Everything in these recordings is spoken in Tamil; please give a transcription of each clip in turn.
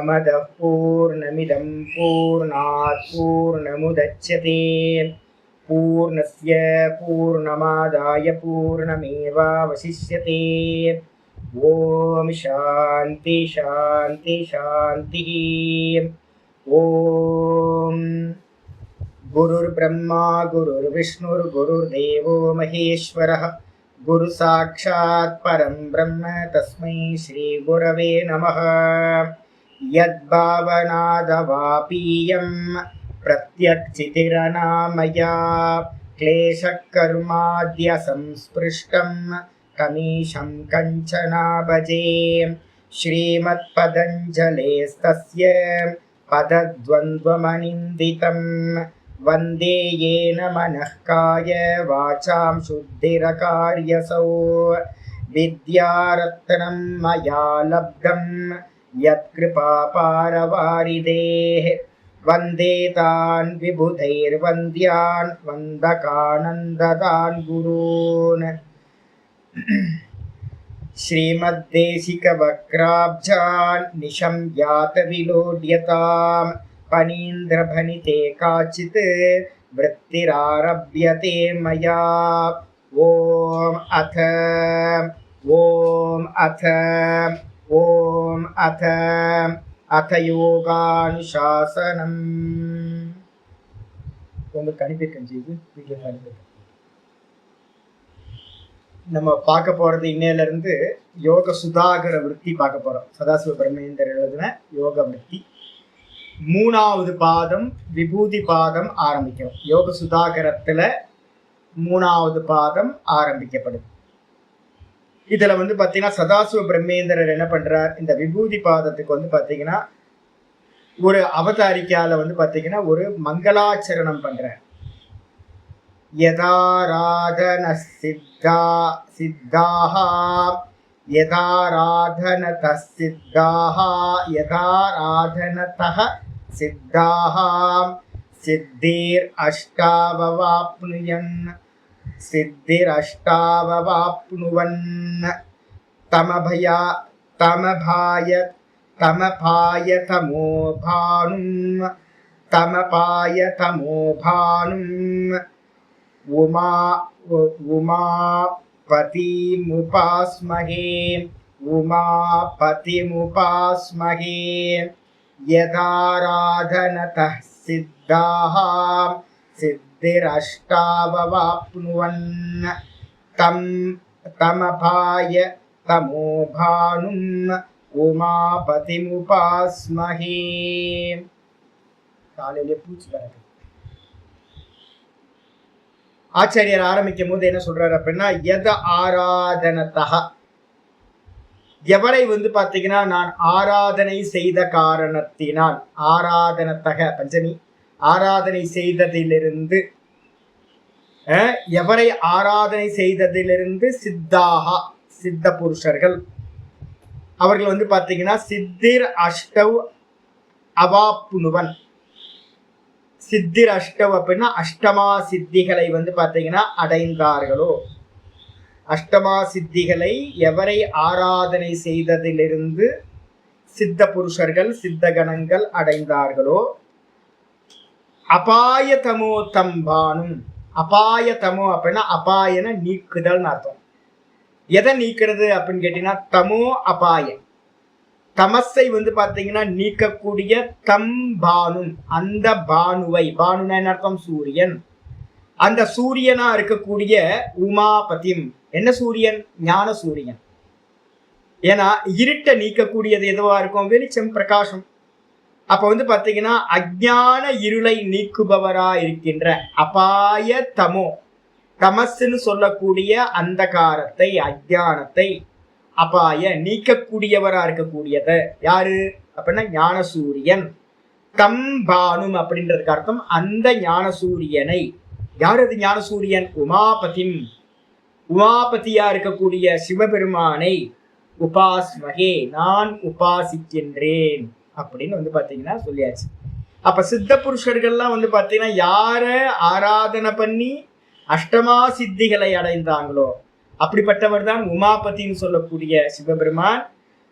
पूर्णमदः पूर्णमिदं पूर्णात् पूर्णमुदच्यते पूर्णस्य पूर्णमादाय पूर्णमेवावशिष्यते। ओम शांति शांति शांति। ओम गुरुर्ब्रह्मा गुरुर्विष्णुर्गुरुर्देवो महेश्वरः गुरु साक्षात् परं ब्रह्म तस्मै श्री गुरवे नमः। यद्भावनादवापीयं प्रत्यक्षितिरनामया क्लेशकर्माद्य संस्पृष्टं कमीशं कंचना भजे। श्रीमत्पतञ्जलेस्तस्य पदद्वन्द्वमनिन्दितं वन्दे येन मनः काय वाचां शुद्धिरकार्यसौ। विद्यारत्नं मया लब्धं यत्कृपापारवारिदेः वन्दे तान् विबुधैर्वन्द्यान् वन्दकानन्ददान् गुरून्। श्रीमद्देशिकवक्राब्जान् निशम्यातविलोड्यतां पनीन्द्रभनिते काचित् वृत्तिरारभ्यते मया। ॐ अथ योगानुशासनम्। உங்களுக்கு அனுப்பியிருக்கேன் ஜி, வீடியோ அனுப்பியிருக்கேன். நம்ம பார்க்க போறது இன்னையிலிருந்து யோக சுதாகர விருத்தி பார்க்க போறோம். சதாசிவ பிரம்மேந்தர் எழுதின யோக விருத்தி 3வது பாதம் விபூதி பாதம் ஆரம்பிக்கிறோம். யோக சுதாகரத்துல 3வது பாதம் ஆரம்பிக்கப்படுது. இதுல பாத்தீங்கன்னா சதாசிவ பிரம்மேந்திரர் என்ன பண்றார், இந்த விபூதி பாதத்துக்கு பாத்தீங்கன்னா ஒரு அவதாரிக்கால பாத்தீங்கன்னா ஒரு மங்களாச்சரணம் பண்றார். யதாராதன சித்தாஹ யதாராதனதः சித்தாஹ யதாராதனதः சித்தாஹ சித்திர் அஷ்டாவவாப்னுயன் சித்திரஷ்டாவவாப்னுவன் தமபாயதமோபானும் உமாபதிமுபாஸ்மஹே யதாராதனதः சித்தாஹ சித்திரஷ்டாவவாப்னுவன் தமபாயதமோபானும் உமாபதிமுபாஸ்மஹே. காலையிலே பூச்சி வரது. ஆச்சாரியர் ஆரம்பிக்கும் போது என்ன சொல்றாரு அப்படின்னா, எத ஆராதனத்தக, எவரை பாத்தீங்கன்னா நான் ஆராதனை செய்த காரணத்தினால், ஆராதனத்தக பஞ்சமி, ஆராதனை செய்ததிலிருந்து, எவரை ஆராதனை செய்ததிலிருந்து சித்தாகா சித்த புருஷர்கள் அவர்கள் பாத்தீங்கன்னா சித்திர் அஷ்டவ் அவாப்புனுவன். சித்திர் அஷ்டவ் அப்படின்னா அஷ்டமா சித்திகளை பாத்தீங்கன்னா அடைந்தார்களோ, அஷ்டமா சித்திகளை எவரை ஆராதனை செய்ததிலிருந்து சித்த புருஷர்கள் சித்த கணங்கள் அடைந்தார்களோ, அபாய தமோ தம்பானும். அபாய தமோ அப்படின்னா அபாயன நீக்குதல் அர்த்தம். எதை நீக்கிறது அப்படின்னு கேட்டீங்கன்னா தமோ அபாய, தமஸை பாத்தீங்கன்னா நீக்கக்கூடிய தம்பானும், அந்த பானுவை, பானுன அர்த்தம் சூரியன், அந்த சூரியனா இருக்கக்கூடிய உமாபதிம். என்ன சூரியன்? ஞான சூரியன். ஏன்னா இருட்டை நீக்கக்கூடியது எதுவா இருக்கும்? வெளிச்சம், பிரகாசம். அப்ப பாத்தீங்கன்னா அஜ்ஞான இருளை நீக்குபவரா இருக்கின்ற அபாய தமோ, தமஸ்ன்னு சொல்லக்கூடிய அந்தகாரத்தை, அஜ்ஞானத்தை, அபாய நீக்கக்கூடியவரா இருக்கக்கூடியது யாரு அப்படின்னா ஞான சூரியன். தம்பானும் அப்படின்றதுக்கு அர்த்தம் அந்த ஞான சூரியனை. யார் அது ஞான சூரியன்? உமாபதிம், உமாபதியா இருக்கக்கூடிய சிவபெருமானை உபாஸ்மகே நான் உபாசிக்கின்றேன் அப்படின்னு பாத்தீங்கன்னா சொல்லியாச்சு. அப்ப சித்த புருஷர்கள்லாம் பாத்தீங்கன்னா யார ஆராதனை பண்ணி அஷ்டமா சித்திகளை அடைந்தாங்களோ அப்படிப்பட்டவர் தான் உமாபதின்னு சொல்லக்கூடிய சிவபெருமான்.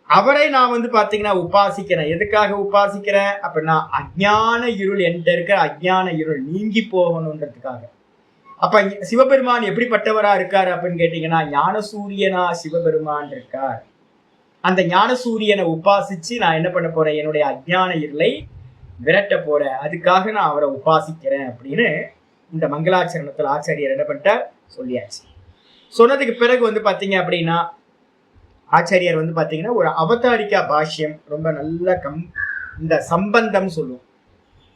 அவரை நான் வந்து பாத்தீங்கன்னா உபாசிக்கிறேன். எதுக்காக உபாசிக்கிறேன் அப்படின்னா அஞ்ஞான இருள் என்கிட்ட இருக்க அஞ்ஞான இருள் நீங்கி போகணுன்றதுக்காக. அப்ப சிவபெருமான் எப்படிப்பட்டவரா இருக்காரு அப்படின்னு கேட்டீங்கன்னா ஞான சூரியனா சிவபெருமான் இருக்கார். அந்த ஞான சூரியனை உபாசிச்சு நான் என்ன பண்ண போறேன், என்னுடைய அஞ்ஞான இருளை விரட்ட போறேன். அதுக்காக நான் அவரை உபாசிக்கிறேன் அப்படின்னு இந்த மங்களாச்சரணத்துல ஆச்சாரியர் என்ன பண்ணிட்டார் சொல்லியாச்சு. சொன்னதுக்கு பிறகு வந்து பாத்தீங்க அப்படின்னா ஆச்சாரியர் வந்து பாத்தீங்கன்னா ஒரு அவதாரிக்கா பாஷ்யம் ரொம்ப நல்ல இந்த சம்பந்தம் சொல்லுவோம்.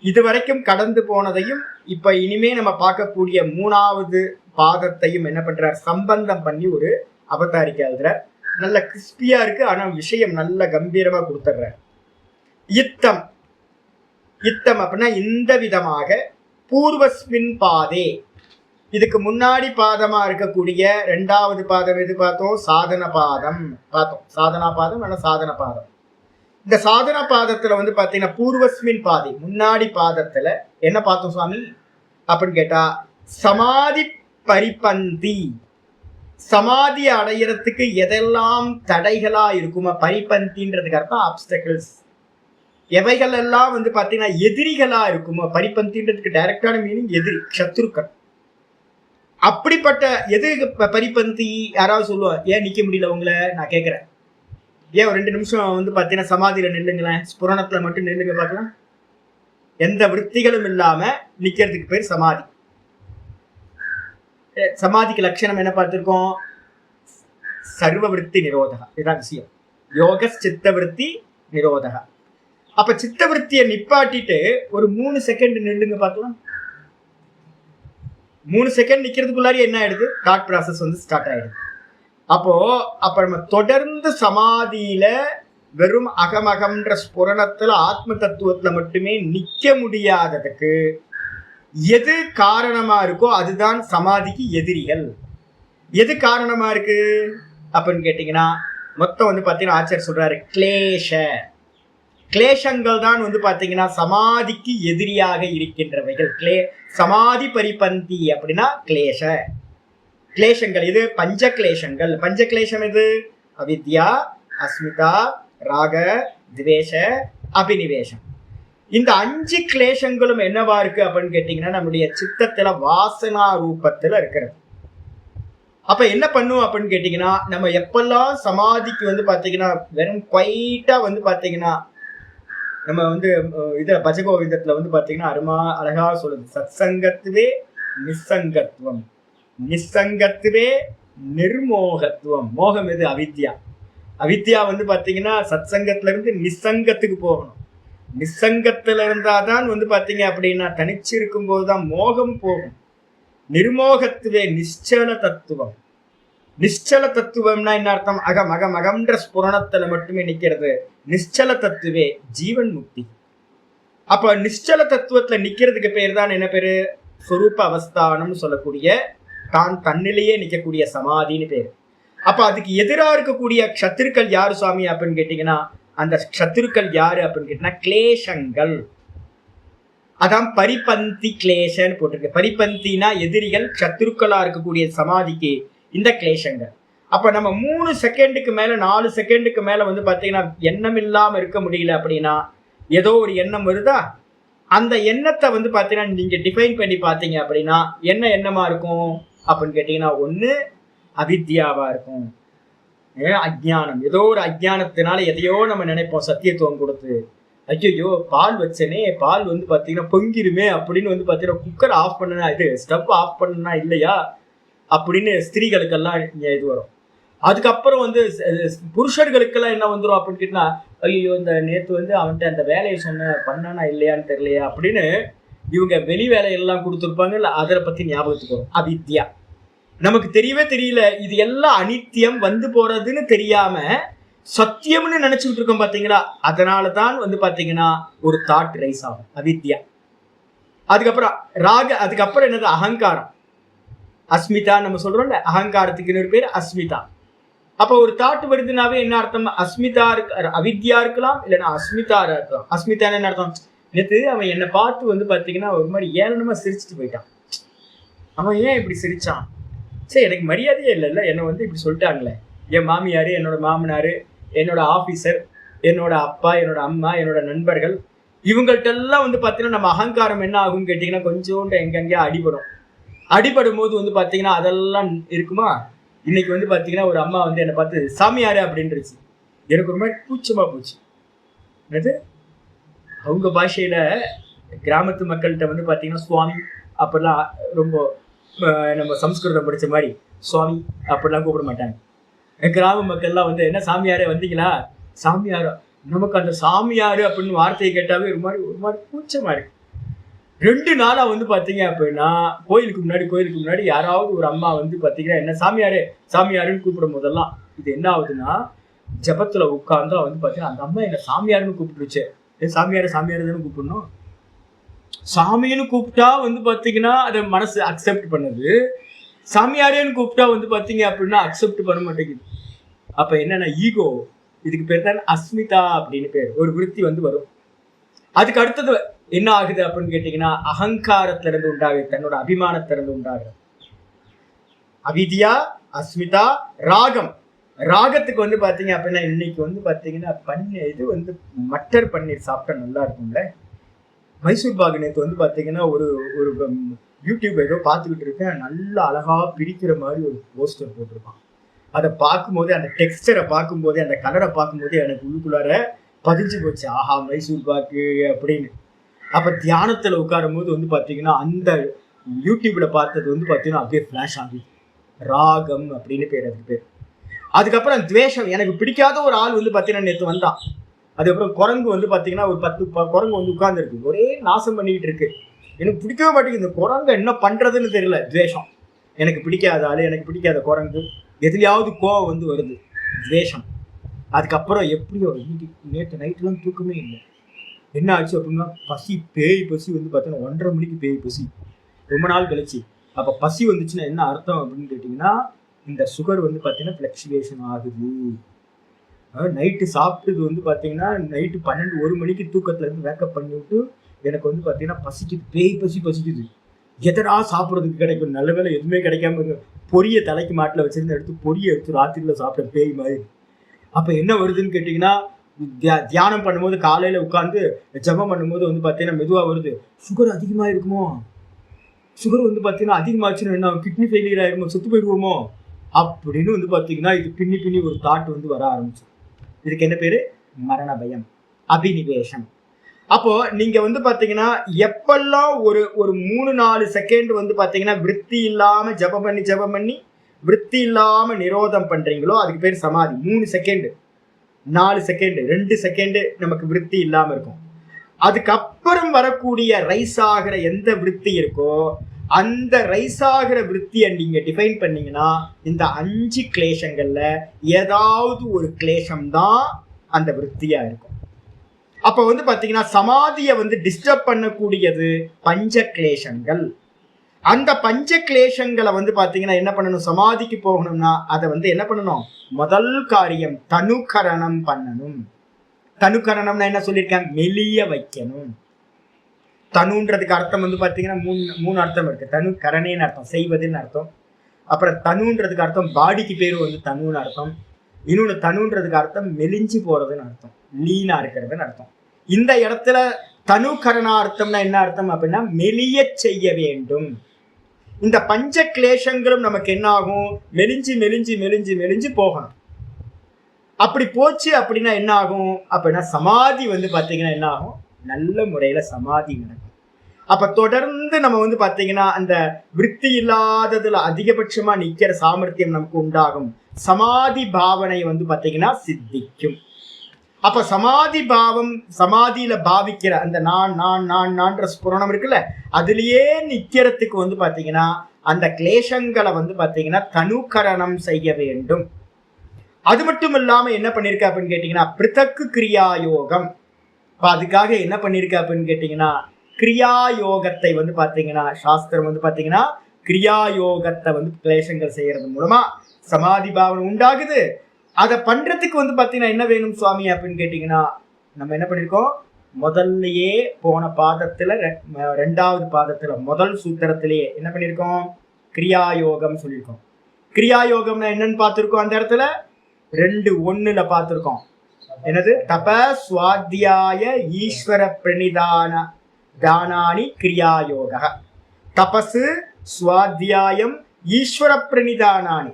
இதுவரைக்கும் கடந்து போனதையும் இப்ப இனிமே நம்ம பார்க்கக்கூடிய 3வது பாதத்தையும் என்ன பண்றார் சம்பந்தம் பண்ணி ஒரு அவதாரிக்கா எழுதுறார். நல்ல கிறிஸ்பியா இருக்கு, ஆனா விஷயம் நல்ல கம்பீரமா கொடுத்துட்றார். இத்தம் இத்தம் அப்படின்னா இந்த விதமாக பூர்வஸ்மின் பாதே, இதுக்கு முன்னாடி பாதமா இருக்கக்கூடிய 2வது பாதம் எது பார்த்தோம், சாதன பாதம் பார்த்தோம். சாதனா பாதம் ஆனா சாதன பாதம். இந்த சாதன பாதத்துல வந்து பாத்தீங்கன்னா பூர்வஸ்மின் பாதை முன்னாடி பாதத்துல என்ன பார்த்தோம் சுவாமி அப்படின்னு கேட்டா சமாதி பரிபந்தி. சமாதி அடையறதுக்கு எதெல்லாம் தடைகளா இருக்குமா, பரிபந்தின்றதுக்கு அர்த்தம் ஆப்ஸ்டக்கிள்ஸ். எவைகள் எல்லாம் வந்து பாத்தீங்கன்னா எதிரிகளா இருக்குமோ, பரிபந்தின்றதுக்கு டைரக்டான மீனிங் எதிரி, சத்ருக்கள். அப்படிப்பட்ட எது பரிபந்தி யாராவது சொல்லுவாங்க, ஏன் நிக்க முடியல உங்களை நான் கேட்கிறேன், ஏன் ஒரு 2 நிமிஷம் வந்து பாத்தீங்கன்னா சமாதியில நில்லுங்களேன், ஸ்புரணத்துல மட்டும் நில்லுங்க பார்க்கலாம். எந்த விற்த்திகளும் இல்லாம நிக்கிறதுக்கு பேர் சமாதி. சமாதிக்கு லட்சணம் என்ன பார்த்திருக்கோம், சர்வ விற்பி நிரோதகா. இதுதான் விஷயம். யோக சித்த விற்பி நிரோதகா. அப்ப சித்த விற்த்தியை நிப்பாட்டிட்டு ஒரு 3 செகண்ட் நில்லுங்க பார்க்கலாம். 3 செகண்ட் நிக்கிறதுக்குள்ளாரி என்ன ஆயிடுது, தாட் ப்ராசஸ் வந்து ஸ்டார்ட் ஆயிடுது. அப்போ நம்ம தொடர்ந்து சமாதியில வெறும் அகமகம்ன்ற ஸ்புரணத்துல ஆத்ம தத்துவத்துல மட்டுமே நிக்க முடியாததுக்கு எது காரணமா இருக்கோ அதுதான் சமாதிக்கு எதிரிகள். எது காரணமா இருக்கு அப்படின்னு கேட்டீங்கன்னா மொத்தம் வந்து பாத்தீங்கன்னா ஆச்சாரியர் சொல்றாரு கிளேஷங்கள் தான் வந்து பாத்தீங்கன்னா சமாதிக்கு எதிரியாக இருக்கின்றவைகள். சமாதி பரிபந்தி அப்படின்னா கிளேஷங்கள். இது பஞ்சக்லேஷங்கள். பஞ்சக்லேஷம் எது, அவித்யா, அஸ்மிதா, ராக, துவேஷ, அபினிவேஷம். இந்த 5 கிளேஷங்களும் என்னவா இருக்கு அப்படின்னு கேட்டீங்கன்னா நம்முடைய சித்தத்துல வாசனா ரூபத்துல இருக்கிறது. அப்ப என்ன பண்ணும் அப்படின்னு கேட்டீங்கன்னா நம்ம எப்பெல்லாம் சமாதிக்கு வந்து பாத்தீங்கன்னா வெறும் குவைட்டா வந்து பாத்தீங்கன்னா நம்ம வந்து இதுல பஜகோவிந்தத்துல வந்து பாத்தீங்கன்னா அழகா சொல்லுது, சத்சங்கத்துவே நிசங்கத்துவம், நிசங்கத்துவே நிர்மோகத்துவம். மோகம் எது, அவித்யா. அவித்யா வந்து பாத்தீங்கன்னா சத்சங்கத்துல இருந்து நிசங்கத்துக்கு போகணும். நிசங்கத்துல இருந்தாதான் வந்து பாத்தீங்க அப்படின்னா தனிச்சு இருக்கும் போதுதான் மோகம் போகும். நிர்மோகத்துவே நிச்சல தத்துவம். நிச்சல தத்துவம்னா என்ன அர்த்தம், அகம்ன்ற ஸ்புரணத்துல மட்டுமே நிக்கிறது. நிச்சல தத்துவே ஜீவன் முக்தி. அப்ப நிச்சல தத்துவத்துல நிக்கிறதுக்கு பேர் தான் என்ன பேரு, சொரூப அவஸ்தானம் சொல்லக்கூடிய தான் தன்னிலேயே நிற்கக்கூடிய சமாதின்னு பேரு. அப்ப அதுக்கு எதிராக இருக்கக்கூடிய சத்துருக்கள் யாரு சுவாமி அப்படின்னு கேட்டீங்கன்னா அந்த சத்துருக்கள் யாரு அப்படின்னு கேட்டீங்கன்னா கிளேஷங்கள். அதான் பரிபந்தி கிளேஷன்னு போட்டிருக்கு. பரிபந்தினா எதிரிகள், சத்துருக்களா இருக்கக்கூடிய சமாதிக்கு இந்த கிளேஷங்கள். அப்ப நம்ம 3 செகண்டுக்கு மேல 4 செகண்டுக்கு மேல வந்து பாத்தீங்கன்னா எண்ணம் இல்லாம இருக்க முடியல அப்படின்னா ஏதோ ஒரு எண்ணம் வருதா, அந்த எண்ணத்தை வந்து பாத்தீங்கன்னா நீங்க டிஃபைன் பண்ணி பாத்தீங்க அப்படின்னா என்ன எண்ணமா இருக்கும் அப்படின்னு கேட்டீங்கன்னா ஒண்ணு அவித்யாவா இருக்கும், அஜ்ஞானம். ஏதோ ஒரு அஜ்ஞானத்தினால எதையோ நம்ம நினைப்போம் சத்தியத்துவம் கொடுத்து, ஐயோ பால் வச்சனே, பால் வந்து பாத்தீங்கன்னா பொங்கிருமே அப்படின்னு வந்து பாத்தீங்கன்னா குக்கர் ஆஃப் பண்ணனா, இது ஸ்டவ் ஆஃப் பண்ணனா இல்லையா அப்படின்னு ஸ்திரீகளுக்கெல்லாம் இது வரும். அதுக்கப்புறம் வந்து புருஷர்களுக்கெல்லாம் என்ன வந்துடும் அப்படின்னு கேட்டா, ஐயோ இந்த நேத்து வந்து அவன்கிட்ட அந்த வேலையை சொன்ன பண்ணானா இல்லையான்னு தெரியலையா அப்படின்னு இவங்க வெளி வேலையெல்லாம் கொடுத்துருப்பாங்க, இல்லை அதை பத்தி ஞாபகத்துக்கு வரும். அவித்யா நமக்கு தெரியவே தெரியல, இது எல்லாம் அனித்தியம் வந்து போறதுன்னு தெரியாம சத்தியம்னு நினைச்சுக்கிட்டு இருக்கோம் பாத்தீங்களா. அதனாலதான் வந்து பாத்தீங்கன்னா ஒரு தாட் ரைஸ் ஆகும், அவித்யா. அதுக்கப்புறம் ராக, அதுக்கப்புறம் என்னது அகங்காரம், அஸ்மிதா நம்ம சொல்றோம்ல, அகங்காரத்துக்கு இன்னொரு பேர் அஸ்மிதா. அப்ப ஒரு தாட் வருதுனாவே என்ன அர்த்தம், அஸ்மிதா இருக்கு, அவித்யா இருக்கலாம், இல்லைன்னா அஸ்மிதா இருக்கலாம். அஸ்மிதா என்ன அர்த்தம், நேற்று அவன் என்னை பார்த்து வந்து பாத்தீங்கன்னா ஒரு மாதிரி ஏளனமா சிரிச்சுட்டு போயிட்டான், அவன் ஏன் இப்படி சிரிச்சான், சரி எனக்கு மரியாதையே இல்லைல்ல, என்னை வந்து இப்படி சொல்லிட்டாங்களே, என் மாமியாரு என்னோட மாமனாரு என்னோட ஆபீசர், என்னோட அப்பா, என்னோட அம்மா, என்னோட நண்பர்கள், இவங்கள்ட்ட எல்லாம் வந்து பாத்தீங்கன்னா நம்ம அகங்காரம் என்ன ஆகும்னு கேட்டீங்கன்னா கொஞ்சோண்டு எங்கெங்கேயா அடிபடும் போது வந்து பாத்தீங்கன்னா அதெல்லாம் இருக்குமா. இன்னைக்கு வந்து பாத்தீங்கன்னா ஒரு அம்மா வந்து என்னை பார்த்து சாமியாரு அப்படின்றுச்சு. எனக்கு ஒரு மாதிரி கூச்சமா போச்சு. என்னது அவங்க பாஷையில கிராமத்து மக்கள்கிட்ட வந்து பாத்தீங்கன்னா சுவாமி அப்படிலாம் ரொம்ப நம்ம சம்ஸ்கிருதம் படிச்ச மாதிரி சுவாமி அப்படிலாம் கூப்பிட மாட்டாங்க. கிராம மக்கள்லாம் வந்து என்ன சாமியாரே வந்தீங்களா, சாமியாரா, நமக்கு அந்த சாமியாரு அப்படின்னு வார்த்தையை கேட்டாவே ஒரு மாதிரி கூச்சமா இருக்கு. 2 நாளா வந்து பாத்தீங்க அப்படின்னா கோயிலுக்கு முன்னாடி யாராவது ஒரு அம்மா வந்து பாத்தீங்கன்னா என்ன சாமியாருன்னு கூப்பிடும் போதெல்லாம் இது என்ன ஆகுதுன்னா, ஜபத்துல உட்கார்ந்தா வந்து பாத்தீங்கன்னா அந்த அம்மா என்ன சாமியாருன்னு கூப்பிட்டுருச்சு. சாமியாரு தானே கூப்பிடணும். சாமின்னு கூப்பிட்டா வந்து பாத்தீங்கன்னா அதை மனசு அக்செப்ட் பண்ணுது. சாமியாரேன்னு கூப்பிட்டா வந்து பாத்தீங்க அப்படின்னா அக்செப்ட் பண்ண மாட்டேங்குது. அப்ப என்னன்னா ஈகோ, இதுக்கு பேர் தான் அஸ்மிதா அப்படின்னு பேர். ஒரு விருத்தி வந்து வரும். அதுக்கு அடுத்தது என்ன ஆகுது அப்படின்னு கேட்டீங்கன்னா அகங்காரத்துல இருந்து உண்டாகுது, தன்னோட அபிமானத்திலிருந்து உண்டாகுது. அவித்யா, அஸ்மிதா, ராகம். ராகத்துக்கு வந்து பாத்தீங்க அப்படின்னா இன்னைக்கு வந்து பாத்தீங்கன்னா இது வந்து மட்டர் பன்னீர் சாப்பிட்டா நல்லா இருக்கும்ல. மைசூர் பாகு நேற்று வந்து பாத்தீங்கன்னா ஒரு யூடியூப் ஏதோ பார்த்துக்கிட்டு இருக்கேன். நல்லா அழகா பிரிக்கிற மாதிரி ஒரு போஸ்டர் போட்டிருப்பான். அதை பார்க்கும்போதே, அந்த டெக்ஸ்டரை பார்க்கும்போதே, அந்த கலரை பார்க்கும்போதே எனக்கு உள்ளுக்குள்ளார பதிஞ்சு போச்சு, ஆஹா மைசூர் பாக்கு அப்படின்னு. அப்ப தியானத்துல உட்காரும் போது வந்து பாத்தீங்கன்னா அந்த யூடியூப்ல பார்த்தது வந்து பாத்தீங்கன்னா அப்படியே ஃபிளாஷ் ஆகுது. ராகம் அப்படின்னு பேர், அதுக்கு பேர். அதுக்கப்புறம் துவேஷம். எனக்கு பிடிக்காத ஒரு ஆள் வந்து பாத்தீங்கன்னா நேற்று வந்தான். அதுக்கப்புறம் குரங்கு வந்து பாத்தீங்கன்னா ஒரு 10 குரங்கு வந்து உட்கார்ந்து இருக்கு, ஒரே நாசம் பண்ணிக்கிட்டு இருக்கு. எனக்கு பிடிக்கவே மாட்டேங்குது. இந்த குரங்கு என்ன பண்றதுன்னு தெரியல. துவேஷம். எனக்கு பிடிக்காத ஆளு, எனக்கு பிடிக்காத குரங்கு, எதுலையாவது கோவம் வந்து வருது, துவேஷம். அதுக்கப்புறம் எப்படியோ நேற்று நைட்லாம் தூக்கமே இல்லை. என்ன ஆச்சு அப்படின்னா பேய் பசி வந்து பார்த்தீங்கன்னா 1:30 மணிக்கு பேய் பசி, ரொம்ப நாள் கழிச்சு. அப்போ பசி வந்துச்சுன்னா என்ன அர்த்தம் அப்படின்னு கேட்டிங்கன்னா இந்த சுகர் வந்து பார்த்தீங்கன்னா ஃப்ளக்சுவேஷன் ஆகுது. நைட்டு சாப்பிட்டது வந்து பார்த்தீங்கன்னா நைட்டு 12-1 மணிக்கு தூக்கத்துலேருந்து வேக்கப் பண்ணி விட்டு எனக்கு வந்து பார்த்தீங்கன்னா பசிக்குது, பேய் பசிக்குது. எதடா சாப்பிட்றதுக்கு கிடைக்கும், நல்ல வேலை எதுவுமே கிடைக்காம பொரிய தலைக்கு மாட்டில் வச்சிருந்து எடுத்து பொரியை எடுத்து ராத்திரியில் சாப்பிட்ட பேய் மாதிரி. அப்போ என்ன வருதுன்னு கேட்டிங்கன்னா தியானம் பண்ணும்போது காலையில் உட்காந்து ஜபம் பண்ணும்போது வந்து பார்த்தீங்கன்னா மெதுவாக வருது, சுகர் அதிகமாக இருக்குமோ, சுகர் வந்து பார்த்தீங்கன்னா அதிகமாச்சுன்னு என்ன கிட்னி ஃபெயிலியர் ஆயிருமோ, செத்து போயிடுவோமோ அப்படின்னு வந்து பார்த்தீங்கன்னா இது பின்னி ஒரு தாட் வந்து வர ஆரம்பிச்சு. இதுக்கு என்ன பேரு? மரண பயம், அபினிவேஷம். அப்போ நீங்க வந்து பாத்தீங்கன்னா எப்பெல்லாம் ஒரு 3-4 செகண்ட் வந்து பாத்தீங்கன்னா விருத்தி இல்லாம ஜபம் பண்ணி விருத்தி இல்லாம நிரோதம் பண்றீங்களோ அதுக்கு பேர் சமாதி. 3 செகண்ட், 4 செகண்ட், 2 செகண்ட் நமக்கு விருத்தி இல்லாம இருக்கும். அதுக்கப்புறம் வரக்கூடிய ரைஸ் ஆகிற எந்த விருத்தி இருக்கோ அந்த ரைஸ் ஆகிற விருத்தியை நீங்க டிஃபைன் பண்ணீங்கன்னா இந்த 5 கிளேஷங்கள்ல ஏதாவது ஒரு கிளேஷம் தான் அந்த விருத்தியா இருக்கும். அப்ப வந்து பாத்தீங்கன்னா சமாதியை வந்து டிஸ்டர்ப் பண்ணக்கூடியது பஞ்ச கிளேஷங்கள். அந்த பஞ்ச கிளேஷங்களை வந்து பாத்தீங்கன்னா என்ன பண்ணணும், சமாதிக்கு போகணும்னா அதை வந்து என்ன பண்ணணும், முதல் காரியம் தனுகரணம் பண்ணணும். தனுகரணம்னா என்ன சொல்லியிருக்காங்க, மெலிய வைக்கணும். தனுன்றதுக்கு அர்த்தம் வந்து பாத்தீங்கன்னா மூணு அர்த்தம் இருக்கு. தனு கரணேன்னு அர்த்தம், செய்வதுன்னு அர்த்தம். அப்புறம் தனுன்றதுக்கு அர்த்தம் பாடிக்கு பேரு வந்து தனுன்னு அர்த்தம். இன்னொன்னு தனுன்றதுக்கு அர்த்தம் மெலிஞ்சு போறதுன்னு அர்த்தம், லீனா இருக்கிறதுன்னு அர்த்தம். இந்த இடத்துல தனு கரணார்த்தம்னா என்ன அர்த்தம் அப்படின்னா மெலிய செய்ய வேண்டும். இந்த பஞ்ச கிளேஷங்களும் நமக்கு என்ன ஆகும், மெலிஞ்சு போகணும். அப்படி போச்சு அப்படின்னா என்ன ஆகும் அப்படின்னா சமாதி வந்து பாத்தீங்கன்னா என்ன ஆகும், நல்ல முறையில சமாதி நடக்கும். அப்ப தொடர்ந்து நம்ம வந்து பாத்தீங்கன்னா அந்த விருத்தி இல்லாததுல அதிகபட்சமா நிக்கிற சாமர்த்தியம் நமக்கு உண்டாகும். சமாதி பாவனை வந்து பாத்தீங்கன்னா சித்திக்கும். அப்ப சமாதி பாவம், சமாதியில பாவிக்கிற அந்த நான் ஸ்புரணம் இருக்குல்ல, அதுலயே நிக்கிறதுக்கு வந்து பாத்தீங்கன்னா அந்த கிளேஷங்களை வந்து பாத்தீங்கன்னா தனுகரணம் செய்ய வேண்டும். அது மட்டும் இல்லாம என்ன பண்ணிருக்க அப்படின்னு கேட்டீங்கன்னா பிருத்தக்கு கிரியாயோகம். அதுக்காக என்ன பண்ணிருக்க அப்படின்னு கேட்டீங்கன்னா கிரியாயோகத்தை வந்து பாத்தீங்கன்னா சாஸ்திரம் வந்து பாத்தீங்கன்னா கிரியாயோகத்தை வந்து கிளேஷங்கள் செய்யறது மூலமா சமாதி பாவனை உண்டாகுது. அதை பண்றதுக்கு வந்து பாத்தீங்கன்னா என்ன வேணும் சுவாமி அப்படின்னு கேட்டீங்கன்னா நம்ம என்ன பண்ணிருக்கோம், முதல்லயே போன பாதத்துல 2வது பாதத்துல முதல் சூத்திரத்திலேயே என்ன பண்ணிருக்கோம், கிரியாயோகம் சொல்லியிருக்கோம். கிரியாயோகம்னா என்னன்னு பார்த்திருக்கோம். அந்த இடத்துல 2:1 பார்த்திருக்கோம். என்னது? தப ஸ்வாத்தியாய ஈஸ்வர தானானி கிரியாயோக. தபசு, ஸ்வாத்தியாயம், ஈஸ்வர பிரணிதானானி,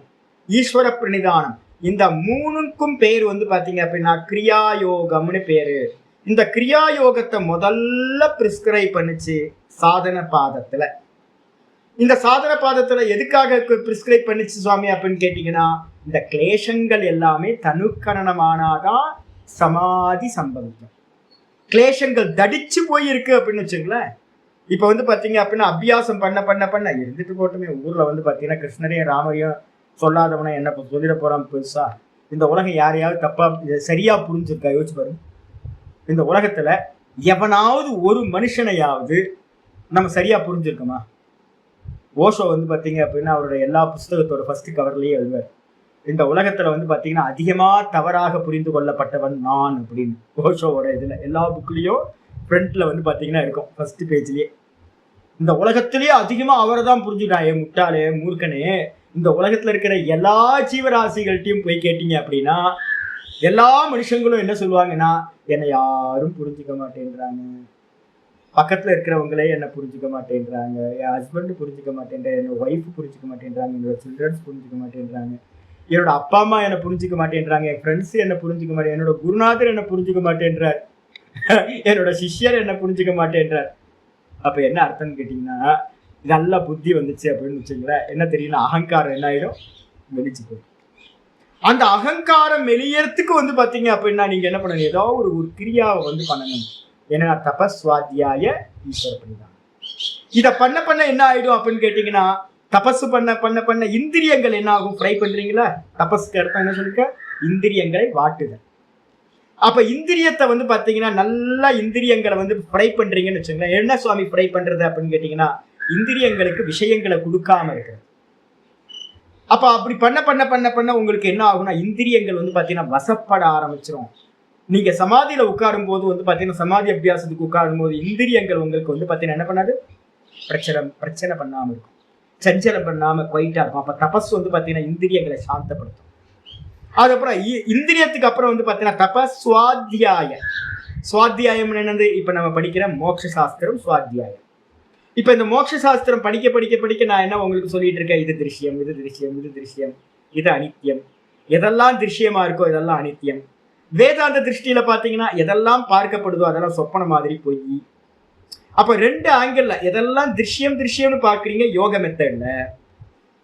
ஈஸ்வர பிரணிதானம், இந்த 3க்கும் பேர் பாத்தீங்க அப்படின்னா கிரியாயோகம்னு பேரு. இந்த கிரியாயோகத்தை முதல்ல பிரிஸ்கிரைப் பண்ணுச்சு சாதன பாதத்துல. இந்த சாதன பாதத்துல எதுக்காக பிரிஸ்கிரைப் பண்ணிச்சு சுவாமி அப்படின்னு கேட்டீங்கன்னா, இந்த கிளேஷங்கள் எல்லாமே தனுக்கரணமானாதான் சமாதி சம்பவிக்கும். கிளேஷங்கள் தடிச்சு போயிருக்கு அப்படின்னு வச்சுங்களேன். இப்ப பாத்தீங்க அப்படின்னா அபியாசம் பண்ண பண்ண பண்ண இருந்துட்டு போட்டுமே. ஊர்ல பாத்தீங்கன்னா கிருஷ்ணரையும் ராமரையும் சொல்லாதவனா என்ன சொல்லிட போறான் பெருசா? இந்த உலகம் யாரையாவது தப்பா சரியா புரிஞ்சிருக்கா? யோசிச்சு பாருங்க. இந்த உலகத்துல எவனாவது ஒரு மனுஷனையாவது நம்ம சரியா புரிஞ்சிருக்கோமா? ஓஷோ பாத்தீங்க அப்படின்னா அவருடைய எல்லா புஸ்தகத்தோட ஃபர்ஸ்ட் கவர்லயே எழுதுவார், இந்த உலகத்துல பாத்தீங்கன்னா அதிகமா தவறாக புரிந்து கொள்ளப்பட்டவன் நான் அப்படின்னு. ஓஷோவோட இதுல எல்லா புக்லயும் ஃப்ரண்ட்ல பாத்தீங்கன்னா இருக்கும் ஃபர்ஸ்ட் பேஜ்லயே. இந்த உலகத்திலேயே அதிகமா அவரை தான் புரிஞ்சுட்டான். ஏ முட்டாளே, மூர்க்கனே, இந்த உலகத்துல இருக்கிற எல்லா ஜீவராசிகள்கிட்டையும் போய் கேட்டீங்க அப்படின்னா எல்லா மனுஷங்களும் என்ன சொல்லுவாங்கன்னா, என்னை யாரும் புரிஞ்சுக்க மாட்டேன்றாங்க, பக்கத்துல இருக்கிறவங்களே என்ன புரிஞ்சுக்க மாட்டேன்றாங்க, என் ஹஸ்பண்ட் புரிஞ்சுக்க மாட்டேன்றாங்க, என்னோட ஒய்ஃப் புரிஞ்சுக்க மாட்டேன்றாங்க, என்னோட சில்ட்ரன்ஸ் புரிஞ்சுக்க மாட்டேன்றாங்க, என்னோட அப்பா அம்மா என்ன புரிஞ்சுக்க மாட்டேன்றாங்க, என் ஃப்ரெண்ட்ஸ் என்ன புரிஞ்சுக்க மாட்டேன், என்னோட குருநாதர் என்ன புரிஞ்சுக்க மாட்டேன்றார், என்னோட சிஷ்யர் என்ன புரிஞ்சுக்க மாட்டேன்றார். அப்ப என்ன அர்த்தம்னு கேட்டீங்கன்னா, நல்ல புத்தி வந்துச்சு அப்படின்னு வச்சுங்களேன், என்ன தெரியும்னா அகங்காரம் என்ன ஆயிடும், வெளிச்சு போயிடும். அந்த அகங்காரம் வெளியேறதுக்கு பாத்தீங்க அப்படின்னா நீங்க என்ன பண்ணணும், ஏதாவது ஒரு கிரியாவை பண்ணணும். ஏன்னா தபஸ்வாத்தியாய ஈஸ்வர பிரணிதானம். இதை பண்ண பண்ண என்ன ஆயிடும் அப்படின்னு கேட்டீங்கன்னா, தபசு பண்ண பண்ண பண்ண இந்திரியங்கள் என்ன ஆகும்? ஃப்ரை பண்றீங்களா? தபஸ்க்கு அர்த்தம் என்ன சொல்லிக்க? இந்திரியங்களை வாட்டுதல். அப்ப இந்திரியத்தை பாத்தீங்கன்னா நல்லா இந்திரியங்களை ஃப்ரை பண்றீங்கன்னு வச்சுங்களேன். என்ன சுவாமி ஃப்ரை பண்றது அப்படின்னு கேட்டீங்கன்னா, இந்திரியங்களுக்கு விஷயங்களை கொடுக்காம இருக்கிறது. அப்ப அப்படி பண்ண பண்ண பண்ண பண்ண உங்களுக்கு என்ன ஆகும்னா, இந்திரியங்கள் பாத்தீங்கன்னா வசப்பட ஆரம்பிச்சிடும். நீங்க சமாதியில உட்காரும் போது பாத்தீங்கன்னா, சமாதி அபியாசத்துக்கு உட்காரும் போது இந்திரியங்கள் உங்களுக்கு பாத்தீங்கன்னா என்ன பண்ணாது? பிரச்சனை பண்ணாம இருக்கும், சஞ்சலம் பண்ணாம குவைட்டா இருக்கும். அப்ப தபஸ் பாத்தீங்கன்னா இந்திரியங்களை சாந்தப்படுத்தும். அதுக்கப்புறம் இந்திரியத்துக்கு அப்புறம் பாத்தீங்கன்னா தபஸ் சுவாத்தியாய. சுவாத்தியாயம் என்னது? இப்ப நம்ம படிக்கிற மோட்ச சாஸ்திரம் சுவாத்தியாயம். இப்ப இந்த மோட்ச சாஸ்திரம் படிக்க படிக்க படிக்க நான் என்ன உங்களுக்கு சொல்லிட்டு இருக்கேன், இது திருஷ்யம், இது திருஷ்யம், இது திருஷ்யம், இது அனித்தியம். எதெல்லாம் திருஷ்யமா இருக்கோ இதெல்லாம் அனித்தியம். வேதாந்த திருஷ்டியில பாத்தீங்கன்னா எதெல்லாம் பார்க்கப்படுதோ அதெல்லாம் சொப்பன மாதிரி போய். அப்ப 2 ஆங்கிள் எதெல்லாம் திருஷ்யம் திருஷ்யம்னு பாக்குறீங்க யோக மெத்தட்ல,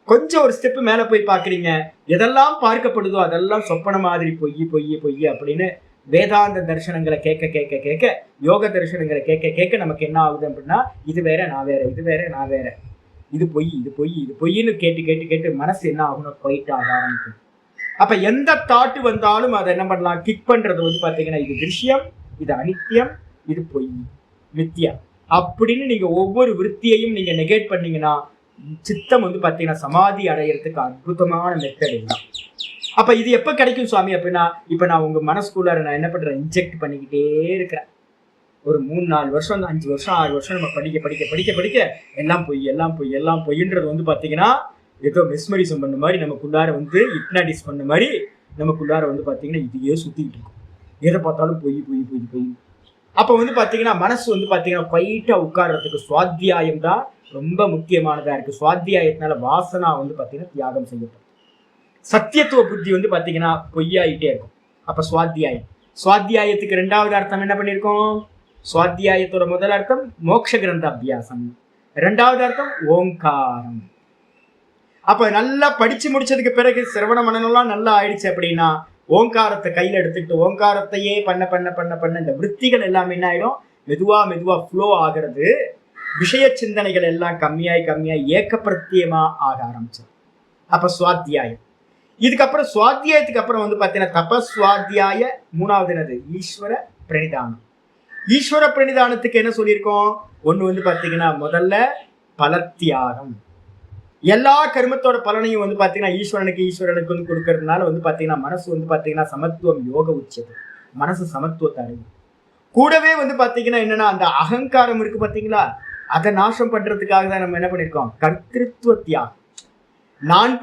கொஞ்சம் ஒரு ஸ்டெப் மேல போய் பாக்குறீங்க எதெல்லாம் பார்க்கப்படுதோ அதெல்லாம் சொப்பன மாதிரி பொய் பொய் பொய் அப்படின்னு வேதாந்த தரிசனங்களை கேட்க கேட்க கேட்க, யோக தரிசனங்களை கேட்க கேட்க நமக்கு என்ன ஆகுது அப்படின்னா, இது வேற நான் வேற, இது வேற நான் வேற, இது பொய் இது பொய் இது பொய்ன்னு கேட்டு கேட்டு கேட்டு மனசு என்ன ஆகணும், குவைட் ஆக ஆரம்பிக்கும். அப்ப எந்த தாட்டு வந்தாலும் அதை என்ன பண்ணலாம், கிக் பண்றது பாத்தீங்கன்னா இது திருஷ்யம், இது அனித்தியம், இது பொய், மித்தியா அப்படின்னு நீங்க ஒவ்வொரு விருத்தியையும் நீங்க நெகேட் பண்ணீங்கன்னா சித்தம் பாத்தீங்கன்னா சமாதி அடையிறதுக்கு அற்புதமான மெத்தட் தான். அப்ப இது எப்ப கிடைக்கும் சுவாமி அப்படின்னா, இப்ப நான் உங்க மனசுக்குள்ளார நான் என்ன பண்றேன், இன்ஜெக்ட் பண்ணிக்கிட்டே இருக்கிறேன். ஒரு 3-4 வருஷம் 5 வருஷம் 6 வருஷம் நம்ம படிக்க படிக்க படிக்க படிக்க எல்லாம் பொய் எல்லாம் பொய் எல்லாம் பொய்ன்றது பாத்தீங்கன்னா ஏதோ மெஸ்மரிசம் பண்ண மாதிரி நமக்குள்ளார ஹிப்னாட்டிஸ் பண்ண மாதிரி நமக்குள்ளார பாத்தீங்கன்னா இதையே சுத்திக்கிட்டு இருக்கும். எதை பார்த்தாலும் பொய் பொய் பொய் பொய். அப்ப பாத்தீங்கன்னா மனசு பாத்தீங்கன்னா குவைட்டா உட்கார்றதுக்கு சுவாத்தியாயம் தான் ரொம்ப முக்கியமானதா இருக்கு. சுவாத்தியாயத்தினால வாசனா பாத்தீங்கன்னா தியாகம் செய்யப்படும். சத்தியத்துவ புத்தி பாத்தீங்கன்னா பொய்யாயிட்டே இருக்கும். அப்ப சுவாத்தியாயம், சுவாத்தியாயத்துக்கு 2வது அர்த்தம் என்ன பண்ணிருக்கோம், சுவாத்தியாயத்தோட முதல் அர்த்தம் மோட்ச கிரந்த அபியாசம், 2வது அர்த்தம் ஓங்காரம். அப்ப நல்லா படிச்சு முடிச்சதுக்கு பிறகு சிரவண மனநெல்லாம் நல்லா ஆயிடுச்சு அப்படின்னா ஓங்காரத்தை கையில எடுத்துக்கிட்டு ஓங்காரத்தையே பண்ண பண்ண பண்ண பண்ண இந்த விற்த்திகள் எல்லாமே என்ன ஆயிடும், மெதுவா மெதுவா ஃப்ளோ ஆகிறது. விஷய சிந்தனைகள் எல்லாம் கம்மியாய் கம்மியாய் ஏக்க பிரத்தியமா ஆக ஆரம்பிச்சோம். அப்ப சுவாத்தியாயம். இதுக்கப்புறம் சுவாத்தியாயத்துக்கு அப்புறம் பாத்தீங்கன்னா தபஸ்வாத்தியாய 3வது என்னது, ஈஸ்வர பிரணிதானம். ஈஸ்வர பிரணிதானத்துக்கு என்ன சொல்லியிருக்கோம், ஒண்ணு பாத்தீங்கன்னா முதல்ல பலத்தியாகம். எல்லா கர்மத்தோட பலனையும் பாத்தீங்கன்னா ஈஸ்வரனுக்கு கொடுக்கறதுனால பாத்தீங்கன்னா மனசு பாத்தீங்கன்னா சமத்துவம் யோக உச்சது, மனசு சமத்துவத்தை அடையும். கூடவே பாத்தீங்கன்னா என்னன்னா அந்த அகங்காரம் இருக்கு பாத்தீங்களா, அதை நாசம் பண்றதுக்காக தான் நம்ம என்ன பண்ணிருக்கோம், கர்த்திருவ தியாகம். நான்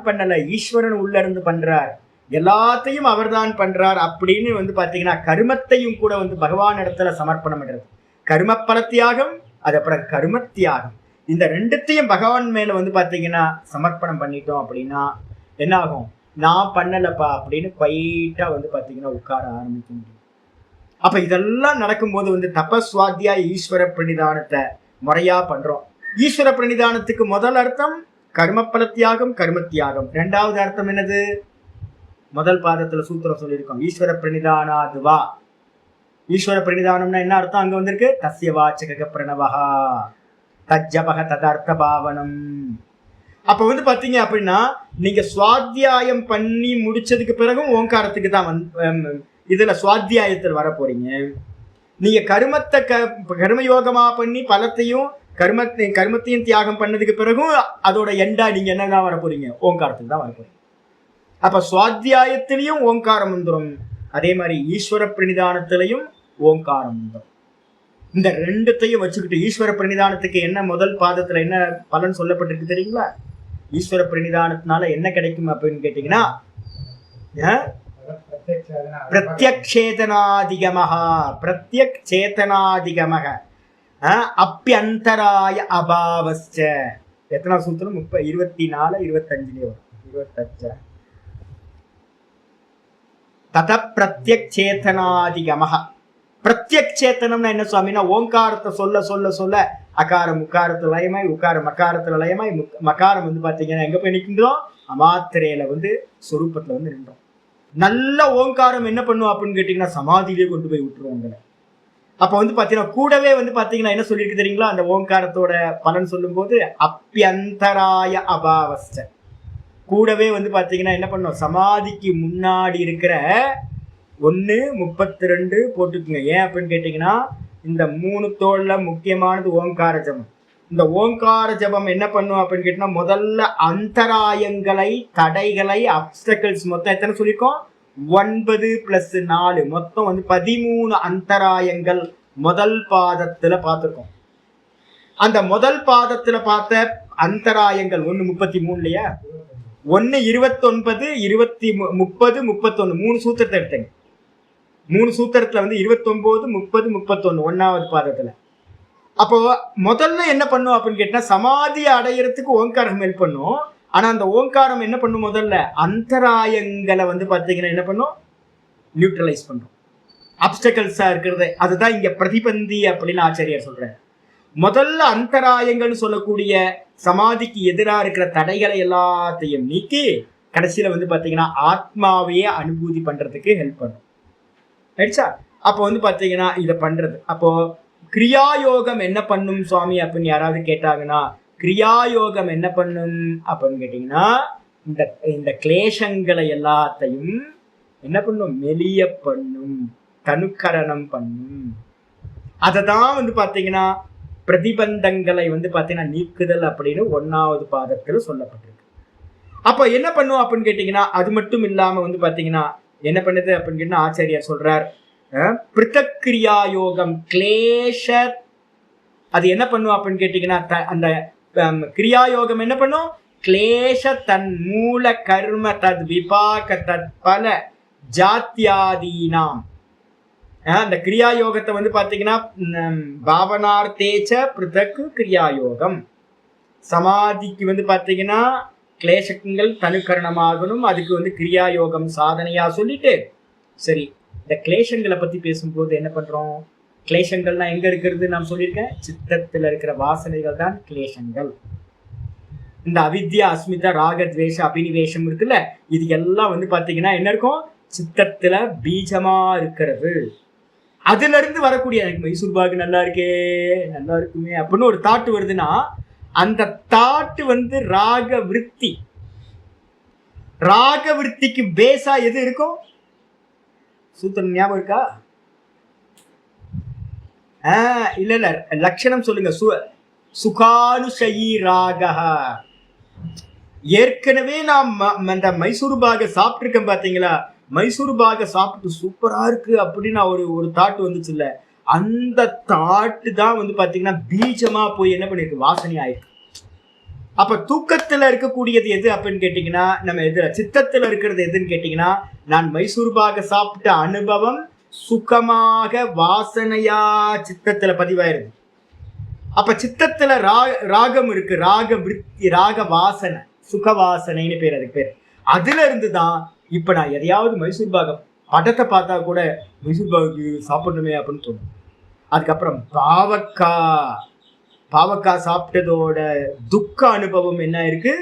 பண்ணல ஈஸ்வரன் உள்ள இருந்து பண்றார், எல்லாத்தையும் அவர் தான் பண்றார் அப்படின்னு வந்து பாத்தீங்கன்னா கர்மத்தையும் கூட வந்து பகவான் இடத்துல சமர்ப்பணம் பண்றது. கர்ம பல தியாகம், அது அப்புறம் கர்ம தியாகம், இந்த ரெண்டுத்தையும் பகவான் மேல வந்து பாத்தீங்கன்னா சமர்ப்பணம் பண்ணிட்டோம் அப்படின்னா என்ன ஆகும்? நான் பண்ணலப்பா அப்படின்னு குவைட்டா வந்து பாத்தீங்கன்னா உட்கார ஆரம்பிக்க முடியும். அப்ப இதெல்லாம் நடக்கும்போது வந்து தபஸ்வாத்தியா ஈஸ்வர பிரணிதானத்தை முறையா பண்றோம். ஈஸ்வர பிரணிதானத்துக்கு முதல் அர்த்தம் கர்மப்பல தியாகம், கர்ம தியாகம். ரெண்டாவது அர்த்தம் என்னது? முதல் பாதத்துல சூத்திரம் சொல்லியிருக்கோம், ஈஸ்வர பிரணிதானாதுவா. ஈஸ்வர பிரணிதானம்னா என்ன அர்த்தம்? அங்க வந்திருக்கு தஸ்ய வாச்சக பிரணவஹா தஜ்ஜபக ததர்த்த பாவனம். அப்ப வந்து பாத்தீங்க அப்படின்னா நீங்க சுவாத்தியாயம் பண்ணி முடிச்சதுக்கு பிறகும் ஓங்காரத்துக்கு தான் இதுல சுவாத்தியாயத்தில் வர போறீங்க. நீங்க கர்மத்தை கர்மயோகமா பண்ணி பலத்தையும் கர்மத்தையும் தியாகம் பண்ணதுக்கு பிறகும் அதோட எண்டா நீங்க என்னதான் வர போறீங்க? ஓங்காரத்துக்கு தான் வர போறீங்க. அப்ப சுவாத்தியாயத்திலையும் ஓங்காரம் வந்துடும், அதே மாதிரி ஈஸ்வர பிரணிதானத்திலையும் ஓங்காரம் வந்துடும். இந்த ரெண்டுத்தையும் வச்சுக்கிட்டு ஈஸ்வர பிரணிதானத்துக்கு என்ன முதல் பாதத்துல என்ன பலன் சொல்லப்பட்டிருக்கு தெரியுங்களா? ஈஸ்வர பிரணிதானத்தினால என்ன கிடைக்கும் அப்படின்னு கேட்டீங்கன்னா பிரத்யக்ஷேதனாதிகமஹ, பிரத்யக்ஷேதனாதிகமஹ அப்யந்தராய அபாவஸ்ச. எத்தனை சூத்திரம்? 24, 25 வரும். 25 தத பிரத்யக்ஷேதனாதிகமஹ. பிரத்யக்ஷேத்தனம்னா என்ன சுவாமினா ஓங்காரத்தை சொல்ல சொல்ல சொல்ல அகாரம் உக்காரத்துல லயமாய், உக்காரம் மக்காரத்துல லயமாய், மக்காரம் வந்து பாத்தீங்கன்னா எங்க போய் நிற்கின்றோம்? அமாத்திரையில வந்து சொரூபத்துல வந்து நின்றோம். நல்ல ஓங்காரம் என்ன பண்ணுவோம் அப்படின்னு கேட்டீங்கன்னா சமாதியிலே கொண்டு போய் விட்டுருவாங்க. அப்ப வந்து பாத்தீங்கன்னா கூடவே வந்து பாத்தீங்கன்னா என்ன சொல்லியிருக்கு தெரியுங்களா? அந்த ஓங்காரத்தோட பலன் சொல்லும் போது அப்யந்தராய அபாவஸ்ச, கூடவே வந்து பாத்தீங்கன்னா என்ன பண்ணும்? சமாதிக்கு முன்னாடி இருக்கிற 1:32 போட்டுக்குங்க. ஏன் அப்படின்னு கேட்டீங்கன்னா இந்த 3 தோல்ல முக்கியமானது ஓங்கார ஜபம். இந்த ஓங்கார ஜபம் என்ன பண்ணும் அப்படின்னு கேட்டீங்கன்னா முதல்ல அந்தராயங்களை, தடைகளை, அப்டக்கிள்ஸ் மொத்தம் எத்தனை சொல்லியிருக்கோம்? 9 + 4 மொத்தம் வந்து 13 அந்தராயங்கள் முதல் பாதத்துல பார்த்துருக்கோம். அந்த முதல் பாதத்துல பார்த்த அந்தராயங்கள் 1:33 இல்லையா? 1:29, 20, 30, 31 3 சூத்திரத்தை எடுத்தேங்க. 3 சூத்திரத்துல வந்து 29, 30, 31 1வது பாதத்துல. அப்போ முதல்ல என்ன பண்ணும் அப்படின்னு கேட்டா சமாதியை அடையிறதுக்கு ஓங்காரம் ஹெல்ப் பண்ணும். ஆனா அந்த ஓங்காரம் என்ன பண்ணும்? முதல்ல அந்தராயங்களை வந்து பாத்தீங்கன்னா என்ன பண்ணும்? நியூட்ரலைஸ் பண்ணும், அப்டக்கிள்ஸா இருக்கிறது. அதுதான் இங்க பிரதிபந்தி அப்படின்னு ஆச்சாரியார் சொல்றாரு. முதல்ல அந்தராயங்கள்னு சொல்லக்கூடிய சமாதிக்கு எதிராக இருக்கிற தடைகளை எல்லாத்தையும் நீக்கி கடைசியில வந்து பாத்தீங்கன்னா ஆத்மாவையே அனுபூதி பண்றதுக்கு ஹெல்ப் பண்ணும். ஆயிடுச்சா? அப்போ வந்து பாத்தீங்கன்னா இதை பண்றது. அப்போ கிரியாயோகம் என்ன பண்ணும் சுவாமி அப்படின்னு யாராவது கேட்டாங்கன்னா கிரியாயோகம் என்ன பண்ணும் அப்படின்னு கேட்டீங்கன்னா இந்த கிளேசங்களை எல்லாத்தையும் என்ன பண்ணும்? மெலிய பண்ணும், தனுக்கரணம் பண்ணும். அததான் வந்து பாத்தீங்கன்னா பிரதிபந்தங்களை வந்து பாத்தீங்கன்னா நீக்குதல் அப்படின்னு 1வது பாதத்துல சொல்லப்பட்டிருக்கு. அப்ப என்ன பண்ணும் அப்படின்னு கேட்டீங்கன்னா அது மட்டும் இல்லாம வந்து பாத்தீங்கன்னா என்ன பண்ணுது அப்படின்னு கேட்டீங்கன்னா ஆச்சாரியார் சொல்றார் பிருத்தக் கிரியாயோகம் கிளேஷ. அது என்ன பண்ணும் அப்படின்னு கேட்டீங்கன்னா அந்த கிரியாயோகம் என்ன பண்ணும்? கிளேஷ தன் மூல கர்ம தத் விபாக தத் பல ஜாத்தியாதீனாம். அந்த கிரியாயோகத்தை வந்து பாத்தீங்கன்னா பாவனார்த்தேச்ச பிருத்தக் கிரியாயோகம். சமாதிக்கு வந்து பாத்தீங்கன்னா கிளேசங்கள் தனுக்கரணமாகணும், அதுக்கு வந்து கிரியாயோகம் சாதனையா சொல்லிட்டு சரி இந்த கிளேசங்களை பத்தி பேசும்போது என்ன பண்றோம்? கிளேசங்கள்னா எங்க இருக்கிறது நாம் சொல்லியிருக்கேன், சித்தத்துல இருக்கிற வாசனைகள் தான் கிளேசங்கள். இந்த அவித்யா, அஸ்மிதா, ராக, துவேஷ, அபினிவேஷம் இருக்குல்ல, இது எல்லாம் வந்து பாத்தீங்கன்னா என்ன இருக்கும்? சித்தத்துல பீஜமா இருக்கிறது. அதுல இருந்து வரக்கூடிய எனக்கு மைசூர் பாகு நல்லா இருக்கே, நல்லா இருக்குமே அப்படின்னு ஒரு தாட்டு வருதுன்னா அந்த தாட்டு வந்து ராக விருத்தி. ராக விருத்திக்கு பேஸா எது இருக்கும்? சூத்திரம் ஞாபகம் இருக்கா? இல்ல லட்சணம் சொல்லுங்க. சுகானுஷயி ராகா. ஏற்கனவே நாம் அந்த மைசூர் பாக சாப்பிட்டுருக்கேன் பாத்தீங்களா? மைசூர் பாக சாப்பிட்டு சூப்பரா இருக்கு அப்படின்னு ஒரு தாட்டு வந்துச்சு இல்ல, அந்த தாட்டு தான் வந்து பாத்தீங்கன்னா பீஜமா போய் என்ன பண்ணிருக்கு? வாசனை ஆயிருக்கு. அப்ப தூக்கத்துல இருக்கக்கூடியது எது அப்படின்னு கேட்டீங்கன்னா, நம்ம எது சித்தத்துல இருக்கிறது எதுன்னு கேட்டீங்கன்னா, நான் மைசூர் பாக சாப்பிட்ட அனுபவம் சுகமாக வாசனையா சித்தத்துல பதிவாயிருது. அப்ப சித்தத்துல ராகம் இருக்கு, ராக விருத்தி, ராக வாசனை, சுக வாசனைன்னு பேர், அதுக்கு பேர். அதுல இருந்துதான் இப்ப நான் எதையாவது மைசூர் பாகம் படத்தை பார்த்தா கூட மைசூர் பாகுக்கு சாப்பிடணுமே அப்படின்னு தோணும். அதுக்கப்புறம் பாவக்காய் சாப்பிட்டதோட துக்க அனுபவம் என்ன இருக்கு,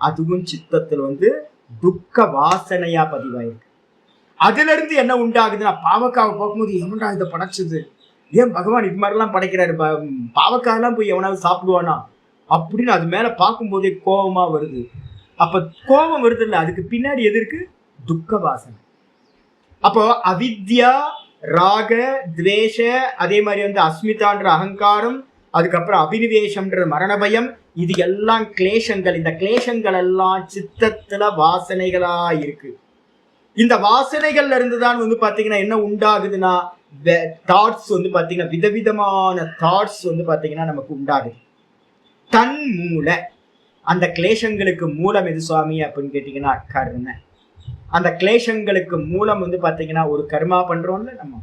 அதுவும் சித்தத்துல துக்க வாசனையா பதிவாயிருக்கு. அதுல இருந்து என்ன உண்டாகுதுன்னா, பாவக்காவை பார்க்கும்போது எவன்டா இதை படைச்சது, ஏன் பகவான் இது மாதிரிலாம் படைக்கிறாரு, பாவக்காயெல்லாம் போய் எவனாவது சாப்பிடுவானா அப்படின்னு அது மேல பார்க்கும்போதே கோபமா வருது. அப்ப கோபம் வருது இல்லை, அதுக்கு பின்னாடி எது இருக்கு, துக்க வாசனை. அப்போ அவித்யா, ராக, துவேஷ, அதே மாதிரி அஸ்மிதான்ற அகங்காரம், அதுக்கப்புறம் அபினிவேஷம்ன்ற மரண பயம், இது எல்லாம் கிளேஷங்கள். இந்த கிளேஷங்கள் எல்லாம் சித்தத்துல வாசனைகளா இருக்கு. இந்த வாசனைகள்ல இருந்துதான் பாத்தீங்கன்னா என்ன உண்டாகுதுன்னா, தாட்ஸ் பாத்தீங்கன்னா விதவிதமான தாட்ஸ் பாத்தீங்கன்னா நமக்கு உண்டாகுது. தன் மூல அந்த கிளேஷங்களுக்கு மூலம் எது சுவாமி அப்படின்னு கேட்டீங்கன்னா கர்ம. அந்த கிளேஷங்களுக்கு மூலம் பாத்தீங்கன்னா ஒரு கர்மா பண்றோம்ல, நம்ம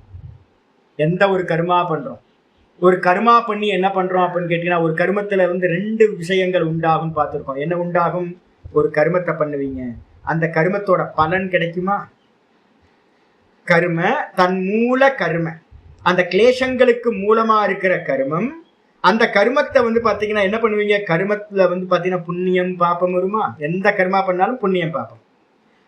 எந்த ஒரு கர்மா பண்றோம், ஒரு கர்மா பண்ணி என்ன பண்றோம் அப்படின்னு கேட்டீங்கன்னா, ஒரு கர்மத்துல 2 விஷயங்கள் உண்டாகும் பார்த்துருக்கோம். என்ன உண்டாகும், ஒரு கர்மத்தை பண்ணுவீங்க, அந்த கர்மத்தோட பலன் கிடைக்குமா, கர்ம தன் மூல கர்ம, அந்த கிளேஷங்களுக்கு மூலமா இருக்கிற கர்மம். அந்த கர்மத்தை பாத்தீங்கன்னா என்ன பண்ணுவீங்க, கர்மத்துல பாத்தீங்கன்னா புண்ணியம் பாப்பம் வருமா, எந்த கர்மா பண்ணாலும் புண்ணியம் பாப்பம்.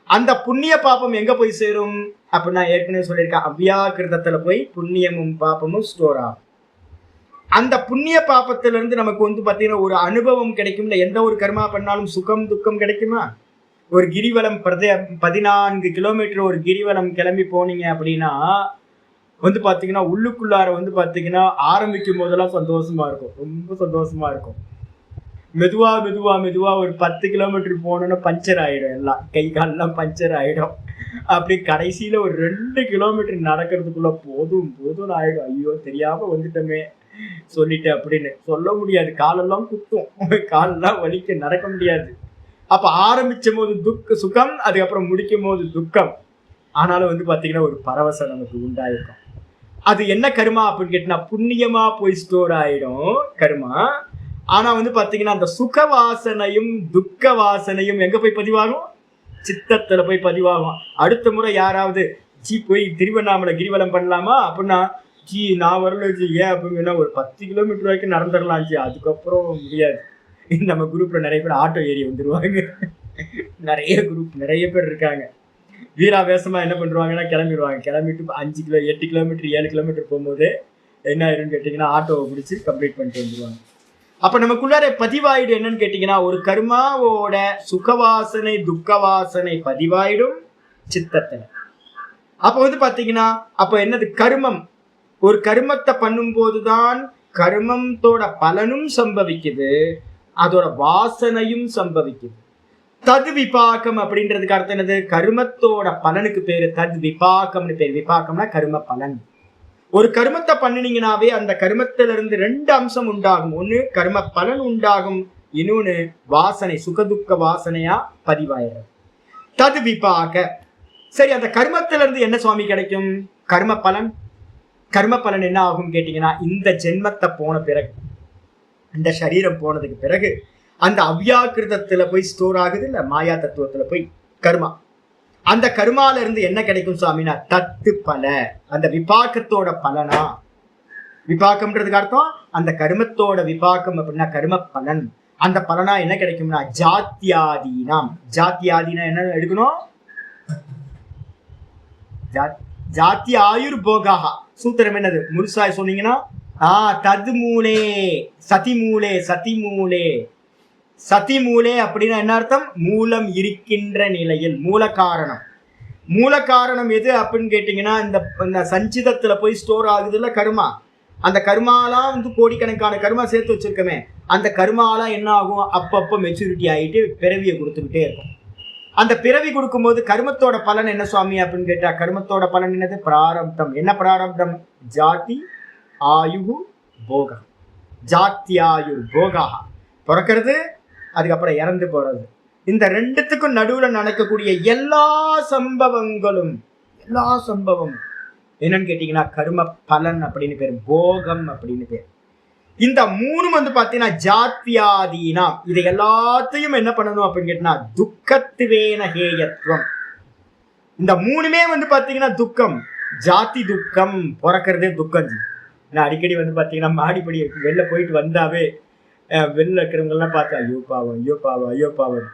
அந்த புண்ணிய பாப்பம் எங்க போய் சேரும் அப்படின்னா, ஏற்கனவே சொல்லியிருக்கேன், அவ்யாக்கிருதத்துல போய் புண்ணியமும் பாப்பமும் ஸ்டோர் ஆகும். அந்த புண்ணிய பாப்பத்துல இருந்து நமக்கு பாத்தீங்கன்னா ஒரு அனுபவம் கிடைக்கும்ல. எந்த ஒரு கர்மா பண்ணாலும் சுகம் துக்கம் கிடைக்குமா. ஒரு கிரிவலம் 14 கிலோமீட்டர் ஒரு கிரிவலம் கிளம்பி போனீங்க அப்படின்னா பாத்தீங்கன்னா உள்ளுக்குள்ளார பாத்தீங்கன்னா ஆரம்பிக்கும் போதெல்லாம் சந்தோஷமா இருக்கும், ரொம்ப சந்தோஷமா இருக்கும். மெதுவா மெதுவா மெதுவா ஒரு 10 கிலோமீட்டர் போனோன்னா பஞ்சர் ஆயிடும், எல்லாம் கை காலெல்லாம் பஞ்சர் ஆயிடும். அப்படி கடைசியில ஒரு 2 கிலோமீட்டர் நடக்கிறதுக்குள்ள போதும் போதும்னு ஆயிடும். ஐயோ தெரியாம வந்துட்டோமே சொல்லிட்டு அப்படின்னு சொல்ல முடியாது, காலெல்லாம் குத்தும், காலெல்லாம் வலிக்க, நடக்க முடியாது. அப்ப ஆரம்பிச்சும் போது சுகம், அதுக்கப்புறம் முடிக்கும் போது துக்கம். ஆனாலும் பாத்தீங்கன்னா ஒரு பரவசம் நமக்கு உண்டாயிருக்கும். அது என்ன கர்மா அப்படின்னு கேட்டீங்கன்னா, புண்ணியமா போய் ஸ்டோர் ஆயிடும் கர்மா. ஆனா பாத்தீங்கன்னா அந்த சுக வாசனையும் துக்க வாசனையும் எங்க போய் பதிவாகும், சித்தத்துல போய் பதிவாகும். அடுத்த முறை யாராவது போய் திருவண்ணாமலை கிரிவலம் பண்ணலாமா அப்படின்னா, நான் வரல ஏன் அப்படின்னா ஒரு 10 கிலோமீட்டர் வரைக்கும் நடந்துடலாம், அதுக்கப்புறம் முடியாது. நம்ம குரூப்ல நிறைய பேர் ஆட்டோ ஏறி வந்துருவாங்க, நிறைய குரூப் நிறைய பேர் இருக்காங்க. வீராவேசமா என்ன பண்ணுவாங்கன்னா கிளம்பிடுவாங்க. கிளம்பிட்டு 8 கிலோமீட்டர் 7 கிலோமீட்டர் போகும்போது என்ன ஆயிருன்னு கேட்டீங்கன்னா ஆட்டோவை பிடிச்சி கம்ப்ளீட் பண்ணிட்டு வந்துடுவாங்க. அப்ப நமக்குள்ளார பதிவாயிடு என்னன்னு கேட்டீங்கன்னா, ஒரு கர்மாவோட சுகவாசனை துக்க வாசனை பதிவாயிடும் சித்தத்துல. அப்ப பாத்தீங்கன்னா அப்ப என்னது, கர்மம். ஒரு கர்மத்தை பண்ணும் போதுதான் கர்மத்தோட பலனும் சம்பவிக்குது, அதோட வாசனையும் சம்பவிக்குது. தது விபாக்கம் அப்படின்றதுக்கு அர்த்தம் என்னது, கர்மத்தோட பலனுக்கு பேரு தது விபாக்கம்னு பேரு. விபாக்கம்னா கர்ம பலன். ஒரு கர்மத்தை பண்ணினீங்கன்னாவே அந்த கர்மத்தில இருந்து 2 அம்சம் உண்டாகும். ஒண்ணு கர்ம பலன் உண்டாகும், இன்னொன்னு வாசனை சுகதுக்க வாசனையா பதிவாயிடும். தது விபாக. சரி, அந்த கர்மத்தில இருந்து என்ன சுவாமி கிடைக்கும், கர்ம பலன். கர்ம பலன் என்ன ஆகும் கேட்டீங்கன்னா, இந்த ஜென்மத்தை போன பிறகு, இந்த சரீரம் போனதுக்கு பிறகு அந்த அவ்யாக்கிருதத்துல போய் ஸ்டோர் ஆகுது இல்ல, மாயா தத்துவத்துல போய் கர்மா. அந்த கர்மால இருந்து என்ன கிடைக்கும் சுவாமினா, தத்து பல, அந்த விபாக்கத்தோட பலனா. விபாக்கம்ன்றதுக்கு அர்த்தம் அந்த கர்மத்தோட விபாக்கம் அப்படின்னா கர்ம பலன். அந்த பலனா என்ன கிடைக்கும்னா ஜாத்தியாதீனாம். ஜாத்தியாதீனா என்ன எடுக்கணும், ஜாத்திய ஆயுர் போகாஹா. சூத்திரம் என்னது முழுசாய் சொன்னீங்கன்னா, தது மூலே சதி மூலே, சதி மூலே. சதி மூலே அப்படின்னா என்ன அர்த்தம், மூலம் இருக்கின்ற நிலையில், மூல காரணம். மூல காரணம் எது அப்படின்னு கேட்டீங்கன்னா, இந்த சஞ்சிதத்துல போய் ஸ்டோர் ஆகுதுல்ல கர்மா. அந்த கர்மாலாம் கோடிக்கணக்கான கர்மா சேர்த்து வச்சிருக்கமே, அந்த கர்மாலாம் என்ன ஆகும், அப்பப்போ மெச்சூரிட்டி ஆகிட்டு பிறவியை கொடுத்துக்கிட்டே இருக்கும். அந்த பிறவி கொடுக்கும்போது கர்மத்தோட பலன் என்ன சுவாமி அப்படின்னு கேட்டா, கர்மத்தோட பலன் என்னது, பிராரப்தம். என்ன பிராரப்தம், ஜாதி ஆயு போகம். ஜாத்தியாயு போகா, பிறக்கிறது அதுக்கப்புறம் இறந்து போறது. இந்த ரெண்டுத்துக்கும் நடுவுல நடக்கக்கூடிய எல்லா சம்பவங்களும் என்னன்னு கேட்டீங்கன்னா கர்ம பலன் அப்படின்னு பேரு, போகம் அப்படின்னு பேரு. இந்த மூணும் வந்து பாத்தீங்கன்னா ஜாத்தியாதீனா, இது எல்லாத்தையும் என்ன பண்ணணும் அப்படின்னு கேட்டீங்கன்னா துக்கத்துவேன ஹேயத்துவம். இந்த மூணுமே வந்து பாத்தீங்கன்னா துக்கம். ஜாதி துக்கம், பிறக்கிறதே துக்கம். நான் அடிக்கடி வந்து பாத்தீங்கன்னா மாடிப்படி வெளில போயிட்டு வந்தாவே வெளில இருக்கிறவங்க எல்லாம் பார்த்து ஐயோ பாவம், ஐயோ பாவம், ஐயோ பாவம்.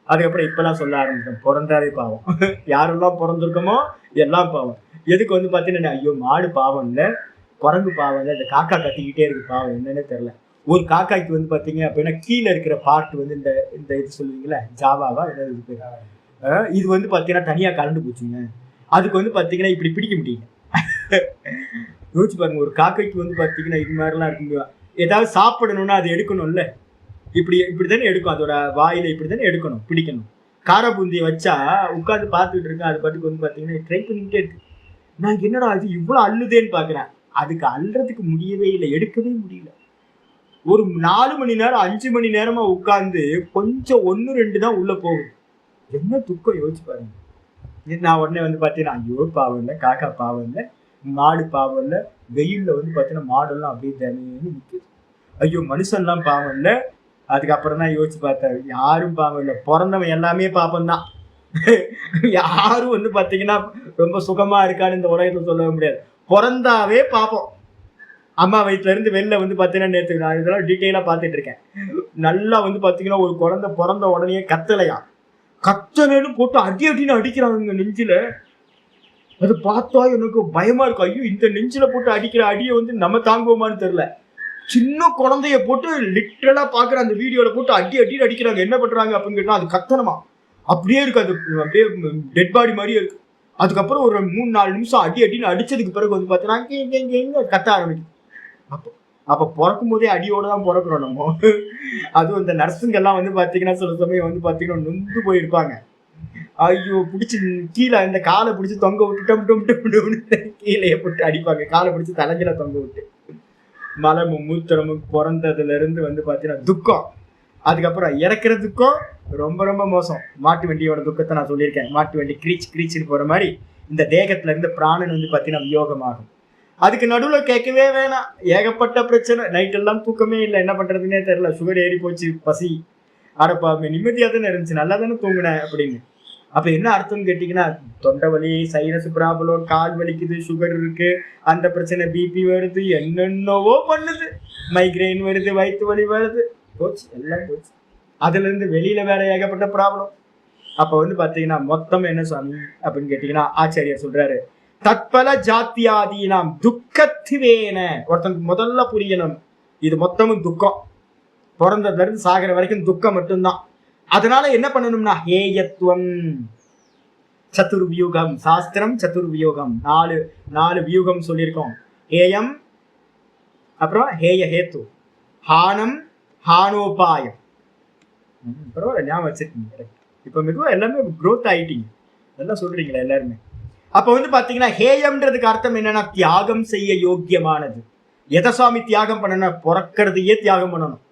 அதுக்கப்புறம் இப்பெல்லாம் சொல்ல ஆரம்பிச்சேன், பிறந்தாவே பாவம். யாரெல்லாம் பிறந்திருக்கோமோ எல்லாம் பாவம். எதுக்கு வந்து பாத்தீங்கன்னா ஐயோ மாடு பாவம் இல்லை, குரங்கு பாவம் இல்லை, இந்த காக்கா கத்திக்கிட்டே இருக்கு பாவம், என்னன்னே தெரியல. ஒரு காக்காய்க்கு வந்து பாத்தீங்க அப்படின்னா கீழே இருக்கிற பார்ட் வந்து இந்த இது சொல்லுவீங்களா ஜாவாவா ஏதாவது இது வந்து பாத்தீங்கன்னா தனியா கலந்து போச்சுங்க. அதுக்கு வந்து பாத்தீங்கன்னா இப்படி பிடிக்க முடியல. யோசிச்சு பாருங்க, ஒரு காக்கைக்கு வந்து பாத்தீங்கன்னா இது மாதிரிலாம் இருக்குங்க. ஏதாவது சாப்பிடணும்னா அது எடுக்கணும்ல, இப்படித்தானே எடுக்கும், அதோட வாயில இப்படித்தானே எடுக்கணும், பிடிக்கணும். கார பூந்தியை வச்சா உட்காந்து பார்த்துட்டு இருக்கேன், அது பாட்டுக்கு வந்து பாத்தீங்கன்னா ட்ரை பண்ணிக்கிட்டே இருக்கு. நான் என்னடா அது இவ்வளவு அள்ளுதேன்னு பாக்குறேன், அதுக்கு அள்ளுறதுக்கு முடியவே இல்லை, எடுக்கவே முடியல. ஒரு 4 மணி நேரம் 5 மணி நேரமா உட்கார்ந்து கொஞ்சம் 1-2 தான் உள்ள போகுது. என்ன துக்கம் யோசிச்சு பாருங்க. நான் உடனே வந்து பாத்தீங்கன்னா ஐயோ பாவம் இல்லை, காக்கா பாவம் இல்லை, மாடு பாவம் இல்லை, வெயில்ல வந்து பாத்தீங்கன்னா மாடெல்லாம் அப்படியே தனியாக நிற்குது. ஐயோ மனுஷன்லாம் பாவம் இல்லை. அதுக்கப்புறம் தான் யோசிச்சு பார்த்தாரு, யாரும் பாவம் இல்லை, பிறந்தவன் எல்லாமே பாப்பம் தான். யாரும் வந்து பாத்தீங்கன்னா ரொம்ப சுகமா இருக்கான்னு இந்த உலகத்துல சொல்ல முடியாது. பிறந்தாவே பாப்போம். அம்மா வயிற்றுல இருந்து வெளில வந்து பாத்தீங்கன்னா நேற்று நான் இதெல்லாம் டீட்டெயிலா பார்த்துட்டு இருக்கேன். நல்லா வந்து பாத்தீங்கன்னா ஒரு குழந்தை பிறந்த உடனே கத்தலையா, கத்தலைன்னு போட்டு அடின்னு அடிக்கிறாங்க நெஞ்சில. அது பார்த்தா எனக்கு பயமா இருக்கும். ஐயோ இந்த நெஞ்சில போட்டு அடிக்கிற அடியை வந்து நம்ம தாங்குவோமான்னு தெரியல. சின்ன குழந்தைய போட்டு லிட்டரலா பாக்குற அந்த வீடியோல போட்டு அடின்னு அடிக்கிறாங்க. என்ன பண்றாங்க அப்படின்னு கேட்டா அது கத்தனமா அப்படியே இருக்கு, அது அப்படியே டெட் பாடி மாதிரியே இருக்கு. அதுக்கப்புறம் ஒரு 3-4 நிமிஷம் அடின்னு அடிச்சதுக்கு பிறகு வந்து பாத்தீங்கன்னா கத்த ஆரம்பிக்கும். அப்ப பிறக்கும் போதே அடியோட தான் பிறக்கிறோம் நம்ம. அதுவும் இந்த நர்ஸுங்க எல்லாம் வந்து பாத்தீங்கன்னா சில சமயம் வந்து பாத்தீங்கன்னா நொந்து போயிருப்பாங்க. ஐயோ பிடிச்சி கீழே இந்த காலை பிடிச்சி தொங்க விட்டு கீழே போட்டு அடிப்பாங்க, காலை பிடிச்சி தலைஞ்சில தொங்க விட்டு. மலமும் மூத்திரமும் பிறந்ததுல இருந்து வந்து பாத்தீங்கன்னா துக்கம். அதுக்கப்புறம் இறக்குற துக்கம் ரொம்ப ரொம்ப மோசம். மாட்டு வண்டியோட துக்கத்தை நான் சொல்லியிருக்கேன். மாட்டு வண்டி கிரீச்சுன்னு போற மாதிரி இந்த தேகத்துல இருந்து பிராணன் வந்து பாத்தீங்கன்னா வியோகமாகும். அதுக்கு நடுவில் கேட்கவே வேணாம், ஏகப்பட்ட பிரச்சனை. நைட் எல்லாம் தூக்கமே இல்லை, என்ன பண்றதுன்னே தெரியல. சுகர் ஏறி போச்சு, பசி, அடப்பாமே நிம்மதியா தானே இருந்துச்சு, நல்லா தானே தூங்கினேன் அப்படின்னு. அப்ப என்ன அர்த்தம்னு கேட்டீங்கன்னா தொண்டை வலி, சைனஸ் ப்ராப்ளம், கால் வலிக்குது, சுகர் இருக்கு, அந்த பிரச்சனை, பிபி வருது, என்னென்னவோ பண்ணுது, மைக்ரைன் வருது, வயிற்று வலி வருது, போச்சு எல்லாம் போச்சு. அதுல இருந்து வெளியில வேற ஏகப்பட்ட ப்ராப்ளம். அப்ப வந்து பாத்தீங்கன்னா மொத்தம் என்ன சுவாமி அப்படின்னு கேட்டீங்கன்னா ஆச்சாரியர் சொல்றாரு, தற்பல ஜாத்தியாதீனாம் துக்கத்துவேன. ஒருத்தனுக்கு முதல்ல புரியணும், இது மொத்தமும் துக்கம், பிறந்ததுல இருந்து சாகிற வரைக்கும் துக்கம் மட்டும்தான். அதனால என்ன பண்ணணும்னா ஹேயத்துவம், சதுர்வியூகம், சாஸ்திரம் சதுர்வியூகம், 4 வியூகம் சொல்லியிருக்கோம். ஹேயம், அப்புறம் ஹேய ஹேத்து, ஹானம், ஹானோபாயம். பரவாயில்ல ஞாபகம் வச்சிருக்கீங்க. இப்ப மிகவும் எல்லாமே குரோத் ஆயிட்டீங்க, நல்லா சொல்றீங்களா எல்லாருமே. அப்ப வந்து பாத்தீங்கன்னா ஹேயம்ன்றதுக்கு அர்த்தம் என்னன்னா தியாகம் செய்ய யோக்கியமானது. எதை சுவாமி தியாகம் பண்ணணும்? பிறக்கிறதையே தியாகம் பண்ணணும்.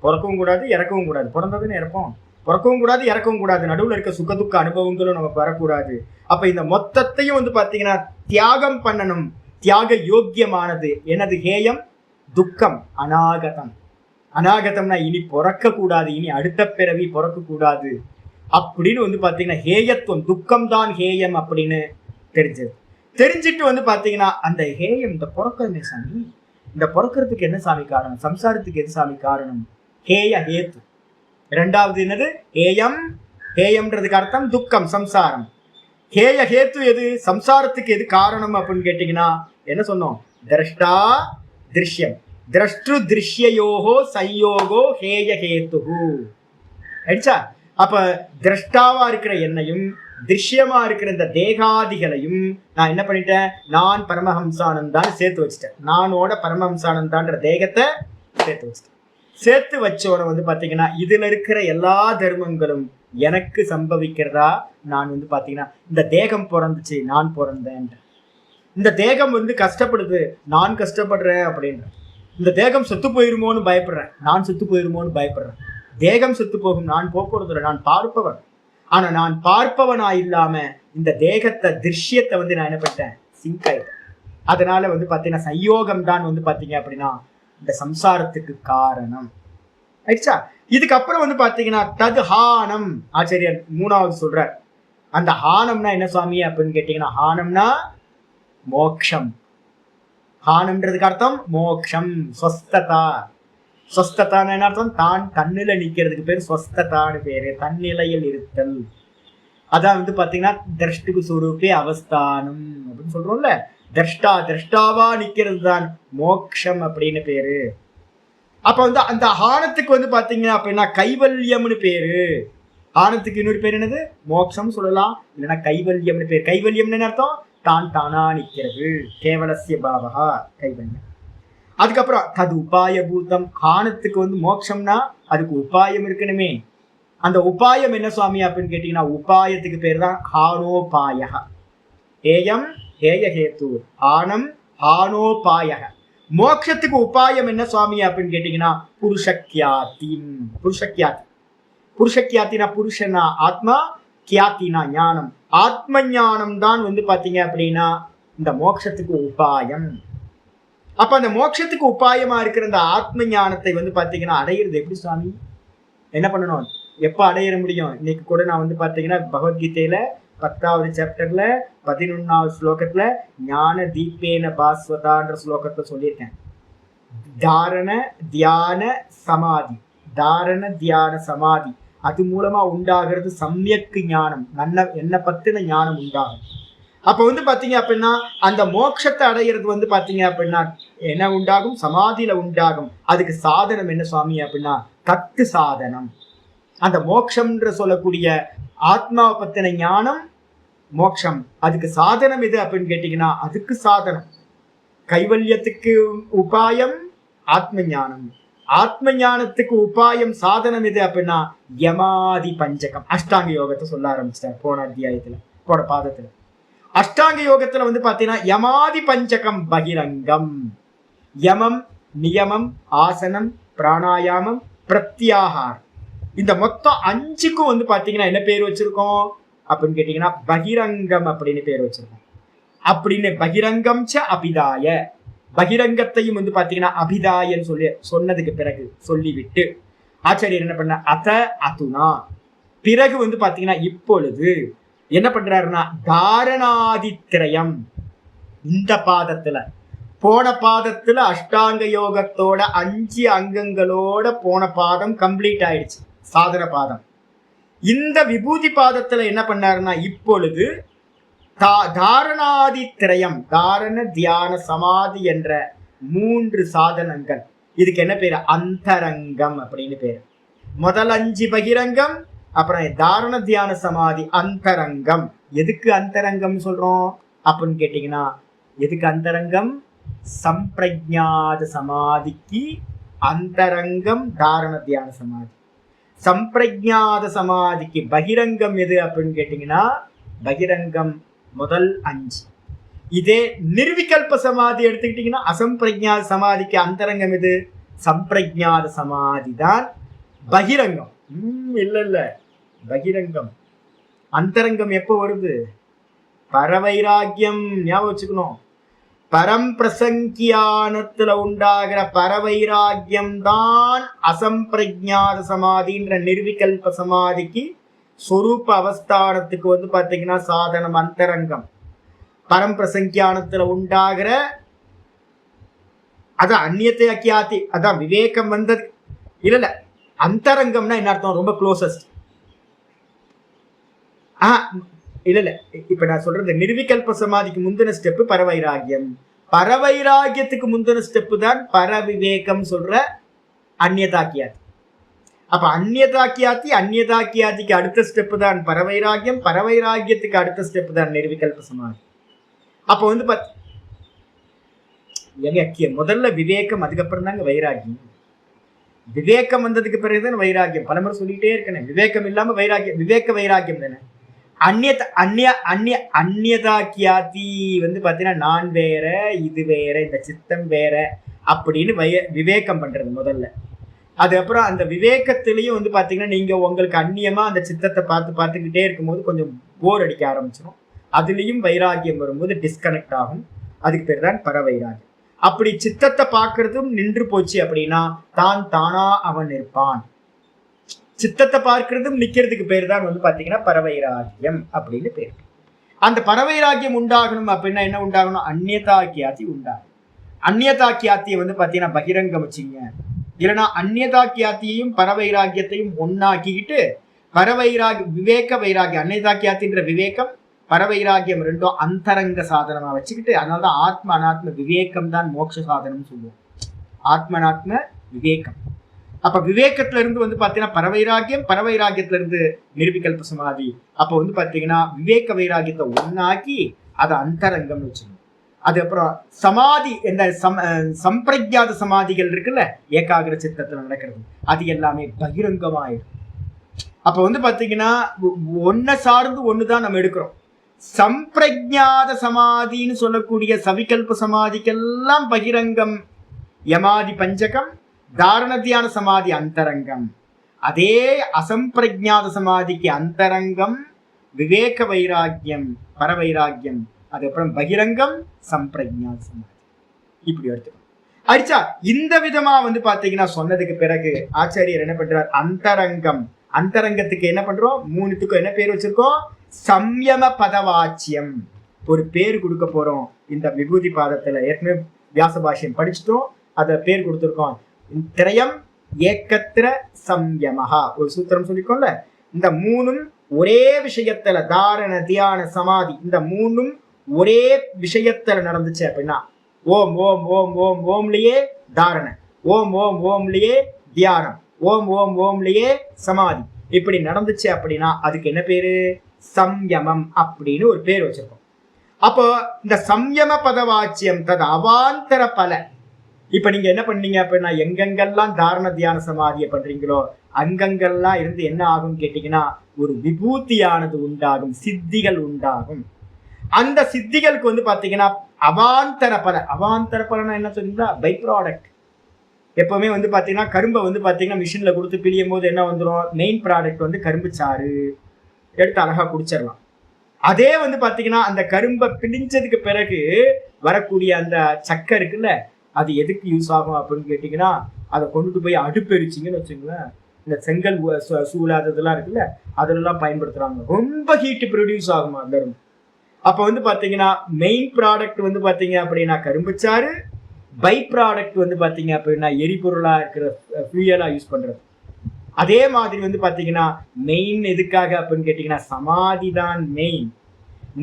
பிறக்கவும் கூடாது, இறக்கவும் கூடாது. பிறந்ததுன்னு இறப்போம், பிறக்கவும் கூடாது, இறக்கவும் கூடாது. நடுவில் இருக்க சுகதுக்க அனுபவங்களும் நம்ம பெறக்கூடாது. அப்ப இந்த மொத்தத்தையும் வந்து பாத்தீங்கன்னா தியாகம் பண்ணணும். தியாக யோக்கியமானது என்னது? ஹேயம், துக்கம், அநாகதம். அநாகதம்னா இனி பிறக்க கூடாது, இனி அடுத்த பிறவி பிறக்க கூடாது அப்படின்னு வந்து பாத்தீங்கன்னா ஹேயத்துவம், துக்கம் தான் ஹேயம் அப்படின்னு தெரிஞ்சிட்டு வந்து பாத்தீங்கன்னா அந்த ஹேயம், இந்த பிறக்கிறதே சாமி, இந்த பிறக்கிறதுக்கு என்ன சாமி காரணம், சம்சாரத்துக்கு எது சாமி காரணம்? ஹேய ஹேத்து. இரண்டாவது என்னது? ஹேயம். ஹேயம்ன்றதுக்கு அர்த்தம் துக்கம், சம்சாரம். ஹேய ஹேத்து எது? சம்சாரத்துக்கு எது காரணம் அப்படின்னு கேட்டீங்கன்னா என்ன சொன்னோம்? திரஷ்டா திருஷ்யம், திரஷ்டு திருஷ்யயோகோ சயோகோ ஹேய ஹேத்து. அடிச்சா அப்ப திரஷ்டாவா இருக்கிற என்னையும் திருஷ்யமா இருக்கிற இந்த தேகாதிகளையும் நான் என்ன பண்ணிட்டேன்? நான் பரமஹம்சானந்தான்னு சேர்த்து வச்சுட்டேன். நானோட பரமஹம்சானந்தான்ற தேகத்தை சேர்த்து வச்சுட்டேன். சேர்த்து வச்சோட வந்து பாத்தீங்கன்னா இதுல இருக்கிற எல்லா தர்மங்களும் எனக்கு சம்பவிக்கிறதா. நான் வந்து பாத்தீங்கன்னா இந்த தேகம் பிறந்துச்சு, நான் பிறந்தேன். இந்த தேகம் வந்து கஷ்டப்படுது, நான் கஷ்டப்படுறேன் அப்படின்ற. இந்த தேகம் செத்து போயிருமோன்னு பயப்படுறேன், நான் செத்து போயிருமோன்னு பயப்படுறேன். தேகம் செத்து போகும், நான் போக்குறதுல நான் பார்ப்பவன். ஆனா நான் பார்ப்பவனா இல்லாம இந்த தேகத்தை திருஷ்யத்தை வந்து நான் என்ன பண்ணிட்டேன், சிங்க் ஆயிட்டேன். அதனால வந்து பாத்தீங்கன்னா சயோகம் தான் வந்து பாத்தீங்க அப்படின்னா இந்த சம்சாரத்துக்கு காரணம் ஆயிடுச்சா. இதுக்கப்புறம் வந்து பாத்தீங்கன்னா தது ஹானம், ஆச்சாரியர் 3வது சொல்றார். அந்த ஹானம்னா என்ன சுவாமி அப்படின்னு கேட்டீங்கன்னா, ஹானம்னா மோக்ஷம். ஹானம்ன்றதுக்கு அர்த்தம் மோக்ஷம், ஸ்வஸ்ததா. ஸ்வஸ்ததான்னு என்ன அர்த்தம், தான் தன்னில நிக்கிறதுக்கு பேர் ஸ்வஸ்ததான்னு பேரு, தன்னிலையில் இருத்தல். அதான் வந்து பாத்தீங்கன்னா திரஷ்டுக்கு சுரூபே அவஸ்தானம் அப்படின்னு சொல்றோம்ல, திரஷ்டாவா நிக்கிறது தான் மோக்ஷம் அப்படின்னு பேரு. அப்ப வந்து அந்த ஹானத்துக்கு வந்து பாத்தீங்கன்னா அப்படின்னா கைவல்யம்னு பேரு. ஹானத்துக்கு இன்னொரு பேர் என்னது, மோக்ஷம் சொல்லலாம், இல்லைன்னா கைவல்யம்னு பேர். கைவல்யம்னு அர்த்தம் தான் தானா நிக்கிறது, கேவலசிய பாவகா கைவல்யம். அதுக்கப்புறம் தது உபாய பூதம். ஹானத்துக்கு வந்து மோட்சம்னா அதுக்கு உபாயம் இருக்கணுமே. அந்த உபாயம் என்ன சுவாமி அப்படின்னு கேட்டீங்கன்னா, உபாயத்துக்கு பேர் தான் ஹானோபாய. ஏயம் ஹேயஹேத்து, ஆனம் ஹானோபாய. மோட்சத்துக்கு உபாயம் என்ன சுவாமி அப்படின்னு கேட்டீங்கன்னா, புருஷக்கியாதி. புருஷக்கியாதி, புருஷக்கியாத்தினா புருஷனா ஆத்மா, கியாத்தினா ஞானம். ஆத்ம ஞானம் தான் வந்து பாத்தீங்க அப்படின்னா இந்த மோட்சத்துக்கு உபாயம். அப்ப அந்த மோட்சத்துக்கு உபாயமா இருக்கிற அந்த ஆத்ம ஞானத்தை வந்து பாத்தீங்கன்னா அடையிறது எப்படி சுவாமி, என்ன பண்ணணும், எப்ப அடையிற முடியும்? இன்னைக்கு கூட நான் வந்து பாத்தீங்கன்னா பகவத்கீதையில 10வது சாப்டர்ல 11வது ஸ்லோகத்துல ஞான தீபேன பாஸ்வதான்ற ஸ்லோகத்தை சொல்லியிருக்கேன். தாரண தியான சமாதி, தாரண தியான சமாதி, அது மூலமா உண்டாகிறது சமயக்கு ஞானம், என்ன பத்தின ஞானம் உண்டாகும். அப்ப வந்து பாத்தீங்க அப்படின்னா அந்த மோட்சத்தை அடையிறது வந்து பாத்தீங்க அப்படின்னா என்ன உண்டாகும், சமாதியில உண்டாகும். அதுக்கு சாதனம் என்ன சுவாமி அப்படின்னா தத்து சாதனம். அந்த மோட்சம்ன்ற சொல்லக்கூடிய ஆத்மாவை பத்தின ஞானம் மோட்சம். அதுக்கு சாதனம் எது அப்படின்னு கேட்டீங்கன்னா, அதுக்கு சாதனம் கைவல்யத்துக்கு உபாயம் ஆத்ம ஞானம். ஆத்ம ஞானத்துக்கு உபாயம் சாதனம் எது அப்படின்னா யமாதி பஞ்சகம். அஷ்டாங்க யோகத்தை சொல்ல ஆரம்பிச்சிட்டார் போன அத்தியாயத்துல, போன பாதத்துல. அஷ்டாங்க யோகத்துல வந்து பாத்தீங்கன்னா யமாதி பஞ்சகம் பகிரங்கம். யமம், நியமம், ஆசனம், பிராணாயாமம், பிரத்யாகார், இந்த மொத்தம் 5க்கும் வந்து பாத்தீங்கன்னா என்ன பேர் வச்சிருக்கோம் அப்படின்னு கேட்டீங்கன்னா பகிரங்கம் அப்படின்னு பேர் வச்சிருக்கோம். அப்படின்னு பகிரங்கம் ச அபிதாய, பகிரங்கத்தையும் வந்து பாத்தீங்கன்னா அபிதாயன்னு சொல்லி சொன்னதுக்கு பிறகு சொல்லிவிட்டு ஆச்சாரியர் என்ன பண்ண, அத அதுனா, பிறகு வந்து பாத்தீங்கன்னா இப்பொழுது என்ன பண்றாருன்னா தாரணாதித்ரயம். இந்த பாதத்துல, போன பாதத்துல அஷ்டாங்க யோகத்தோட 5 அங்கங்களோட போன பாதம் கம்ப்ளீட் ஆயிடுச்சு, சாதன பாதம். இந்த விபூதி பாதத்துல என்ன பண்ணாருன்னா இப்பொழுது தாரணாதித்ரயம், தாரண தியான சமாதி என்ற 3 சாதனங்கள். இதுக்கு என்ன பேரு, அந்தரங்கம் அப்படின்னு பேரு. முதல் 5 பகிரங்கம், அப்புறம் தாரண தியான சமாதி அந்தரங்கம். எதுக்கு அந்தரங்கம் சொல்றோம் அப்படின்னு கேட்டீங்கன்னா, எதுக்கு அந்தரங்கம், சம்பிரஜாத சமாதிக்கு அந்தரங்கம் தாரண தியான சமாதி. சம்பிரஜாத சமாதிக்கு பகிரங்கம் எது அப்படின்னு கேட்டீங்கன்னா பகிரங்கம் முதல் 5. இதே நிர்விகல்ப சமாதி எடுத்துக்கிட்டீங்கன்னா அசம்பிரஜாத சமாதிக்கு அந்தரங்கம் எது, சம்பிரஜாத சமாதி தான் பகிரங்கம். இல்ல பகிரங்கம். அந்தரங்கம் எப்போ வருது, பரவைராக்கியம். ஞாபகம் வச்சுக்கணும், பரம் பிரசங்கியானத்துல உண்டாகிற பரவைராக்கியம் தான் அசம்பிரஜாத சமாதின்ற நிர்விகல்ப சமாதிக்கு சொரூப அவஸ்தானத்துக்கு வந்து பாத்தீங்கன்னா சாதனம் அந்தரங்கம். பரம் பிரசங்கியானத்துல உண்டாகிற அதான் அந்நியத்தை அக்கியாத்தி, அதான் விவேகம் வந்தது. இல்ல அந்தரங்கம்னா என்ன அர்த்தம், ரொம்ப க்ளோசஸ்ட். இல்ல இப்ப நான் சொல்றது நிர்விகல்ப சமாதிக்கு முந்தின ஸ்டெப்பு பரவைராகியம், பரவைராகியத்துக்கு முந்தின ஸ்டெப்பு தான் பரவிவேகம் சொல்ற அந்நியதாக்கியாத்தி. அப்ப அந்நியதாக்கியாத்தி, அந்நியதாக்கியாத்திக்கு அடுத்த ஸ்டெப்பு தான் பரவைராகியம், பரவைராகியத்துக்கு அடுத்த ஸ்டெப்பு தான் நிர்விகல்ப சமாதி. அப்ப வந்து முதல்ல விவேகம், அதுக்கப்புறம் தாங்க வைராகியம். விவேகம் வந்ததுக்கு பிறகுதான் வைராகியம். பலமுறை சொல்லிட்டே இருக்கேன், விவேகம் இல்லாம வைராகியம், விவேக வைராகியம் தானே. அந்நியதாக்கியாத்தி வந்து பாத்தீங்கன்னா நான் வேற, இது வேற, இந்த சித்தம் வேற அப்படின்னு விவேகம் பண்றது முதல்ல. அது அப்புறம் அந்த விவேகத்திலையும் வந்து பாத்தீங்கன்னா நீங்க உங்களுக்கு அந்நியமா அந்த சித்தத்தை பார்த்துக்கிட்டே இருக்கும்போது கொஞ்சம் போர் அடிக்க ஆரம்பிச்சிடும். அதுலயும் வைராகியம் வரும்போது டிஸ்கனெக்ட் ஆகும். அதுக்கு பேர் தான் பரவைராகியம். அப்படி சித்தத்தை பார்க்கறதும் நின்று போச்சு அப்படின்னா தான் தானா அவன் இருப்பான். சித்தத்தை பார்க்கறதும் நிக்கிறதுக்கு பேர் தான் வந்து பாத்தீங்கன்னா பரவைராகியம் அப்படின்னு பேர். அந்த பரவைராகியம் உண்டாகணும் அப்படின்னா என்ன உண்டாகணும்? அந்நியதாக்கியாத்தி உண்டாகும். அந்நியதாக்கியாத்தியை வந்து பாத்தீங்கன்னா பகிரங்கம் வச்சுங்க. இல்லைன்னா அந்நியதாக்கியாத்தியையும் பரவைராகியத்தையும் ஒன்னாக்கிக்கிட்டு விவேக வைராகியம், அந்நியதாக்கியாத்தின்ற விவேகம் பரவைராகியம் ரெண்டும் அந்தரங்க சாதனமா வச்சுக்கிட்டு, அதனாலதான் ஆத்ம அனாத்ம விவேகம் தான் மோட்ச சாதனம் சொல்லுவோம். ஆத்ம அனாத்ம விவேகம். அப்ப விவேகத்துல இருந்து வந்து பாத்தீங்கன்னா பரவைராகியத்துல இருந்து நிர்விகல்ப சமாதி. அப்ப வந்து பாத்தீங்கன்னா விவேக வைராகியத்தை ஒன்னாக்கி அதை அந்தரங்கம்னு வச்சுக்கணும். அதுக்கப்புறம் சமாதி, இந்த சம்பிரஜாத சமாதிகள் இருக்குல்ல, ஏகாகிர சித்தத்துல நடக்கிறது, அது எல்லாமே பகிரங்கமாயிடும். அப்ப வந்து பாத்தீங்கன்னா ஒன்ன சார்ந்து ஒண்ணுதான் நம்ம எடுக்கிறோம். சம்பிரஜாத சமாதின்னு சொல்லக்கூடிய சவிகல்ப சமாதிக்கெல்லாம் பகிரங்கம் யமாதி பஞ்சகம், தாரண தியான சமாதி அந்தரங்கம். அதே அசம்பிரஜாத சமாதிக்கு அந்தரங்கம் விவேக வைராகியம், பரவைராகியம். அதுக்கப்புறம் பகிரங்கம் சம்பிரஜாத சமாதி. இப்படி எடுத்துக்கணும். அடிச்சா இந்த விதமா வந்து பாத்தீங்கன்னா சொன்னதுக்கு பிறகு ஆச்சாரியர் என்ன பண்றார்? அந்தரங்கம். அந்தரங்கத்துக்கு என்ன பண்றோம்? மூணுத்துக்கும் என்ன பேர் வச்சிருக்கோம்? சம்யம பதவாச்சியம். ஒரு பேர் கொடுக்க போறோம். இந்த விபூதி பாதத்துல ஏற்கனவே வியாச பாஷ்யம் படிச்சுட்டோம், அத பேர் கொடுத்துருக்கோம். திரயம் ஏக்கத்திர சம்யமஹா ஒரு சூத்திரம் சொல்லிக்கோம்ல. இந்த மூணும் ஒரே விஷயத்துல, தாரண தியான சமாதி, இந்த மூணும் ஒரே விஷயத்துல நடந்துச்சு அப்படின்னா ஓம் ஓம் ஓம் ஓம் ஓம்லயே தாரண, ஓம் ஓம் ஓம்லயே தியானம், ஓம் ஓம் ஓம்லயே சமாதி, இப்படி நடந்துச்சு அப்படின்னா அதுக்கு என்ன பேரு? சம்யமம் அப்படின்னு ஒரு பேர் வச்சிருக்கோம். அப்போ இந்த சம்யம பதவாச்சியம் தது அவாந்தர பல. இப்ப நீங்க என்ன பண்ணீங்க அப்படின்னா எங்கெங்கெல்லாம் தாரண தியான சமாதியை பண்றீங்களோ அங்கங்கெல்லாம் இருந்து என்ன ஆகும் கேட்டீங்கன்னா ஒரு விபூதியானது உண்டாகும், சித்திகள் உண்டாகும். அந்த சித்திகளுக்கு வந்து பாத்தீங்கன்னா அவாந்தர பல. அவாந்தர பலனா என்ன சொல்றீங்களா? Byproduct. எப்பவுமே வந்து பாத்தீங்கன்னா கரும்பை வந்து பாத்தீங்கன்னா மிஷின்ல கொடுத்து பிழியும் போது என்ன வந்துடும்? மெயின் ப்ராடக்ட் வந்து கரும்பு சாறு எடுத்து அழகா குடிச்சிடலாம். அதே வந்து பாத்தீங்கன்னா அந்த கரும்பை பிழிஞ்சதுக்கு பிறகு வரக்கூடிய அந்த சக்கை இருக்குல்ல, அது எதுக்கு யூஸ் ஆகும் அப்படின்னு கேட்டீங்கன்னா அதை கொண்டுட்டு போய் அடுப்பெரிச்சிங்கன்னு வச்சுங்களேன், இந்த செங்கல் சூழாததெல்லாம் இருக்குல்ல அதெல்லாம் பயன்படுத்துறாங்க. ரொம்ப ஹீட் ப்ரொடியூஸ் ஆகும் அந்த கரும்பு. அப்ப வந்து பாத்தீங்கன்னா மெயின் ப்ராடக்ட் வந்து பாத்தீங்க அப்படின்னா கரும்புச்சாறு, பை ப்ராடக்ட் வந்து பாத்தீங்க அப்படின்னா எரிபொருளா இருக்கிற ஃபியூயலா யூஸ் பண்றது. அதே மாதிரி வந்து பாத்தீங்கன்னா மெயின் எதுக்காக அப்படின்னு கேட்டீங்கன்னா சமாதி தான் மெயின்.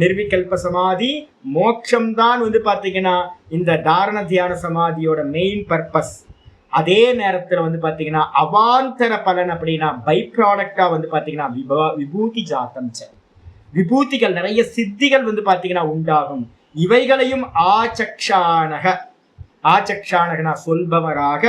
நிர்விகல்ப சமாதி, மோட்சம் தான் வந்து பாத்தீங்கன்னா இந்த தாரண தியான சமாதியோட மெயின் பர்பஸ். அதே நேரத்துல வந்து பாத்தீங்கன்னா அவாந்தர பலன் அப்படின்னா பை ப்ராடக்டா வந்து பாத்தீங்கன்னா விபூதி ஜாத்தம். விபூதிகள் நிறைய சித்திகள் வந்து பாத்தீங்கன்னா உண்டாகும். இவைகளையும் ஆச்சக்ஷானகனா சொல்பவராக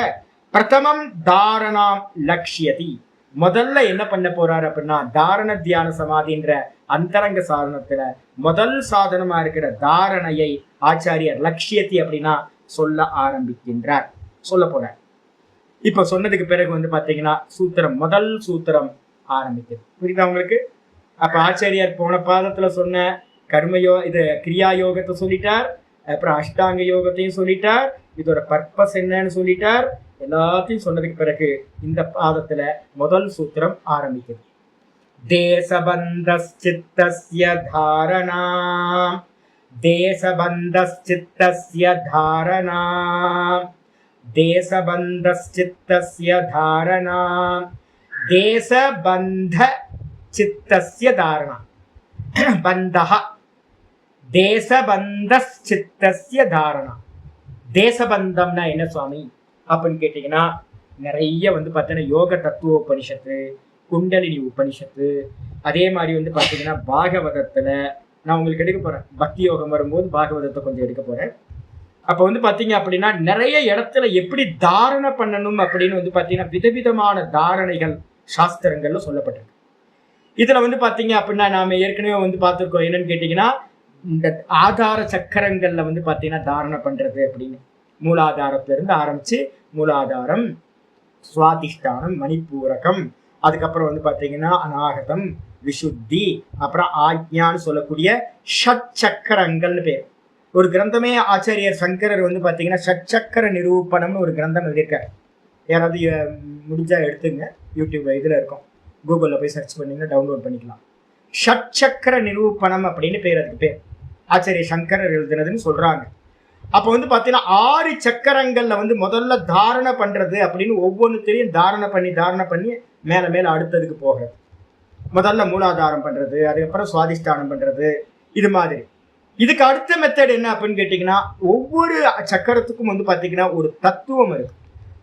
பிரதமம் தாரணாம் லக்ஷ்யதி. முதல்ல என்ன பண்ண போறாரு அப்படின்னா தாரண தியான சமாதின்ற அந்தரங்க சாதனத்துல முதல் சாதனமா இருக்கிற தாரணையை ஆச்சாரியர் லக்ஷ்யதி அப்படின்னா சொல்ல ஆரம்பிக்கின்றார், சொல்ல போறார். இப்ப சொன்னதுக்கு பிறகு வந்து பாத்தீங்கன்னா சூத்திரம், முதல் சூத்திரம் ஆரம்பிக்குது. புரியுதா உங்களுக்கு? அப்ப ஆச்சாரியார் போன பாதத்துல சொன்ன இது கிரியா யோகத்தை சொல்லிட்டார், அப்புறம் அஷ்டாங்க யோகத்தையும் சொல்லிட்டார், இதோட பர்பஸ் என்னன்னு சொல்லிட்டார். எல்லாத்தையும் சொன்னதுக்கு பிறகு இந்த பாதத்துல முதல் சூத்திரம் ஆரம்பிக்குது. தேசபந்தஸ்சித்தஸ்ய தாரணா, தேசபந்தஸ்சித்தஸ்ய தாரணா, தேசபந்தஸ்சித்தஸ்ய தாரணா, தேசபந்த சித்தஸ்ய தாரணா. பந்தஹ தேசபந்தஸ்சித்தஸ்ய தாரணா. தேசபந்தம்னா என்ன சுவாமி அப்படின்னு கேட்டீங்கன்னா நிறைய வந்து பார்த்தீங்கன்னா யோக தத்துவ உபனிஷத்து, குண்டலினி உபனிஷத்து, அதே மாதிரி வந்து பார்த்தீங்கன்னா பாகவதத்துல நான் உங்களுக்கு எடுக்க போறேன். பக்தி யோகம் வரும்போது பாகவதத்தை கொஞ்சம் எடுக்க போறேன். அப்ப வந்து பாத்தீங்க அப்படின்னா நிறைய இடத்துல எப்படி தாரணை பண்ணணும் அப்படின்னு வந்து பாத்தீங்கன்னா விதவிதமான தாரணைகள் சாஸ்திரங்கள்ல சொல்லப்பட்டிருக்கு. இதுல வந்து பாத்தீங்க அப்படின்னா நாம ஏற்கனவே வந்து பார்த்திருக்கோம். என்னன்னு கேட்டீங்கன்னா இந்த ஆதார சக்கரங்கள்ல வந்து பாத்தீங்கன்னா தாரணை பண்றது அப்படின்னு மூலாதாரத்துல இருந்து ஆரம்பிச்சு மூலாதாரம், சுவாதிஷ்டானம், மணிப்பூரகம், அதுக்கப்புறம் வந்து பார்த்தீங்கன்னா அநாகதம், விசுத்தி, அப்புறம் ஆக்ஞான்னு சொல்லக்கூடிய ஷட்சக்கரங்கள்னு பேர். ஒரு கிரந்தமே ஆச்சாரியர் சங்கரர் வந்து பார்த்தீங்கன்னா ஷட்சக்கர நிரூபணம்னு ஒரு கிரந்தம் எழுதியிருக்காரு. யாராவது முடிஞ்சா எடுத்துங்க, யூடியூப்ல இதில் இருக்கும், கூகுளில் போய் சர்ச் பண்ணிங்கன்னா டவுன்லோட் பண்ணிக்கலாம். ஷட்சக்கர நிரூபணம் அப்படின்னு பேர், அதுக்கு பேர் ஆச்சாரியர் சங்கரர் எழுதுனதுன்னு சொல்றாங்க. அப்போ வந்து பார்த்தீங்கன்னா 6 சக்கரங்கள்ல வந்து முதல்ல தாரணை பண்றது அப்படின்னு ஒவ்வொன்றுத்தையும் தாரணை பண்ணி மேல மேல அடுத்ததுக்கு போகிறது. முதல்ல மூலாதாரம் பண்றது, அதுக்கப்புறம் சுவாதிஷ்டானம் பண்றது, இது மாதிரி. இதுக்கு அடுத்த மெத்தட் என்ன அப்படின்னு கேட்டீங்கன்னா, ஒவ்வொரு சக்கரத்துக்கும் வந்து பார்த்தீங்கன்னா ஒரு தத்துவம் இருக்கு.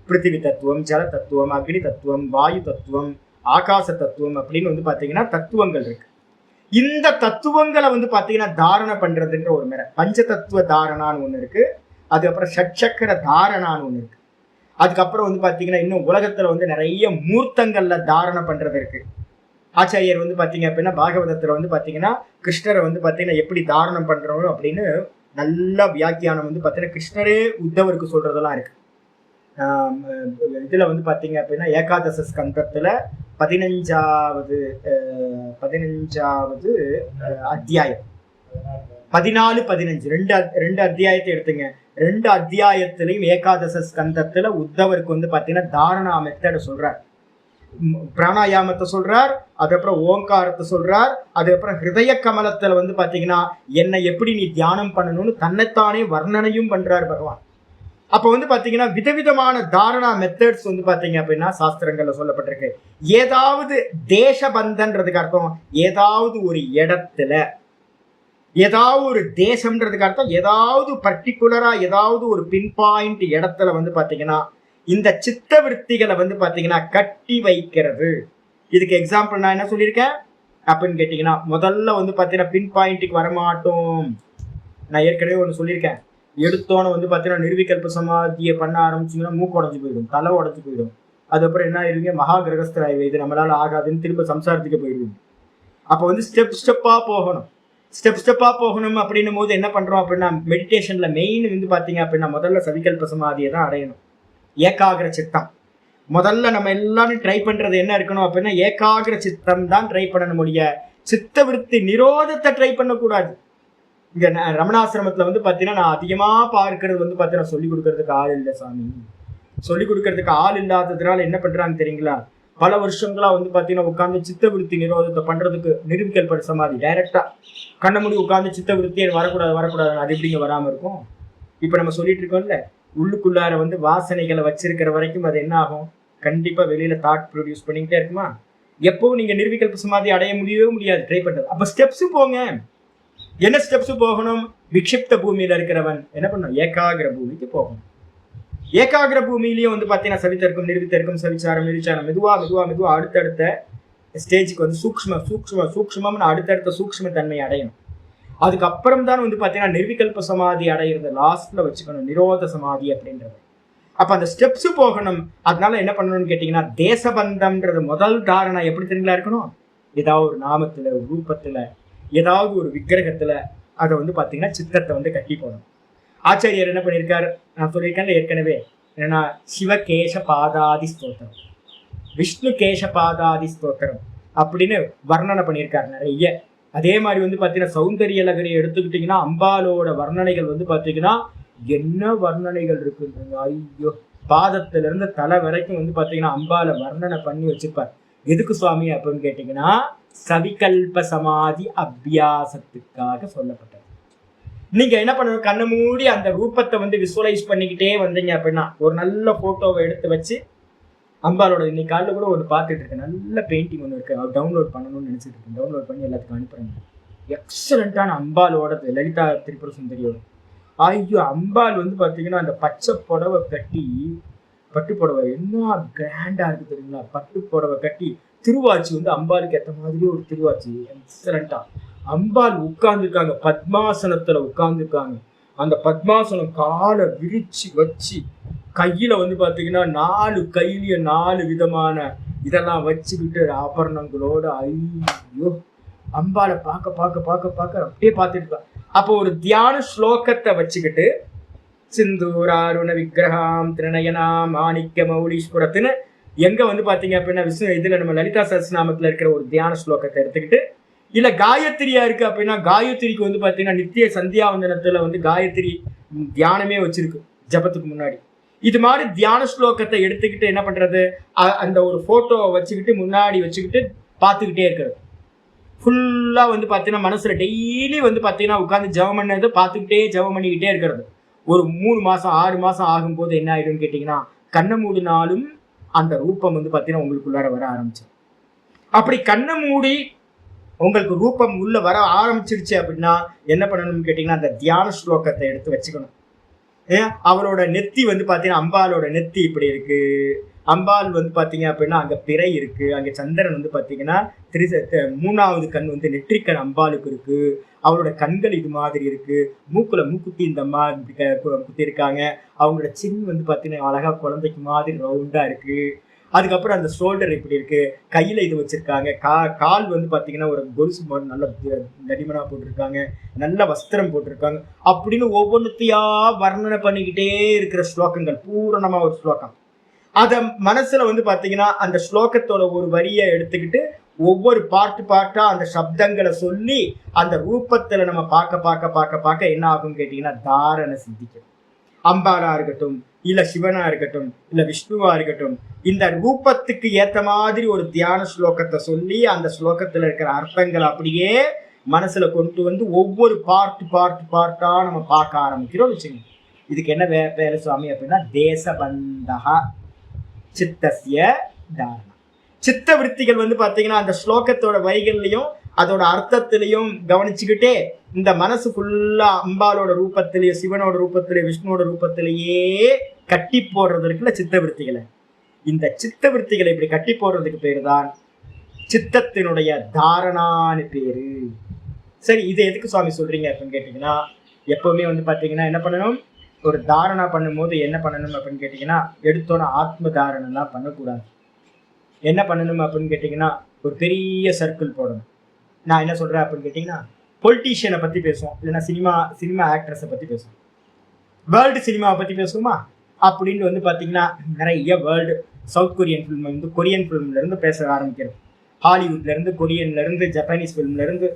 பிருத்திவி தத்துவம், ஜல தத்துவம், அக்னி தத்துவம், வாயு தத்துவம், ஆகாச தத்துவம் அப்படின்னு வந்து பார்த்தீங்கன்னா தத்துவங்கள் இருக்கு. இந்த தத்துவங்களை வந்து பார்த்தீங்கன்னா தாரணை பண்றதுன்ற ஒரு முறை. பஞ்ச தத்துவ தாரணான்னு ஒன்று இருக்கு, அதுக்கப்புறம் ஷட்சக்கர தாரணான்னு ஒன்று இருக்கு. அதுக்கப்புறம் வந்து பார்த்தீங்கன்னா இன்னும் உலகத்துல வந்து நிறைய மூர்த்தங்கள்ல தாரணை பண்றது இருக்கு. ஆச்சாரியர் வந்து பார்த்தீங்க அப்படின்னா பாகவதத்துல வந்து பார்த்தீங்கன்னா கிருஷ்ணரை வந்து பார்த்தீங்கன்னா எப்படி தாரணம் பண்றோம் அப்படின்னு நல்ல வியாக்கியானம் வந்து பார்த்தீங்கன்னா கிருஷ்ணரே உத்தவருக்கு சொல்றதெல்லாம் இருக்கு. இதுல வந்து பார்த்தீங்க அப்படின்னா ஏகாதச ஸ்கந்தத்துல 15வது அத்தியாயம் 14-15 ரெண்டு அத்தியாயத்தை எடுத்துங்க. 2 அத்தியாயத்திலையும் ஏகாதச ஸ்கந்தத்துல உத்தவருக்கு வந்து பார்த்தீங்கன்னா தாரணா மெத்தட சொல்றார், பிராணாயாமத்தை சொல்றார், அதுக்கப்புறம் ஓங்காரத்தை சொல்றார், அதுக்கப்புறம் ஹிருதய கமலத்துல வந்து பாத்தீங்கன்னா என்னை எப்படி நீ தியானம் பண்ணணும்னு தன்னைத்தானே வர்ணனையும் பண்றார் பகவான். அப்ப வந்து பாத்தீங்கன்னா விதவிதமான தாரணா மெத்தட்ஸ் வந்து பாத்தீங்க அப்படின்னா சாஸ்திரங்கள்ல சொல்லப்பட்டிருக்கு. ஏதாவது தேசபந்தன்றதுக்கு அர்த்தம் ஏதாவது ஒரு இடத்துல, ஏதாவது ஒரு தேசம்ன்றதுக்கு அர்த்தம் ஏதாவது பர்டிகுலரா ஏதாவது ஒரு பின் பாயிண்ட் இடத்துல வந்து பாத்தீங்கன்னா இந்த சித்த விற்த்திகளை வந்து பாத்தீங்கன்னா கட்டி வைக்கிறது. இதுக்கு எக்ஸாம்பிள் நான் என்ன சொல்லியிருக்கேன் அப்படின்னு கேட்டீங்கன்னா, முதல்ல வந்து பாத்தீங்கன்னா பின் பாயிண்ட்டுக்கு வரமாட்டோம். நான் ஏற்கனவே ஒன்று சொல்லியிருக்கேன், எடுத்தோன்னு வந்து பாத்தீங்கன்னா நிர்விகல்ப சமாதியை பண்ண ஆரம்பிச்சிங்கன்னா மூக்கு உடஞ்சு போயிடும், தலை உடஞ்சு போயிடும். அதுக்கப்புறம் என்ன ஆயிருவீங்க, மகா கிரகஸ்தராய், இது நம்மளால ஆகாதுன்னு திரும்ப சம்சாரத்துக்கு போயிடுவீங்க. அப்போ வந்து ஸ்டெப்பா போகணும் அப்படின்னும் போது என்ன பண்றோம் அப்படின்னா மெடிடேஷன்ல மெயின் வந்து பாத்தீங்க அப்படின்னா முதல்ல சவிகல்ப சமாதியை தான் அடையணும். ஏகாகிர சித்தம் முதல்ல நம்ம எல்லாரும் ட்ரை பண்றது என்ன இருக்கணும் அப்படின்னா ஏகாகிர சித்தம் தான் ட்ரை பண்ணணும். முடிய சித்த விருத்தி நிரோதத்தை ட்ரை பண்ணக்கூடாது. இங்க ரமணாசிரமத்துல வந்து பாத்தீங்கன்னா நான் அதிகமா பார்க்கறது வந்து பாத்தீங்கன்னா சொல்லிக் கொடுக்கறதுக்கு ஆள் இல்லை சாமி. சொல்லிக் கொடுக்கறதுக்கு ஆள் இல்லாததுனால என்ன பண்றாங்க தெரியுங்களா, பல வருஷங்களா வந்து பாத்தீங்கன்னா உட்கார்ந்து சித்த விருத்தி நிரோதத்தை பண்றதுக்கு நிரூபிக்கல் சமாதி டைரக்டா கண்ண மூடி உட்கார்ந்து சித்த விருத்தியை வரக்கூடாது. அது எப்படிங்க வராம இருக்கும்? இப்ப நம்ம சொல்லிட்டு இருக்கோம்ல, உள்ளுக்குள்ளார வந்து வாசனைகளை வச்சிருக்கிற வரைக்கும் அது என்ன ஆகும், கண்டிப்பா வெளியில தாட் ப்ரொடியூஸ் பண்ணிக்கிட்டே இருக்குமா. எப்பவும் நீங்க நிர்விகல்ப சமாதி அடைய முடியவே முடியாது ட்ரை பண்றது. அப்ப ஸ்டெப்ஸ் போங்க. என்ன ஸ்டெப்ஸ் போகணும்? விக்ஷிப்த பூமியில இருக்கிறவன் என்ன பண்ணும், ஏகாகிர பூமிக்கு போகணும். ஏகாகிர பூமியிலயும் வந்து பாத்தீங்கன்னா சவித்தர்க்கும் நிர்வித்தர்க்கும் சவிச்சாரம் நிர்விச்சாரம் மெதுவா அடுத்தடுத்த ஸ்டேஜுக்கு வந்து சூக்ஷ்மம்னு அடுத்தடுத்த சூக்ஷ்ம தன்மை அடையணும். அதுக்கப்புறம் தான் வந்து பாத்தீங்கன்னா நிர்விகல்ப சமாதி அடையிறது லாஸ்ட்ல வச்சுக்கணும், நிரோத சமாதி அப்படின்றது. அப்ப அந்த ஸ்டெப்ஸ் போகணும். அதனால என்ன பண்ணணும்னு கேட்டீங்கன்னா தேசபந்தம்ன்றது முதல் தாரணை எப்படி தெரியுங்களா இருக்கணும், ஏதாவது ஒரு நாமத்துல, ஒரு ரூபத்துல, ஏதாவது ஒரு விக்கிரகத்துல அதை வந்து பாத்தீங்கன்னா சித்தத்தை வந்து கட்டி போடணும். ஆச்சாரியர் என்ன பண்ணியிருக்காரு, நான் சொல்லியிருக்கேன் ஏற்கனவே, என்னன்னா சிவகேஷ பாதாதி ஸ்தோத்திரம், விஷ்ணு கேஷ பாதாதி ஸ்தோத்திரம் அப்படின்னு வர்ணனை பண்ணியிருக்காரு நிறைய. அதே மாதிரி வந்து பாத்தீங்கன்னா சௌந்தரிய லகரியை எடுத்துக்கிட்டீங்கன்னா அம்பாலோட வர்ணனைகள் வந்து பாத்தீங்கன்னா என்ன வர்ணனைகள் இருக்குன்றீங்க. ஐயோ, பாதத்துல இருந்து தலை வரைக்கும் வந்து பாத்தீங்கன்னா அம்பால வர்ணனை பண்ணி வச்சிருப்பார். எதுக்கு சுவாமி அப்படின்னு கேட்டீங்கன்னா சவிகல்ப சமாதி அபியாசத்துக்காக சொல்லப்பட்டது. நீங்க என்ன பண்ணணும், கண்ணு மூடி அந்த ரூபத்தை வந்து விசுவலைஸ் பண்ணிக்கிட்டே வந்தீங்க அப்படின்னா ஒரு நல்ல போட்டோவை எடுத்து வச்சு அம்பாலோட, இன்னைக்கு காலையில் கூட ஒரு பார்த்துட்டு இருக்கேன், நல்ல பெயிண்டிங் ஒன்று இருக்கு, அவர் டவுன்லோட் பண்ணணும்னு நினைச்சிட்டு இருக்கேன். டவுன்லோட் பண்ணி எல்லாத்துக்கும் அனுப்புறேன். எக்ஸலண்டான அம்பாலோட லலிதா திரிபுர சுந்தரியோட. ஐயோ, அம்பாள் வந்து பாத்தீங்கன்னா அந்த பச்சை புடவை கட்டி, பட்டு புடவை என்ன கிராண்டா இருக்கு தெரியுங்களா, பட்டு புடவை கட்டி திருவாச்சி வந்து அம்பாளுக்கு ஏற்ற மாதிரி ஒரு திருவாச்சி எக்ஸலண்டா. அம்பாள் உட்கார்ந்துருக்காங்க, பத்மாசனத்துல உட்கார்ந்துருக்காங்க. அந்த பத்மாசனம் காலை விரிச்சு வச்சு கையில வந்து பாத்தீங்கன்னா 4 கையிலயும் 4 விதமான இதெல்லாம் வச்சுக்கிட்டு ஆபரணங்களோட, ஐயோ அம்பாளை பார்க்க அப்படியே பார்த்துட்டு. அப்போ ஒரு தியான ஸ்லோகத்தை வச்சுக்கிட்டு சிந்தூராருண விக்கிரகாம் திருநயனா மாணிக்க மௌலீஸ்வரத்துன்னு எங்க வந்து பாத்தீங்க அப்படின்னா விஷ்ணு இதுல நம்ம லலிதா சஹஸ்ரநாமத்துல இருக்கிற ஒரு தியான ஸ்லோகத்தை எடுத்துக்கிட்டு, இல்ல காயத்ரியா இருக்கு அப்படின்னா காயத்ரிக்கு வந்து பாத்தீங்கன்னா நித்திய சந்தியாவந்தனத்துல வந்து காயத்ரி தியானமே வச்சிருக்கு ஜபத்துக்கு முன்னாடி. இது மாதிரி தியான ஸ்லோகத்தை எடுத்துக்கிட்டு என்ன பண்றது, அந்த ஒரு போட்டோவை வச்சுக்கிட்டு முன்னாடி வச்சுக்கிட்டு பார்த்துக்கிட்டே இருக்கிறது. ஃபுல்லா வந்து பாத்தீங்கன்னா மனசுல டெய்லி வந்து பாத்தீங்கன்னா உட்காந்து ஜபம் பண்ணது பார்த்துக்கிட்டே ஜபம் பண்ணிக்கிட்டே இருக்கிறது. ஒரு 3 மாசம் 6 மாசம் ஆகும்போது என்ன ஆயிடும்னு கேட்டீங்கன்னா, கண்ணை மூடினாலும் அந்த ரூபம் வந்து பாத்தீங்கன்னா உங்களுக்குள்ளார வர ஆரம்பிச்சு. அப்படி கண்ணை மூடி உங்களுக்கு ரூபம் உள்ள வர ஆரம்பிச்சிருச்சு அப்படின்னா என்ன பண்ணணும்னு கேட்டீங்கன்னா, அந்த தியான ஸ்லோகத்தை எடுத்து வச்சுக்கணும். அவரோட நெத்தி வந்து பாத்தீங்கன்னா அம்பாலோட நெத்தி இப்படி இருக்கு, அம்பாள் வந்து பாத்தீங்க அப்படின்னா அங்க பிறை இருக்கு, அங்க சந்திரன் வந்து பாத்தீங்கன்னா 3வது கண் வந்து நெற்றிக்கண் அம்பாளுக்கு இருக்கு, அவரோட கண்கள் இது மாதிரி இருக்கு, மூக்குல மூக்குத்தி இந்த அம்மா குத்தி இருக்காங்க, அவங்களோட சின் வந்து பாத்தீங்கன்னா அழகா குழந்தைக்கு மாதிரி ரவுண்டா இருக்கு, அதுக்கப்புறம் அந்த ஷோல்டர் இப்படி இருக்கு, கையில இது வச்சிருக்காங்க, கால் வந்து பாத்தீங்கன்னா ஒரு கொலுசு மாதிரி நல்ல தடிமனா போட்டிருக்காங்க, நல்ல வஸ்திரம் போட்டிருக்காங்க அப்படின்னு ஒவ்வொன்றுத்தையா வர்ணனை பண்ணிக்கிட்டே இருக்கிற ஸ்லோகங்கள் பூரணமா ஒரு ஸ்லோகம். அத மனசுல வந்து பாத்தீங்கன்னா அந்த ஸ்லோகத்தோட ஒரு வரியை எடுத்துக்கிட்டு ஒவ்வொரு பார்ட்டா அந்த சப்தங்களை சொல்லி அந்த ரூபத்துல நம்ம பார்க்க என்ன ஆகும் கேட்டீங்கன்னா தாரணை சித்திக்கும். அம்பாலா இருக்கட்டும், இல்ல சிவனா இருக்கட்டும், இல்ல விஷ்ணுவா இருக்கட்டும், இந்த ரூபத்துக்கு ஏத்த மாதிரி ஒரு தியான ஸ்லோகத்தை சொல்லி அந்த ஸ்லோகத்துல இருக்கிற அர்த்தங்களை அப்படியே மனசுல கொண்டு வந்து ஒவ்வொரு பார்ட்டா நம்ம பார்க்க ஆரம்பிக்கிறோம் வச்சுங்க. இதுக்கு என்ன பேரு சுவாமி அப்படின்னா தேசபந்தகா சித்தஸ்ய தாரணா. சித்த விருத்திகள் வந்து பாத்தீங்கன்னா அந்த ஸ்லோகத்தோட வரிகள்லையும் அதோட அர்த்தத்திலையும் கவனிச்சுக்கிட்டே இந்த மனசு ஃபுல்லா அம்பாலோட ரூபத்திலேயே சிவனோட ரூபத்திலேயே விஷ்ணுவோட ரூபத்திலேயே கட்டி போடுறது இருக்குல்ல சித்த விருத்திகளை. இந்த சித்த விருத்திகளை இப்படி கட்டி போடுறதுக்கு பேரு தான் சித்தத்தினுடைய தாரணான்னு பேரு. சரி, இதை எதுக்கு சுவாமி சொல்றீங்க அப்படின்னு கேட்டீங்கன்னா, எப்பவுமே வந்து பாத்தீங்கன்னா என்ன பண்ணணும், ஒரு தாரணா பண்ணும்போது என்ன பண்ணணும் அப்படின்னு கேட்டீங்கன்னா, எடுத்தோட ஆத்ம தாரணம்லாம் பண்ணக்கூடாது. என்ன பண்ணணும் அப்படின்னு கேட்டீங்கன்னா, ஒரு பெரிய சர்க்கிள் போடணும். நான் என்ன சொல்றேன் அப்படின்னு கேட்டீங்கன்னா, பொலிட்டீஷியனை பத்தி பேசுவோம், இல்லைன்னா சினிமா ஆக்ட்ரஸை பத்தி பேசுவோம், வேர்ல்டு சினிமாவை பத்தி பேசுவோமா அப்படின்னு வந்து பாத்தீங்கன்னா நிறைய வேர்ல்டு சவுத் கொரியன் ஃபிலிம் வந்து கொரியன் ஃபிலிம்ல இருந்து பேச ஆரம்பிக்கிறது, ஹாலிவுட்ல இருந்து கொரியன்ல இருந்து ஜப்பானீஸ் ஃபிலிம்ல இருந்து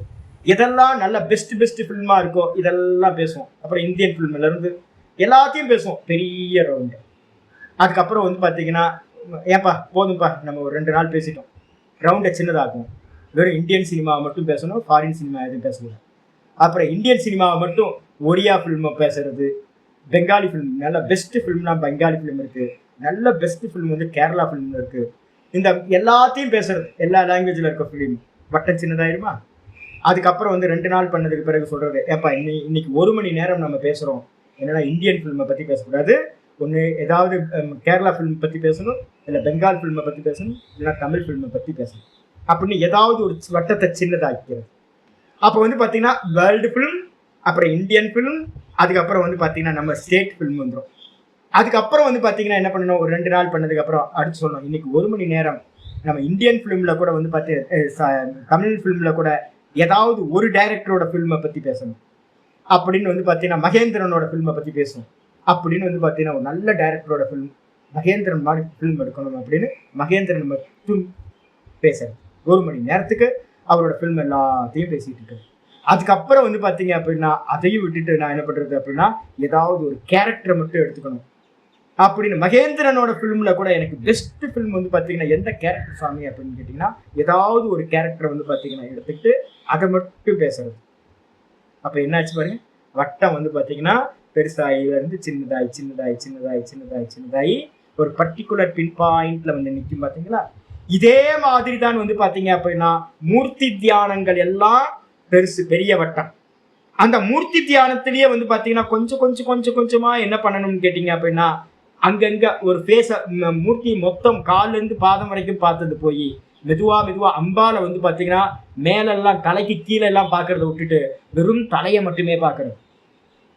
எதெல்லாம் நல்ல பெஸ்ட் ஃபிலிமா இருக்கோ இதெல்லாம் பேசுவோம். அப்புறம் இந்தியன் ஃபிலிம்ல இருந்து எல்லாத்தையும் பேசுவோம், பெரிய ரவுண்டு. அதுக்கப்புறம் வந்து பாத்தீங்கன்னா ஏப்பா போதும்பா நம்ம ஒரு 2 நாள் பேசிட்டோம், ரவுண்டை சின்னதாகும், வெறும் இந்தியன் சினிமாவை மட்டும் பேசணும், ஃபாரின் சினிமா எதுவும் பேசக்கூடாது. அப்புறம் இந்தியன் சினிமாவை மட்டும் ஒரியா ஃபிலிமை பேசுறது, பெங்காலி ஃபிலிம் நல்ல பெஸ்ட் ஃபிலிம்னா பெங்காலி ஃபிலிம் இருக்கு, நல்ல பெஸ்ட் ஃபிலிம் வந்து கேரளா ஃபிலிம்ல இருக்கு, இந்த எல்லாத்தையும் பேசுறது, எல்லா லாங்குவேஜ்ல இருக்க ஃபிலிம் வட்டம் சின்னதாயிருமா. அதுக்கப்புறம் வந்து 2 நாள் பண்ணதுக்கு பிறகு சொல்றது, ஏப்பா இன்னைக்கு 1 மணி நேரம் நம்ம பேசுறோம், என்னன்னா இந்தியன் ஃபிலிமை பத்தி பேசக்கூடாது, ஒன்று ஏதாவது கேரளா ஃபிலிம் பத்தி பேசணும், இல்லை பெங்கால் ஃபிலிமை பத்தி பேசணும், இல்லைன்னா தமிழ் ஃபிலிமை பத்தி பேசணும் அப்படின்னு ஏதாவது ஒரு வட்டத்தை சின்னதாக்கிறது. அப்போ வந்து பார்த்தீங்கன்னா வேர்ல்டு ஃபிலிம், அப்புறம் இந்தியன் ஃபிலிம், அதுக்கப்புறம் வந்து பார்த்தீங்கன்னா நம்ம ஸ்டேட் ஃபிலிம் வந்துடும். அதுக்கப்புறம் வந்து பார்த்தீங்கன்னா என்ன பண்ணணும், ஒரு 2 நாள் பண்ணதுக்கப்புறம் அடுத்து சொல்லணும், இன்னைக்கு 1 மணி நேரம் நம்ம இந்தியன் ஃபிலிமில் கூட வந்து தமிழ் ஃபிலிமில் கூட ஏதாவது ஒரு டைரக்டரோட ஃபிலிமை பற்றி பேசணும் அப்படின்னு வந்து பார்த்தீங்கன்னா மகேந்திரனோட ஃபிலிமை பற்றி பேசணும் அப்படின்னு வந்து பார்த்தீங்கன்னா ஒரு நல்ல டைரக்டரோட ஃபிலிம் மகேந்திரன் மாதிரி ஃபிலிம் எடுக்கணும் அப்படின்னு மகேந்திரன் மட்டும் பேசுறது 1 மணி நேரத்துக்கு அவரோட ஃபிலிம் எல்லாத்தையும் பேசிட்டு இருக்காரு. அதுக்கப்புறம் வந்து பார்த்தீங்க அப்படின்னா அதையும் விட்டுட்டு நான் என்ன பண்ணுறது அப்படின்னா ஏதாவது ஒரு கேரக்டரை மட்டும் எடுத்துக்கணும் அப்படின்னு மகேந்திரனோட ஃபிலிமில் கூட எனக்கு பெஸ்ட் ஃபிலிம் வந்து பார்த்தீங்கன்னா எந்த கேரக்டர் சாமி அப்படின்னு கேட்டிங்கன்னா ஏதாவது ஒரு கேரக்டரை வந்து பார்த்தீங்கன்னா எடுத்துக்கிட்டு அதை மட்டும் பேசுறது. அப்போ என்னாச்சு பாருங்க, வட்டம் வந்து பார்த்தீங்கன்னா பெருசாயிலிருந்து சின்னதாகி ஒரு பர்டிகுலர் பின் பாயிண்ட்ல வந்து நிற்கும் பார்த்தீங்களா. இதே மாதிரி தான் வந்து பார்த்தீங்க அப்படின்னா மூர்த்தி தியானங்கள் எல்லாம் பெரிய வட்டம். அந்த மூர்த்தி தியானத்திலேயே வந்து பார்த்தீங்கன்னா கொஞ்சமா என்ன பண்ணணும்னு கேட்டீங்க அப்படின்னா அங்கங்க ஒரு ஃபேஸ மூர்த்தி மொத்தம் கால்ல இருந்து பாதம் வரைக்கும் பார்த்தது போய் மெதுவா அம்பால வந்து பார்த்தீங்கன்னா மேலெல்லாம் தலைக்கு கீழே எல்லாம் பார்க்கறத விட்டுட்டு வெறும் தலையை மட்டுமே பார்க்கறது,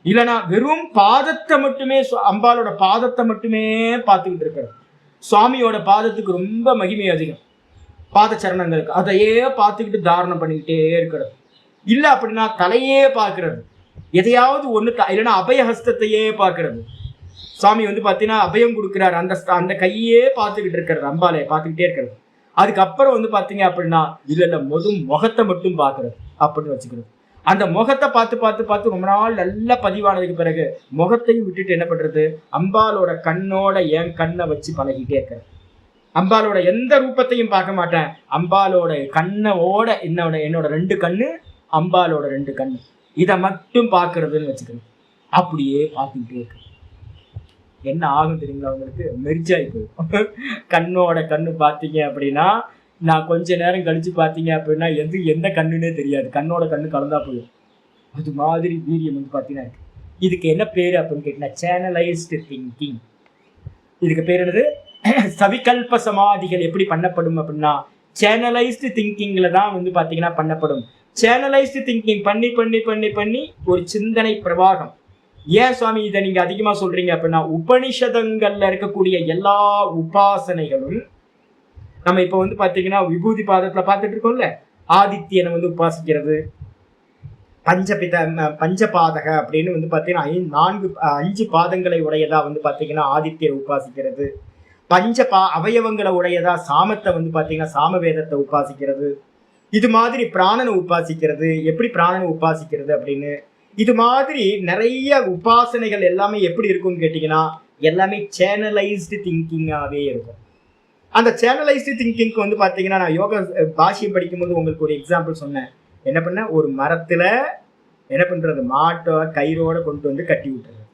இல்லைன்னா வெறும் பாதத்தை மட்டுமே அம்பாலோட பாதத்தை மட்டுமே பார்த்துக்கிட்டு இருக்கிறது. சுவாமியோட பாதத்துக்கு ரொம்ப மகிமை அதிகம், பாத சரணங்களுக்கு அதையே பார்த்துக்கிட்டு தாரணம் பண்ணிக்கிட்டே இருக்கிறது. இல்லை அப்படின்னா தலையே பார்க்கறது, எதையாவது ஒண்ணு இல்லைன்னா அபயஹஸ்தத்தையே பார்க்கறது. சுவாமி வந்து பாத்தீங்கன்னா அபயம் கொடுக்குறாரு, அந்த கையே பார்த்துக்கிட்டு இருக்கிறது, அம்பாலையை பார்த்துக்கிட்டே இருக்கிறது. அதுக்கப்புறம் வந்து பாத்தீங்க அப்படின்னா இல்ல முகத்தை மட்டும் பார்க்கறது அப்படின்னு வச்சுக்கிறது. அந்த முகத்தை பார்த்து பார்த்து பார்த்து ரொம்ப நாள் நல்லா பதிவானதுக்கு பிறகு முகத்தையும் விட்டுட்டு என்ன பண்றது, அம்பாலோட கண்ணோட என் கண்ணை வச்சு பழகிட்டே இருக்கிறது. அம்பாலோட எந்த ரூபத்தையும் பார்க்க மாட்டேன், அம்பாலோட கண்ணோட என்னோட 2 கண்ணு, அம்பாலோட 2 கண்ணு, இதை மட்டும் பார்க்கறதுன்னு வச்சுக்கிறது. அப்படியே பார்த்துக்கிட்டே இருக்கு. என்ன ஆகும் தெரியுங்களா உங்களுக்கு? மெர்ஜாய் போயிடும். கண்ணோட கண்ணு பார்த்தீங்க அப்படின்னா, நான் கொஞ்ச நேரம் கழிச்சு பார்த்தீங்க அப்படின்னா எந்த கண்ணுன்னே தெரியாது, கண்ணோட கண்ணு கலந்தா போயிடும். அது மாதிரி வீரியம் வந்து பார்த்தீங்கன்னா இருக்கு. இதுக்கு என்ன பேர் அப்படின்னு கேட்டீங்கன்னா சேனலைஸ்டு திங்கிங். இதுக்கு பேர் என்னது? சவிகல்ப சமாதிகள் எப்படி பண்ணப்படும் அப்படின்னா சேனலைஸ்டு திங்கிங்ல தான் வந்து பார்த்தீங்கன்னா பண்ணப்படும். சேனலைஸ்டு திங்கிங் பண்ணி பண்ணி பண்ணி பண்ணி ஒரு சிந்தனை பிரவாகம். ஏன் சுவாமி இதை நீங்க அதிகமா சொல்றீங்க அப்படின்னா, உபனிஷதங்கள்ல இருக்கக்கூடிய எல்லா உபாசனைகளும் நம்ம இப்ப வந்து பாத்தீங்கன்னா விபூதி பாதத்துல பார்த்துட்டு இருக்கோம்ல, ஆதித்யனை வந்து உபாசிக்கிறது, பஞ்சபாதக அப்படின்னு வந்து பாத்தீங்கன்னா 5 பாதங்களை உடையதா வந்து பாத்தீங்கன்னா ஆதித்யரை உபாசிக்கிறது, அவயவங்களை உடையதா சாமத்தை வந்து பாத்தீங்கன்னா சாமவேதத்தை உபாசிக்கிறது, இது மாதிரி பிராணனை உபாசிக்கிறது. எப்படி பிராணனை உபாசிக்கிறது அப்படின்னு இது மாதிரி நிறைய உபாசனைகள் எல்லாமே எப்படி இருக்கும்னு கேட்டீங்கன்னா எல்லாமே சேனலைஸ்டு திங்கிங்காவே இருக்கும். அந்த சேனலைஸ்டு திங்கிங்க்கு வந்து பாத்தீங்கன்னா நான் யோகா பாஷ்யம் படிக்கும்போது உங்களுக்கு ஒரு எக்ஸாம்பிள் சொன்னேன். என்ன பண்ண, ஒரு மரத்துல என்ன பண்றது, மாட்டை கயிறோட கொண்டு வந்து கட்டி விட்டுறது.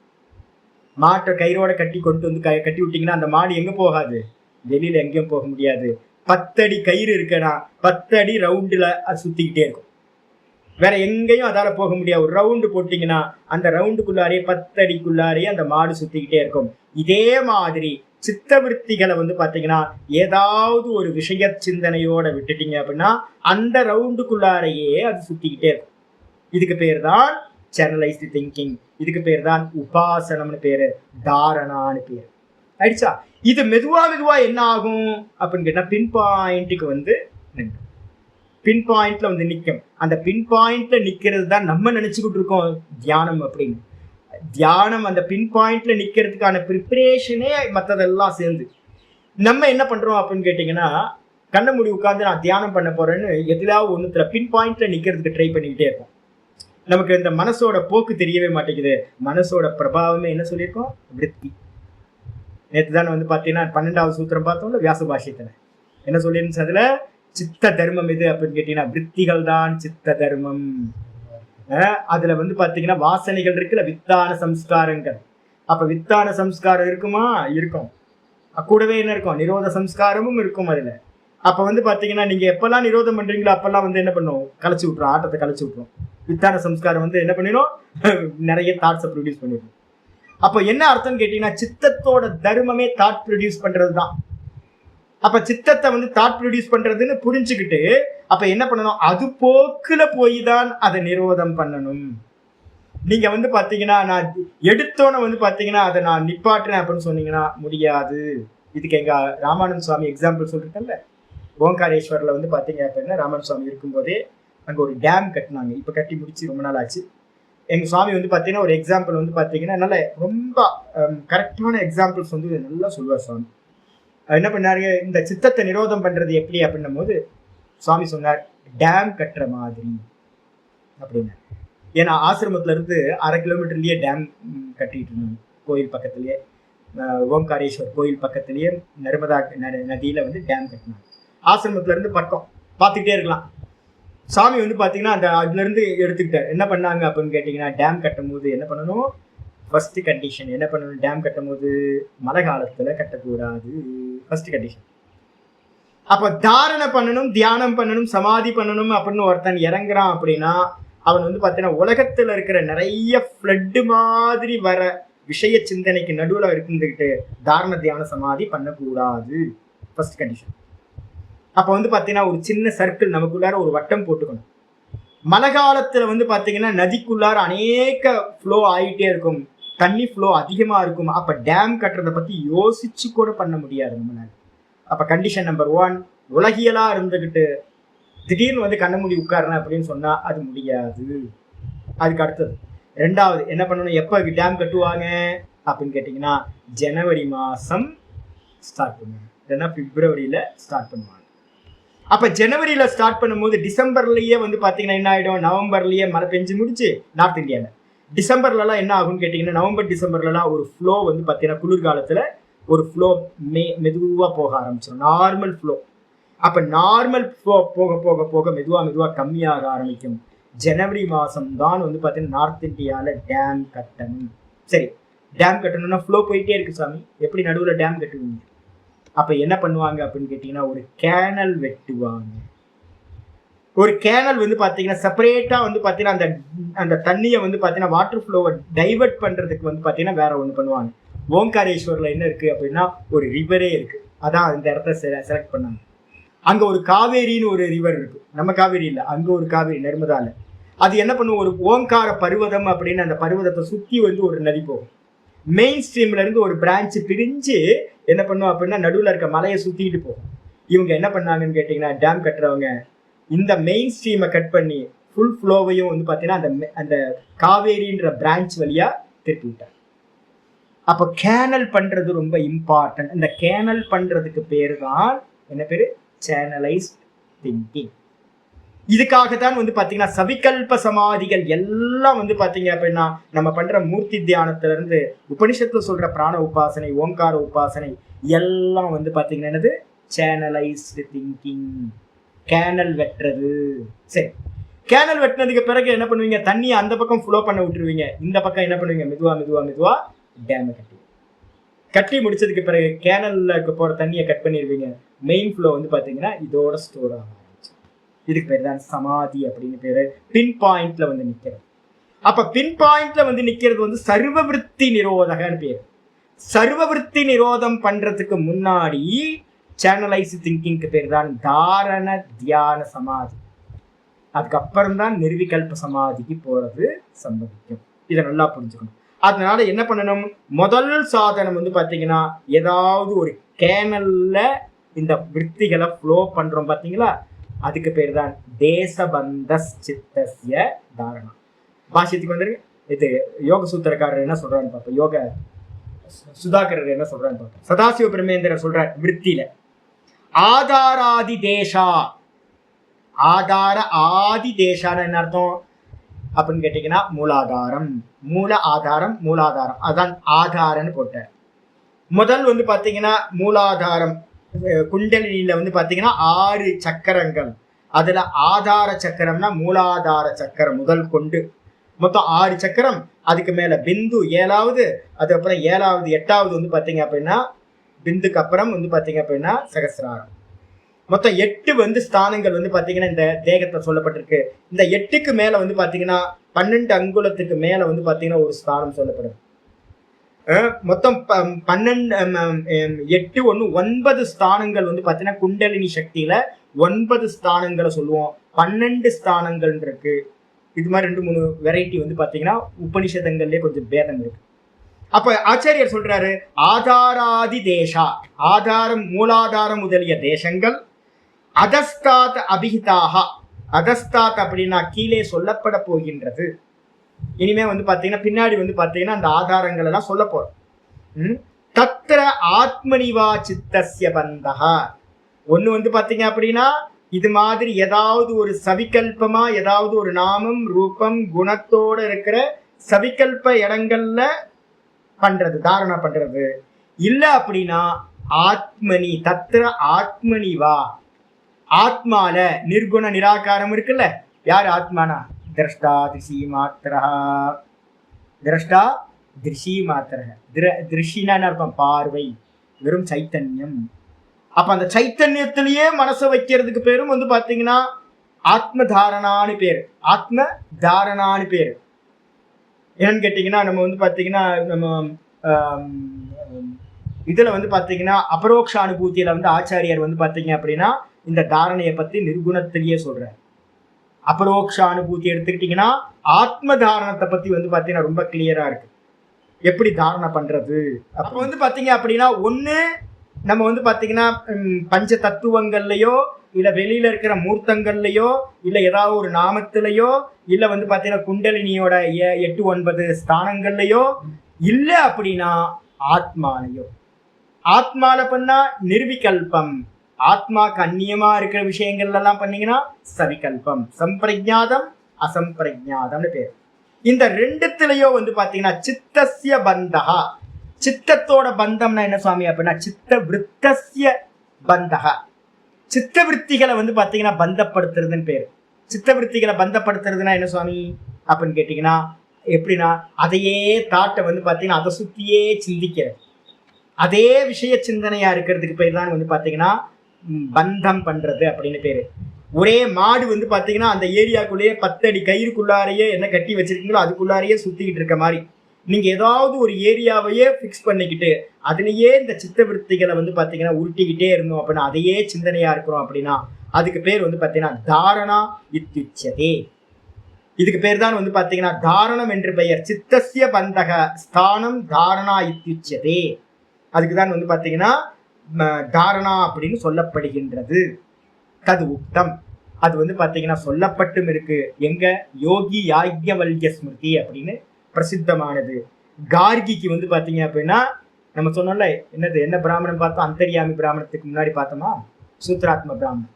மாட்டை கயிறோட கொண்டு வந்து கட்டி விட்டீங்கன்னா அந்த மாடு எங்க போகாது, வெளியில எங்கேயும் போக முடியாது. 10 அடி கயிறு இருக்குன்னா 10 அடி ரவுண்டுல அது சுத்திக்கிட்டே இருக்கும், வேற எங்கேயும் அதால போக முடியாது. ஒரு ரவுண்டு போட்டீங்கன்னா அந்த ரவுண்டுக்குள்ளாரே 10 அடிக்குள்ளாரே அந்த மாடு சுத்திக்கிட்டே இருக்கும். இதே மாதிரி சித்தவருத்திகளை வந்து பாத்தீங்கன்னா ஏதாவது ஒரு விஷய சிந்தனையோட விட்டுட்டீங்க அப்படின்னா அந்த ரவுண்டுக்குள்ளாரையே அது சுத்திக்கிட்டே இருக்கும். இதுக்கு பேர் தான் சேனலைஸ்டு திங்கிங். இதுக்கு பேர் தான் உபாசனம்னு பேரு, தாரணான்னு பேரு. ஆயிடுச்சா? இது மெதுவா என்ன ஆகும் அப்படின்னு கேட்டா பின் பாயிண்ட்டுக்கு வந்து பின் பாயிண்ட்ல வந்து நிற்கும். அந்த பின் பாயிண்ட்ல நிக்கிறது தான் நம்ம நினைச்சுக்கிட்டு இருக்கோம் தியானம் அப்படின்னு. தியானம் அந்த பின் பாயிண்ட்ல நிக்கிறதுக்கான ப்ரிப்பரேஷனே மற்றதெல்லாம் சேர்ந்து. நம்ம என்ன பண்றோம் அப்படின்னு கேட்டீங்கன்னா, கண்ணை மூடி உட்காந்து நான் தியானம் பண்ண போறேன்னு எதிலாவது ஒண்ணுத்துல பின் பாயிண்ட்ல நிக்கிறதுக்கு ட்ரை பண்ணிக்கிட்டே இருக்கும். நமக்கு இந்த மனசோட போக்கு தெரியவே மாட்டேங்குது. மனசோட பிரபாவமே என்ன சொல்லியிருக்கோம், விருத்தி. நேற்று தானே வந்து பாத்தீங்கன்னா 12வது சூத்திரம் பார்த்தோம்ல வியாச பாஷ்யத்துல என்ன சொல்லிருந்துச்சு, அதுல சித்த தர்மம் எது அப்படின்னு கேட்டீங்கன்னா விற்த்திகள் தான் சித்த தர்மம். அதுல வந்து பாத்தீங்கன்னா வாசனைகள் இருக்குல்ல, வித்தான சம்ஸ்காரங்கள். அப்ப வித்தான சம்ஸ்காரம் இருக்குமா? இருக்கும். கூடவே என்ன இருக்கும், நிரோத சம்ஸ்காரமும் இருக்கும் அதுல. அப்ப வந்து பாத்தீங்கன்னா நீங்க எப்பெல்லாம் நிரோதம் பண்றீங்களோ அப்பெல்லாம் வந்து என்ன பண்ணும், கலைச்சு விட்டுரும், ஆட்டத்தை கலைச்சு விட்டுரும். வித்தான சம்ஸ்காரம் வந்து என்ன பண்ணிடும், நிறைய தாட்ஸை ப்ரொடியூஸ் பண்ணிடும். அப்ப என்ன அர்த்தம்னு கேட்டீங்கன்னா சித்தத்தோட தர்மமே தாட் ப்ரொடியூஸ் பண்றது தான். அப்ப சித்தத்தை வந்து தாட் ப்ரொடியூஸ் பண்றதுன்னு புரிஞ்சுக்கிட்டு அப்ப என்ன பண்ணணும், அது போக்குல போய் தான் அதை நிரோதம் பண்ணணும். நீங்க வந்து பாத்தீங்கன்னா நான் எடுத்தோன்னு வந்து பாத்தீங்கன்னா அதை நான் நிப்பாட்டுறேன் அப்படின்னு சொன்னீங்கன்னா முடியாது. இதுக்கு எங்க ராமானந்த சுவாமி எக்ஸாம்பிள் சொல்லிருக்கேன்ல, ஓங்காரேஸ்வரில் வந்து பாத்தீங்க அப்படின்னா ராமானந்த சுவாமி இருக்கும்போதே அங்க ஒரு டேம் கட்டினாங்க. இப்ப கட்டி முடிச்சு ரொம்ப நாள் ஆச்சு. எங்க சுவாமி வந்து பாத்தீங்கன்னா ஒரு எக்ஸாம்பிள் வந்து பாத்தீங்கன்னா நல்ல ரொம்ப கரெக்டான எக்ஸாம்பிள்ஸ் வந்து நல்லா சொல்லுவார் சுவாமி. என்ன பண்ணாரு, இந்த சித்தத்தை நிரோதம் பண்றது எப்படி அப்படின்னும் போது சுவாமி சொன்னார், டேம் கட்டுற மாதிரி அப்படின்னு. ஏன்னா ஆசிரமத்துல இருந்து 1/2 கிலோமீட்டர்லயே டேம் கட்டிட்டு இருந்தாங்க. கோயில் பக்கத்துலயே, ஓம்காரேஸ்வர் கோயில் பக்கத்துலயே நர்மதா நதியில வந்து டேம் கட்டினாங்க. ஆசிரமத்துல இருந்து பக்கம் பார்த்துக்கிட்டே இருக்கலாம். சாமி வந்து பாத்தீங்கன்னா அந்த அதுல இருந்து எடுத்துக்கிட்டார். என்ன பண்ணாங்க அப்படின்னு கேட்டீங்கன்னா, டேம் கட்டும் போது என்ன பண்ணணும், ஃபர்ஸ்ட் கண்டிஷன் என்ன பண்ணணும், டேம் கட்டும் போது மழை காலத்துல கட்டக்கூடாது, ஃபர்ஸ்ட் கண்டிஷன். அப்ப தாரணை பண்ணணும், தியானம் பண்ணணும், சமாதி பண்ணணும் அப்படின்னு ஒருத்தன் இறங்குறான் அப்படின்னா அவன் வந்து பாத்தீங்கன்னா உலகத்துல இருக்கிற நிறைய ஃப்ளட் மாதிரி வர விஷய சிந்தனைக்கு நடுவுல இருந்துகிட்டு தாரண தியான சமாதி பண்ணக்கூடாது, ஃபர்ஸ்ட் கண்டிஷன். அப்ப வந்து பாத்தீங்கன்னா ஒரு சின்ன சர்க்கிள் நமக்குள்ளார ஒரு வட்டம் போட்டுக்கணும். மழை காலத்துல வந்து பாத்தீங்கன்னா நதிக்குள்ளார அநேக ஃப்ளோ ஆகிட்டே இருக்கும், தண்ணி ஃப்ளோ அதிகமா இருக்கும். அப்ப டேம் கட்டுறதை பத்தி யோசிச்சு கூட பண்ண முடியாது நம்மளால. அப்ப கண்டிஷன் நம்பர் 1, உலகியலா இருந்துகிட்டு திடீர்னு வந்து கண்ண மூடி உட்காரணும் அப்படின்னு சொன்னா அது முடியாது. அதுக்கு அடுத்தது ரெண்டாவது என்ன பண்ணணும், எப்போ டேம் கட்டுவாங்க அப்படின்னு கேட்டிங்கன்னா ஜனவரி மாதம் ஸ்டார்ட் பண்ணுவாங்க, இல்லைன்னா பிப்ரவரியில் ஸ்டார்ட் பண்ணுவாங்க. அப்போ ஜனவரியில் ஸ்டார்ட் பண்ணும்போது டிசம்பர்லேயே வந்து பார்த்தீங்கன்னா என்ன ஆகிடும், நவம்பர்லேயே மழை பெஞ்சு முடிச்சு நார்த் இந்தியாவில். டிசம்பர்லலாம் என்ன ஆகும்னு கேட்டிங்கன்னா நவம்பர் டிசம்பர்லலாம் ஒரு ஃப்ளோ வந்து பார்த்தீங்கன்னா குளிர்காலத்தில் ஒரு ஃப்ளோ மெதுவாக போக ஆரம்பிச்சிடும், நார்மல் ஃப்ளோ. அப்போ நார்மல் ஃப்ளோ போக போக போக மெதுவாக கம்மியாக ஆரம்பிக்கும். ஜனவரி மாதம் தான் வந்து பார்த்தீங்கன்னா நார்த் இந்தியாவில் டேம் கட்டணும். சரி, டேம் கட்டணும்னா ஃப்ளோ போயிட்டே இருக்கு சாமி, எப்படி நடுவில் டேம் கட்டுவீங்க? அப்போ என்ன பண்ணுவாங்க அப்படின்னு கேட்டிங்கன்னா ஒரு கேனல் வெட்டுவாங்க. ஒரு கேனல் வந்து பார்த்தீங்கன்னா செப்பரேட்டாக வந்து பார்த்தீங்கன்னா அந்த அந்த தண்ணியை வந்து பார்த்தீங்கன்னா வாட்டர் ஃப்ளோவை டைவர்ட் பண்ணுறதுக்கு வந்து பார்த்தீங்கன்னா வேற ஒன்று பண்ணுவாங்க. ஓங்காரேஸ்வரில் என்ன இருக்குது அப்படின்னா ஒரு ரிவரே இருக்குது, அதான் அந்த இடத்த செலக்ட் பண்ணாங்க. அங்கே ஒரு காவேரின்னு ஒரு ரிவர் இருக்குது, நம்ம காவேரி இல்லை, அங்கே ஒரு காவேரி நர்மதாவில். அது என்ன பண்ணுவோம், ஒரு ஓங்கார பருவதம் அப்படின்னு அந்த பருவதத்தை சுற்றி வந்து ஒரு நதி போகும். மெயின் ஸ்ட்ரீம்ல இருந்து ஒரு பிரான்ச் பிரிஞ்சு என்ன பண்ணுவோம் அப்படின்னா நடுவில் இருக்க மலையை சுற்றிட்டு போகும். இவங்க என்ன பண்ணாங்கன்னு கேட்டிங்கன்னா டேம் கட்டுறவங்க இந்த மெயின் ஸ்ட்ரீமை கட் பண்ணி ஃபுல் ஃப்ளோவையும் வந்து பார்த்தீங்கன்னா அந்த காவேரின்ற பிரான்ச் வழியாக திருப்பி விட்டாங்க. அப்போ கேனல் பண்ணுறது ரொம்ப இம்பார்ட்டன்ட். இந்த கேனல் பண்ணுறதுக்கு பேர் தான் என்ன பேர், சேனலைஸ்ட் திங்கிங். இதுக்காகத்தான் வந்து பார்த்தீங்கன்னா சவிகல்ப சமாதிகள் எல்லாம் வந்து பார்த்தீங்க அப்படின்னா நம்ம பண்ணுற மூர்த்தி தியானத்திலிருந்து உபனிஷத்துல சொல்கிற பிராண உபாசனை, ஓங்கார உபாசனை எல்லாம் வந்து பார்த்தீங்கன்னா என்னது, சேனலைஸ்டு திங்கிங், கேனல் வெட்டுறது. சரி, கேனல் வெட்டினதுக்கு பிறகு என்ன பண்ணுவீங்க, தண்ணியை அந்த பக்கம் ஃப்ளோ பண்ண விட்டுருவீங்க, இந்த பக்கம் என்ன பண்ணுவீங்க, மெதுவா டேமை கட்டி முடிச்சதுக்கு பிறகு கேனல்ல போகிற தண்ணியை கட் பண்ணிடுவீங்க. மெயின் ஃப்ளோ வந்து பார்த்தீங்கன்னா இதோட ஸ்டோர் ஆகும். இதுக்கு பேர் தான் சமாதி அப்படின்னு பேரு. பின் பாயிண்ட்ல வந்து நிக்கிறது. அப்ப பின் பாயிண்ட்ல வந்து நிக்கிறது வந்து சர்வவிருத்தி நிரோதகன்னு பேர். சர்வவிருத்தி நிரோதம் பண்றதுக்கு முன்னாடி சேனலைஸ் திங்கிங்க்கு பேர் தான் தாரண தியான சமாதி. அதுக்கப்புறம் தான் நிர்விகல்ப சமாதிக்கு போறது சம்பவிக்கும். இதை நல்லா புரிஞ்சுக்கணும். அதனால என்ன பண்ணணும், முதல் சாதனம் வந்து பாத்தீங்கன்னா ஏதாவது ஒரு கேனல்ல இந்த விற்த்திகளை ஃப்ளோ பண்றோம் பாத்தீங்களா, அதுக்கு பேர் தான் தேசபந்த சித்தஸ்ய தாரணா. பாஷ்யத்துக்கு வந்துருக்கு. இது யோக சூத்திரக்காரர் என்ன சொல்றான்னு பார்ப்போம், யோக சுதாகரர் என்ன சொல்றான்னு பார்ப்போம். சதாசிவ பிரம்மேந்திரர் சொல்ற விற்த்தியில ஆதாராதி தேசா, ஆதார ஆதி தேசான்னு என்ன அர்த்தம் அப்படின்னு கேட்டீங்கன்னா மூலாதாரம், மூல ஆதாரம், மூலாதாரம், அதான் ஆதாரன்னு போட்டார். முதல் வந்து பாத்தீங்கன்னா மூலாதாரம் குண்டலினியில வந்து பாத்தீங்கன்னா 6 சக்கரங்கள். அதுல ஆதார சக்கரம்னா மூலாதார சக்கரம் முதல் கொண்டு மொத்தம் 6 சக்கரம். அதுக்கு மேல பிந்து 7வது, அதுக்கப்புறம் 7வது 8வது வந்து பாத்தீங்க அப்படின்னா பிந்துக்கு அப்புறம் வந்து பாத்தீங்க அப்படின்னா சகசிராரம். மொத்தம் 8 வந்து ஸ்தானங்கள் வந்து பாத்தீங்கன்னா இந்த தேகத்தை சொல்லப்பட்டிருக்கு. இந்த 8க்கு மேல வந்து பாத்தீங்கன்னா 12 அங்குலத்துக்கு மேல வந்து பாத்தீங்கன்னா ஒரு ஸ்தானம் சொல்லப்படுது. மொத்தம் 8 1 9 ஸ்தானங்கள் வந்து பார்த்தீங்கன்னா குண்டலினி சக்தியில 9 ஸ்தானங்களை சொல்லுவோம். 12 ஸ்தானங்கள் இருக்கு. இது மாதிரி 2-3 வெரைட்டி வந்து பார்த்தீங்கன்னா உபனிஷதங்கள்லேயே கொஞ்சம் பேதம் இருக்கு. அப்ப ஆச்சாரியர் சொல்றாரு ஆதாராதி தேசா, ஆதாரம் மூலாதாரம் முதலிய தேசங்கள், அதஸ்தாத் அபிஹிதாக, அதஸ்தாத் அப்படின்னா கீழே சொல்லப்பட போகின்றது. இனிமே வந்து பாத்தீங்கன்னா பின்னாடி வந்து பாத்தீங்கன்னா அந்த ஆதாரங்கள் எல்லாம் சொல்ல போறோம். தத்ர ஆத்மனிவா சித்தஸ்ய பந்தஹா. ஒண்ணு வந்து பாத்தீங்க அப்படின்னா இது மாதிரி ஏதாவது ஒரு சவிகல்பமா ஏதாவது ஒரு நாமம் ரூபம் குணத்தோட இருக்கிற சவிகல்ப இடங்கள்ல பண்றது, தாரணா பண்றது. இல்ல அப்படின்னா ஆத்மனி, தத்ர ஆத்மனிவா, ஆத்மால நிர்குண நிராகாரம் இருக்குல்ல. யார் ஆத்மானா, திரஷ்டா திருஷி மாத்திரா, திரஷ்டா திருஷி மாத்திர, திருஷினான்னு அர்த்தம் பார்வை, வெறும் சைத்தன்யம். அப்ப அந்த சைத்தன்யத்திலேயே மனசை வைக்கிறதுக்கு பேரும் வந்து பாத்தீங்கன்னா ஆத்ம தாரணான்னு பேரு, ஆத்ம தாரணான்னு பேரு. என்னன்னு கேட்டீங்கன்னா நம்ம வந்து பாத்தீங்கன்னா நம்ம இதுல வந்து பாத்தீங்கன்னா அபரோக்ஷ அனுபூத்தியில வந்து ஆச்சாரியர் வந்து பாத்தீங்க அப்படின்னா இந்த தாரணையை பத்தி நிர்குணத்திலேயே சொல்றாரு. அபரோக்ஷ அனுபூத்தி எடுத்துக்கிட்டீங்கன்னா ஆத்ம தாரணத்தை பத்தி வந்து பாத்தீங்கன்னா ரொம்ப கிளியரா இருக்கு, எப்படி தாரணை பண்றது. அப்ப வந்து பாத்தீங்க அப்படின்னா ஒண்ணு நம்ம வந்து பாத்தீங்கன்னா பஞ்ச தத்துவங்கள்லயோ இல்ல வெளியில இருக்கிற மூர்த்தங்கள்லயோ இல்ல ஏதாவது ஒரு நாமத்திலேயோ இல்ல வந்து பாத்தீங்கன்னா குண்டலினியோட 8-9 ஸ்தானங்கள்லயோ இல்ல அப்படின்னா ஆத்மாலையோ. ஆத்மால பண்ணா நிர்விகல்பம், ஆத்மாக்கு அந்நியமா இருக்கிற விஷயங்கள்ல எல்லாம் பண்ணீங்கன்னா சவிகல்பம், சம்பிரஜாதம் அசம்பிரஜாதம்னு பேர். இந்த ரெண்டுத்திலையோ வந்து பாத்தீங்கன்னா சித்தஸ்ய பந்தகா, சித்தத்தோட பந்தம்னா என்ன சுவாமி அப்படின்னா சித்த விருத்தஸ்ய பந்தகா, சித்த விற்த்திகளை வந்து பாத்தீங்கன்னா பந்தப்படுத்துறதுன்னு பேரு. சித்த விற்த்திகளை பந்தப்படுத்துறதுன்னா என்ன சுவாமி அப்படின்னு கேட்டீங்கன்னா எப்படின்னா அதையே தாட்டை வந்து பாத்தீங்கன்னா அதை சுத்தியே சிந்திக்கிறது, அதே விஷய சிந்தனையா இருக்கிறதுக்கு பேர் தான் வந்து பாத்தீங்கன்னா பந்தம் பண்றது அப்படின்னு பேரு. ஒரே மாடு வந்து பாத்தீங்கன்னா அந்த ஏரியாக்குள்ளேயே 10 அடி கயிறுக்குள்ளாரையே என்ன கட்டி வச்சிருக்கீங்களோ அதுக்குள்ளாரையே சுத்திக்கிட்டு இருக்க மாதிரி நீங்க ஏதாவது ஒரு ஏரியாவையே பிக்ஸ் பண்ணிக்கிட்டு அதுலயே இந்த சித்த விற்த்திகளை வந்து பாத்தீங்கன்னா உருட்டிக்கிட்டே இருந்தோம் அப்படின்னா அதையே சிந்தனையா இருக்கிறோம் அப்படின்னா அதுக்கு பேர் வந்து பாத்தீங்கன்னா தாரணா இத்யுச்சதே. இதுக்கு பேர் தான் வந்து பாத்தீங்கன்னா தாரணம் என்று பெயர். சித்தஸ்ய பந்தக ஸ்தானம் தாரணா இத்யுச்சதே. அதுக்குதான் வந்து பாத்தீங்கன்னா தாரணா அப்படின்னு சொல்லப்படுகின்றது. தது உக்தம், அது வந்து பாத்தீங்கன்னா சொல்லப்பட்டும் இருக்கு. எங்க யோகி யாக்ஞவல்ய ஸ்மிருதி அப்படின்னு பிரசித்தமானது. கார்கிக்கு வந்து பாத்தீங்க அப்படின்னா நம்ம சொன்னோம்ல என்ன பிராமணம் பார்த்தோம், அந்தர்யாமி பிராமணத்துக்கு முன்னாடி பார்த்தோமா சூத்ராத்ம பிராமணம்.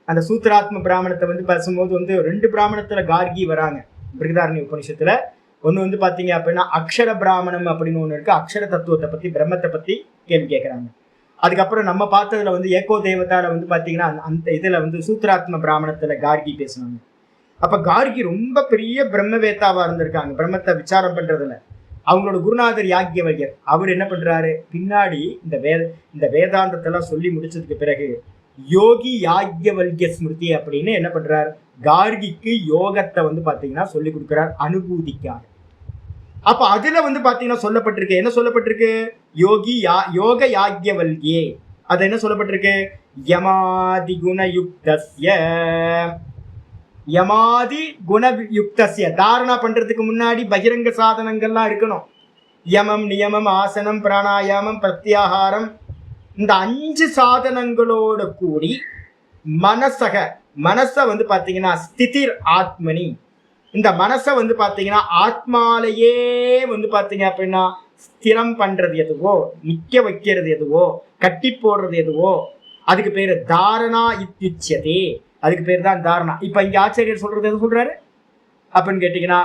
அந்த சூத்ராத்ம பிராமணத்தை வந்து பேசும்போது வந்து 2 பிராமணத்துல கார்கி வராங்க பிருகதாரண்ய உபனிஷத்துல. ஒண்ணு வந்து பாத்தீங்க அப்படின்னா அக்ஷர பிராமணம் அப்படின்னு ஒண்ணு இருக்கு, அக்ஷர தத்துவத்தை பத்தி பிரம்மத்தை பத்தி கேள்வி கேட்கறாங்க. அதுக்கப்புறம் நம்ம பார்த்ததுல வந்து ஏகோ தேவதால வந்து பாத்தீங்கன்னா அந்த இதுல வந்து சூத்ராத்ம பிராமணத்துல கார்கி பேசுனாங்க. அப்ப கார்கி ரொம்ப பெரிய பிரம்மவேத்தாவா இருந்திருக்காங்க பிரம்மத்தை விசாரம் பண்றதுல. அவங்களோட குருநாதர் யாக்ஞவல்யர் அவர் என்ன பண்றாரு பின்னாடி இந்த வேதாந்தத்தெல்லாம் சொல்லி முடிச்சதுக்கு பிறகு யோகி யாக்ஞவல்ய ஸ்மிருதி அப்படின்னு என்ன பண்றார், கார்கிக்கு யோகத்தை வந்து பாத்தீங்கன்னா சொல்லி கொடுக்கிறார் அனுபூதிக்காக. அப்ப அதுல வந்து பாத்தீங்கன்னா சொல்லப்பட்டிருக்கு, என்ன சொல்லப்பட்டிருக்கு, யோக யாக்ஞவல்யே. அது என்ன சொல்லப்பட்டிருக்கு, யமாதி குணயுக்தஸ்ய, யமாதி குணயுக்தஸ்ய. தாரணா பண்றதுக்கு முன்னாடி பகிரங்க சாதனங்கள்லாம் இருக்கணும். யமம் நியமம் ஆசனம் பிராணாயாமம் பிரத்யாகாரம், இந்த 5 சாதனங்களோட கூடி மனசை வந்து பாத்தீங்கன்னா ஸ்திதிர் ஆத்மனி, இந்த மனசை வந்து பாத்தீங்கன்னா ஆத்மாலேயே வந்து பாத்தீங்க அப்படின்னா ஸ்திரம் பண்றது எதுவோ, நிக்க வைக்கிறது எதுவோ, கட்டி போடுறது எதுவோ அதுக்கு பேரு தாரணா இத்யுச்சதே. அதுக்கு பேர் தான் தாரணா. இப்ப இங்க ஆச்சாரியர் சொல்றது எது சொல்றாரு அப்படின்னு கேட்டீங்கன்னா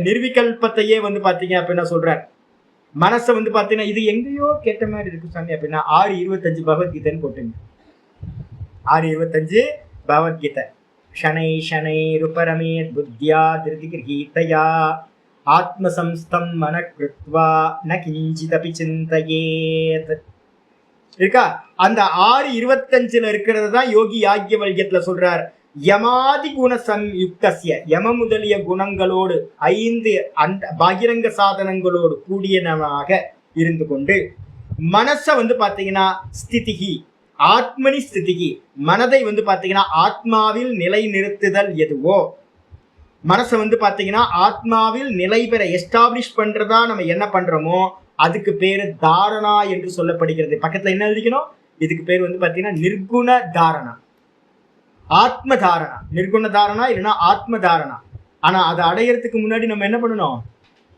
நிர்விகல்பத்தையே வந்து பாத்தீங்க அப்படின்னா சொல்றாரு. மனசை வந்து பாத்தீங்கன்னா இது எங்கேயோ கேட்ட மாதிரி இருக்கு சாமி அப்படின்னா 6:25 பகவத்கீதைன்னு போட்டுங்க. 6:25 பகவத்கீதை. ஷனை ஷனை ருபரமே புத்தியா திருதி கிரகீதயா ஆத்மசம்ஸ்தம் மனக்ருத்வா ந கிஞ்சிதபி சிந்தயேத் இருக்கா. அந்த 6:25 இருக்கிறது தான் யோகி யாக்ஞவல்யத்துல சொல்றார். யமாதி குண சம்யுக்தஸ்ய, யம முதலிய குணங்களோடு 5 அந்த பகிரங்க சாதனங்களோடு கூடியனவாக இருந்து கொண்டு மனசை வந்து பாத்தீங்கன்னா ஸ்திதிகி ஆத்மனி ஸ்திதிகி, மனதை வந்து பாத்தீங்கன்னா ஆத்மாவில் நிலை நிறுத்துதல் எதுவோ, மனசை வந்து பாத்தீங்கன்னா ஆத்மாவில் நிலை பெற எஸ்டாப்ளிஷ் பண்றதா நம்ம என்ன பண்றோமோ அதுக்கு பேரு தாரணா என்று சொல்லப்படுகிறது. பக்கத்துல என்ன எழுதிக்கணும், இதுக்கு பேர் வந்து பாத்தீங்கன்னா நிர்குண தாரணா, ஆத்ம தாரணா. நிர்குண தாரணா இல்லைன்னா ஆத்ம தாரணா. ஆனா அதை அடையறதுக்கு முன்னாடி நம்ம என்ன பண்ணணும்,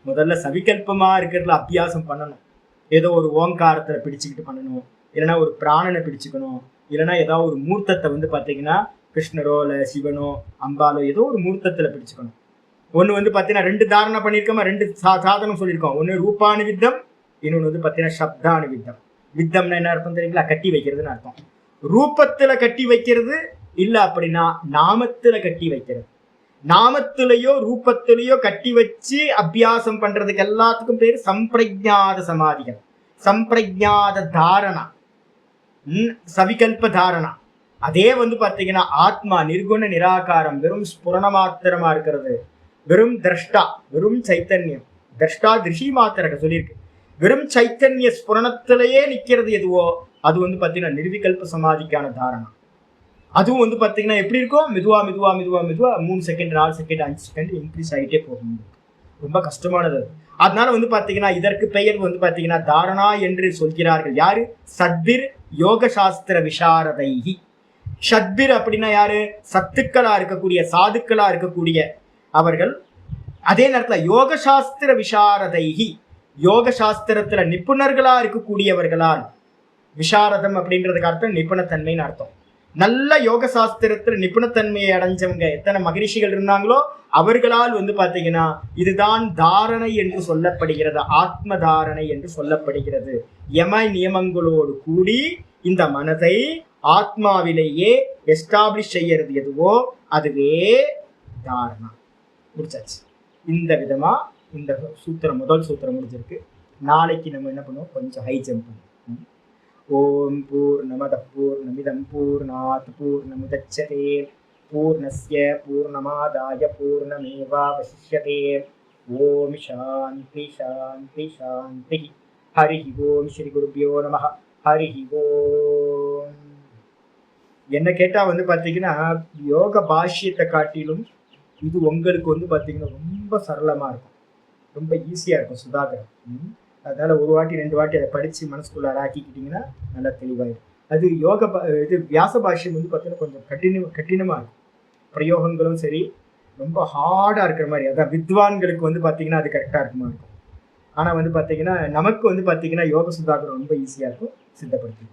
முதல்ல சவிகல்பமா இருக்கிறதுல அபியாசம் பண்ணணும். ஏதோ ஒரு ஓங்காரத்துல பிடிச்சுக்கிட்டு பண்ணணும், இல்லைன்னா ஒரு பிராணனை பிடிச்சுக்கணும், இல்லைன்னா ஏதாவது ஒரு மூர்த்தத்தை வந்து பாத்தீங்கன்னா கிருஷ்ணரோ இல்ல சிவனோ அம்பாலோ ஏதோ ஒரு மூர்த்தத்துல பிடிச்சுக்கணும். ஒண்ணு வந்து பாத்தீங்கன்னா 2 தாரணை பண்ணியிருக்கோமா, 2 சாதனம் சொல்லியிருக்கோம். ஒண்ணு ரூபானு வித்தம், இன்னொன்னு வந்து பாத்தீங்கன்னா சப்தானு வித்தம். வித்தம்னா என்ன அர்த்தம் தெரியுங்களா, கட்டி வைக்கிறதுன்னு அர்த்தம். ரூபத்துல கட்டி வைக்கிறது இல்ல அப்படின்னா நாமத்துல கட்டி வைக்கிறது. நாமத்திலேயோ ரூபத்திலேயோ கட்டி வச்சு அபியாசம் பண்றதுக்கு எல்லாத்துக்கும் பேரு சம்பிரஜாத சமாதிகள், சம்பிரஜாத தாரணா, சவிகல்ப தாரணா. அதே வந்து பாத்தீங்கன்னா ஆத்மா நிர்குண நிராகாரம், வெறும் ஸ்புரண மாத்திரமா இருக்கிறது, வெறும் திரஷ்டா, வெறும் சைத்தன்யம். திரஷ்டா திருஷி மாத்திரக சொல்லியிருக்கு. வெறும் சைத்தன்ய ஸ்புரணத்திலேயே நிக்கிறது எதுவோ அது வந்து பாத்தீங்கன்னா நிர்விகல்ப சமாதிக்கான தாரணா. அதுவும் வந்து பாத்தீங்கன்னா எப்படி இருக்கும், மெதுவா மெதுவா மெதுவா மெதுவா 3 செகண்ட் 4 செகண்ட் 5 செகண்ட் இன்க்ரீஸ் ஆகிட்டே போகும். ரொம்ப கஷ்டமானது. அதனால வந்து பாத்தீங்கன்னா இதற்கு பெயர் வந்து பாத்தீங்கன்னா தாரணா என்று சொல்கிறார்கள். யாரு? சத்பிர் யோக சாஸ்திர விசாரதைஹி. ஷத்பிர் அப்படின்னா யாரு? சத்துக்களா இருக்கக்கூடிய, சாதுக்களா இருக்கக்கூடிய அவர்கள். அதே நேரத்துல யோக சாஸ்திர விசாரதைஹி, யோக சாஸ்திரத்துல நிபுணர்களா இருக்கக்கூடியவர்களால். விசாரதம் அப்படின்றதுக்கு அர்த்தம் நிபுணத்தன்மைன்னு அர்த்தம். நல்ல யோக சாஸ்திரத்துல நிபுணத்தன்மையை அடைஞ்சவங்க எத்தனை மகரிஷிகள் இருந்தாங்களோ அவர்களால் வந்து பாத்தீங்கன்னா இதுதான் தாரணை என்று சொல்லப்படுகிறது, ஆத்ம தாரணை என்று சொல்லப்படுகிறது. யம நியமங்களோடு கூடி இந்த மனதை ஆத்மாவிலேயே எஸ்டாப்ளிஷ் செய்யறது எதுவோ அதுவே தாரணா. முடிச்சாச்சு. இந்த விதமா இந்த சூத்திரம், முதல் சூத்திரம் முடிஞ்சிருக்கு. நாளைக்கு நம்ம என்ன பண்ணுவோம், கொஞ்சம் ஹை ஜம்ப் பண்ணுவோம். ஓம் பூர்ணமதః பூர்ணமிதம் பூர்ணாத் பூர்ணமுதச்யதே பூர்ணஸ்ய பூர்ணமாதாய பூர்ணமேவாவசிஷ்யதே. ஓம் சாந்தி சாந்தி சாந்தி. ஹரி ஓம். ஸ்ரீ குருப்யோ நமः. ஹரி ஓம். என்ன கேட்டா வந்து பாத்தீங்கன்னா யோக பாஷ்யத்தை காட்டிலும் இது உங்களுக்கு வந்து பாத்தீங்கன்னா ரொம்ப சரளமா இருக்கும், ரொம்ப ஈஸியா இருக்கும் சுதாகரம். அதனால ஒரு வாட்டி 2 வாட்டி அதை படிச்சு மனசுக்குள்ளார ஆக்கிக்கிட்டீங்கன்னா நல்லா தெளிவாயிடும். அது யோக இது வியாச பாஷ்யம் வந்து பார்த்தீங்கன்னா கொஞ்சம் கடினமா இருக்கும். பிரயோகங்களும் சரி ரொம்ப ஹார்டா இருக்கிற மாதிரி, அதான் வித்வான்களுக்கு வந்து பார்த்தீங்கன்னா அது கரெக்டாக இருக்குமா இருக்கும். ஆனால் வந்து பார்த்தீங்கன்னா நமக்கு வந்து பார்த்தீங்கன்னா யோக சுதாகரம் ரொம்ப ஈஸியாக இருக்கும், சித்தப்படுத்தி.